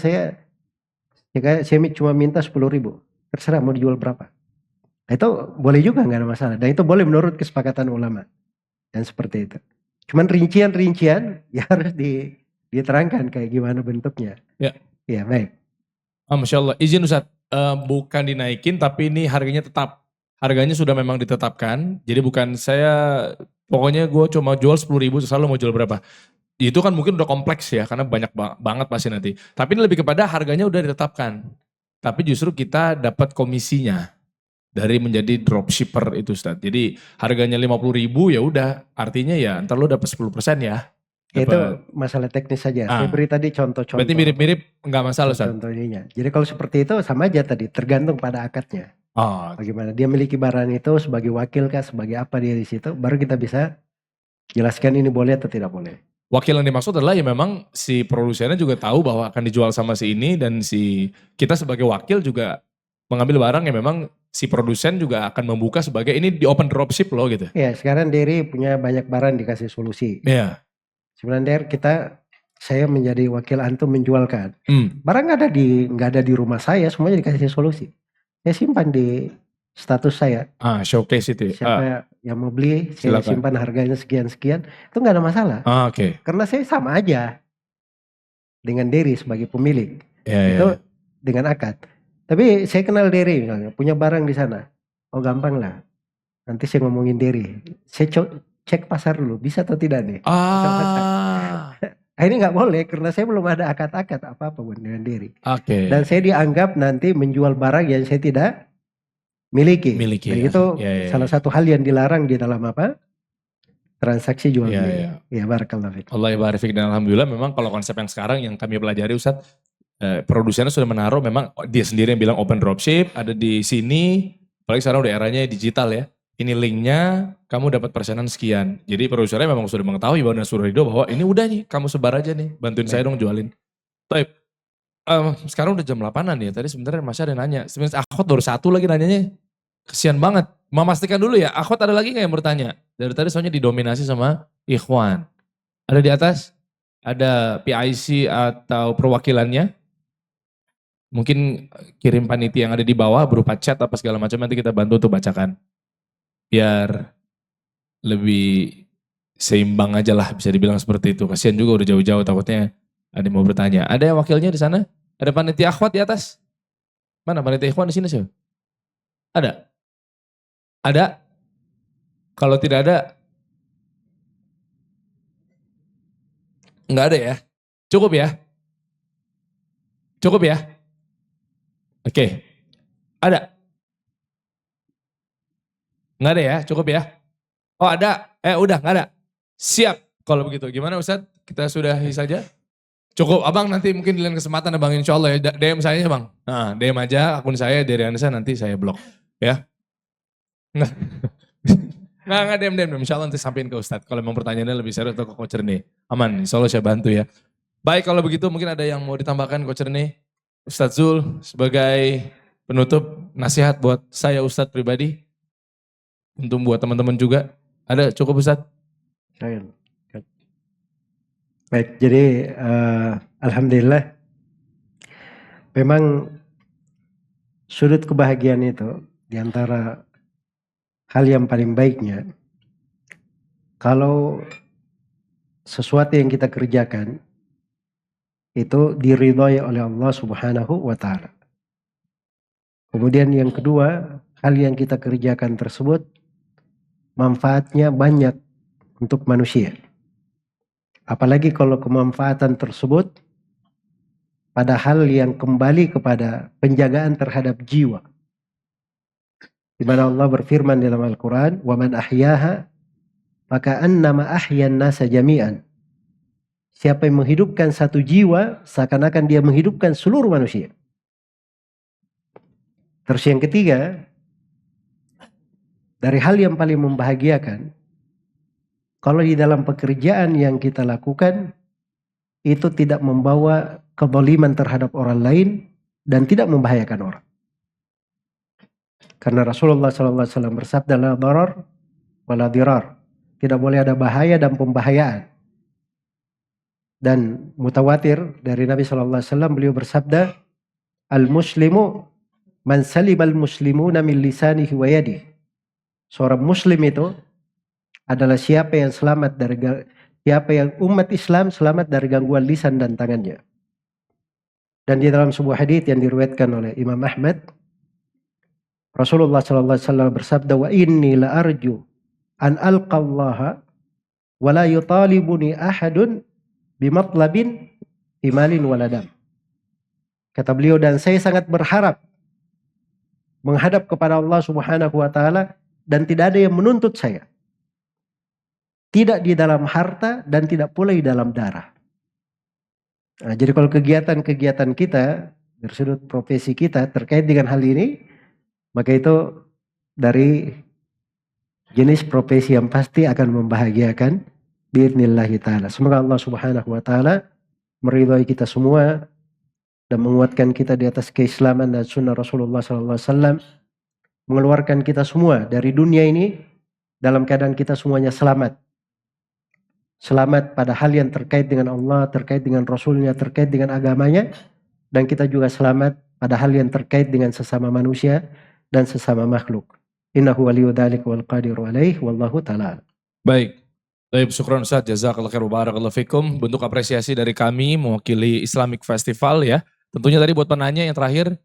cuma minta 10.000. Terserah mau dijual berapa. Nah, itu boleh juga nggak ada masalah. Dan itu boleh menurut kesepakatan ulama. Dan seperti itu. Cuman rincian ya harus diterangkan kayak gimana bentuknya. Ya. Ya baik. Masya Allah. Izin Ustadz, bukan dinaikin tapi ini harganya tetap. Harganya sudah memang ditetapkan. Jadi bukan saya, pokoknya gue cuma jual 10.000 terserah lo mau jual berapa. Itu kan mungkin udah kompleks ya karena banyak banget pasti nanti. Tapi ini lebih kepada harganya udah ditetapkan. Tapi justru kita dapat komisinya dari menjadi dropshipper itu Ustadz. Jadi harganya 50.000 ya udah, artinya ya ntar lo dapat 10% ya. Itu masalah teknis saja. Saya beri tadi contoh-contoh. Berarti mirip-mirip nggak masalah Ustadz. Contoh ininya. Jadi kalau seperti itu sama aja tadi, tergantung pada akadnya. Bagaimana dia miliki barang itu sebagai wakil kah, sebagai apa dia di situ, baru kita bisa jelaskan ini boleh atau tidak boleh. Wakil yang dimaksud adalah ya memang si produsennya juga tahu bahwa akan dijual sama si ini dan si kita sebagai wakil juga mengambil barang yang memang si produsen juga akan membuka sebagai ini di open dropship loh gitu. Ya sekarang Derry punya banyak barang dikasih solusi. Iya. Sebenarnya saya menjadi wakil antum menjualkan. Barang nggak ada di rumah saya, semuanya dikasih solusi. Saya simpan di status saya. Showcase itu. Siapa yang mau beli, saya simpan harganya sekian-sekian. Itu nggak ada masalah. Oke. Karena saya sama aja dengan Derry sebagai pemilik. Ya, itu dengan akad. Tapi saya kenal Derry misalnya, punya barang di sana. Oh gampang lah. Nanti saya ngomongin Derry. Saya cek pasar dulu, bisa atau tidak nih. Ini nggak boleh karena saya belum ada akad-akad apa-apa dengan Derry. Oke. Dan saya dianggap nanti menjual barang yang saya tidak miliki. Dan itu salah satu hal yang dilarang di dalam apa? Transaksi jual beli. Ya barakallahu fiik. Allah barik fiik dan alhamdulillah memang kalau konsep yang sekarang yang kami pelajari Ustadz, produsennya sudah menaruh memang dia sendiri yang bilang open dropship, ada di sini, apalagi sekarang udah eranya digital ya. Ini linknya, kamu dapat persenan sekian. Jadi produsernya memang sudah mengetahui bahwa suruh Ridho bahwa ini udah nih, kamu sebar aja nih, bantuin saya dong jualin. Baik, sekarang udah jam 8-an ya, tadi sebenarnya masih ada yang nanya. Sebenarnya akhwat baru satu lagi nanyanya, kesian banget. Memastikan dulu ya, akhwat ada lagi gak yang bertanya? Dari tadi soalnya didominasi sama ikhwan. Ada di atas? Ada PIC atau perwakilannya? Mungkin kirim panitia yang ada di bawah berupa chat apa segala macam, nanti kita bantu untuk bacakan. Biar lebih seimbang aja lah bisa dibilang seperti itu. Kasihan juga udah jauh-jauh takutnya ada yang mau bertanya. Ada yang wakilnya di sana? Ada panitia akhwat di atas? Mana panitia ikhwan di sini sih? Ada? Ada? Kalau tidak ada, enggak ada ya? Cukup ya? Cukup ya? Oke. Ada? Enggak ada ya? Cukup ya? Oh ada? Udah enggak ada? Siap. Kalau begitu gimana Ustadz? Kita sudahi saja? Cukup. Abang nanti mungkin di lain kesempatan Abang insya Allah ya. DM saya ya Bang. Nah, DM aja akun saya dari Anissa nanti saya blok. Ya. Enggak DM. Insya Allah nanti sampein ke Ustadz. Kalau memang pertanyaannya lebih serius atau ke Coach Rene. Aman. Insya Allah saya bantu ya. Baik kalau begitu mungkin ada yang mau ditambahkan Coach Rene. Ustadz Zul sebagai penutup nasihat buat saya Ustadz pribadi. Untuk buat teman-teman juga. Ada cukup Ustadz? Baik, jadi alhamdulillah memang sudut kebahagiaan itu diantara hal yang paling baiknya kalau sesuatu yang kita kerjakan itu diridhoi oleh Allah Subhanahu wa Ta'ala. Kemudian yang kedua, hal yang kita kerjakan tersebut manfaatnya banyak untuk manusia. Apalagi kalau kemanfaatan tersebut pada hal yang kembali kepada penjagaan terhadap jiwa. Di mana Allah berfirman dalam Al-Quran, وَمَنْ أَحْيَاهَا فَكَأَنَّمَا أَحْيَا النَّاسَ جَمِيعًا. Siapa yang menghidupkan satu jiwa, seakan-akan dia menghidupkan seluruh manusia. Terus yang ketiga, dari hal yang paling membahagiakan, kalau di dalam pekerjaan yang kita lakukan, itu tidak membawa kezaliman terhadap orang lain dan tidak membahayakan orang. Karena Rasulullah SAW bersabda, la darar wala dirar. Tidak boleh ada bahaya dan pembahayaan. Dan mutawatir dari Nabi SAW, beliau bersabda, al-muslimu man salibal muslimuna min lisanihi wa yadihi. Seorang muslim itu adalah siapa yang umat Islam selamat dari gangguan lisan dan tangannya. Dan di dalam sebuah hadits yang diriwayatkan oleh Imam Ahmad, Rasulullah SAW bersabda, wa inni la arju an alqa Allah wa la yutalibuni ahadun bimatlabin imalin waladam. Kata beliau, dan saya sangat berharap menghadap kepada Allah Subhanahu wa taala dan tidak ada yang menuntut saya. Tidak di dalam harta dan tidak pula di dalam darah. Nah, jadi kalau kegiatan-kegiatan kita dari sudut profesi kita terkait dengan hal ini, maka itu dari jenis profesi yang pasti akan membahagiakan biidznillah ta'ala. Semoga Allah Subhanahu wa taala meridhai kita semua dan menguatkan kita di atas keislaman dan sunnah Rasulullah SAW, mengeluarkan kita semua dari dunia ini dalam keadaan kita semuanya selamat. Selamat pada hal yang terkait dengan Allah, terkait dengan Rasulnya, terkait dengan agamanya, dan kita juga selamat pada hal yang terkait dengan sesama manusia dan sesama makhluk. Innahu waliyyu dzalika wal qadiru alaih, wallahu ta'ala. Baik. Baik, syukran Ustaz, jazakallahu khair wa barakallahu fikum. Bentuk apresiasi dari kami mewakili Islamic Festival ya. Tentunya tadi buat penanya yang terakhir,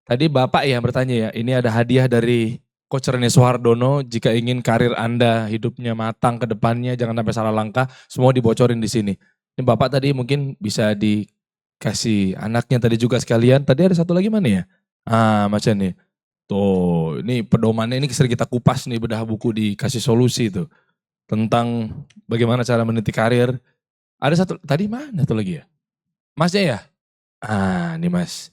tadi Bapak yang bertanya ya, ini ada hadiah dari Coach Rene Suhardono, jika ingin karir Anda hidupnya matang ke depannya, jangan sampai salah langkah, semua dibocorin di sini. Ini Bapak tadi mungkin bisa dikasih anaknya tadi juga sekalian. Tadi ada satu lagi mana ya? Macam nih. Tuh, ini pedomannya ini sering kita kupas nih, bedah buku dikasih solusi tuh. Tentang bagaimana cara meniti karir. Ada satu, tadi mana tuh lagi ya? Masnya ya? Ini Mas.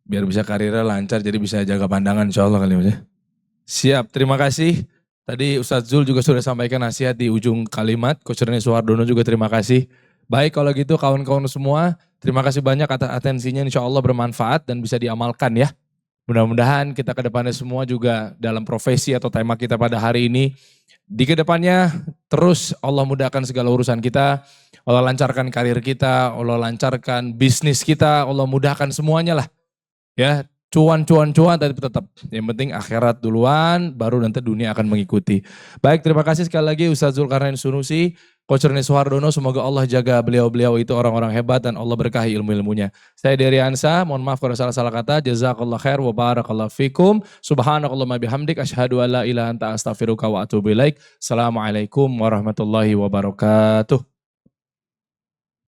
Biar bisa karirnya lancar, jadi bisa jaga pandangan insya Allah kali Mas ya. Siap, terima kasih. Tadi Ustadz Zul juga sudah sampaikan nasihat di ujung kalimat. Coach Rene Suhardono juga terima kasih. Baik kalau gitu kawan-kawan semua, terima kasih banyak atas atensinya, insya Allah bermanfaat dan bisa diamalkan ya. Mudah-mudahan kita ke depannya semua juga dalam profesi atau tema kita pada hari ini, di kedepannya terus Allah mudahkan segala urusan kita, Allah lancarkan karir kita, Allah lancarkan bisnis kita, Allah mudahkan semuanya lah. Ya, cuan tapi tetap yang penting akhirat duluan, baru nanti dunia akan mengikuti. Baik, terima kasih sekali lagi Ustaz Zulkarnain Sunusi, Coach Rene Suhardono, semoga Allah jaga beliau-beliau itu orang-orang hebat dan Allah berkahi ilmu-ilmunya. Saya Dery Ansa, mohon maaf kalau salah-salah kata. Jazakallah khair wa barakallahu fikum. Subhanakallahumma bihamdik asyhadu an la ilaha anta astaghfiruka wa atubu ilaik. Assalamualaikum warahmatullahi wabarakatuh.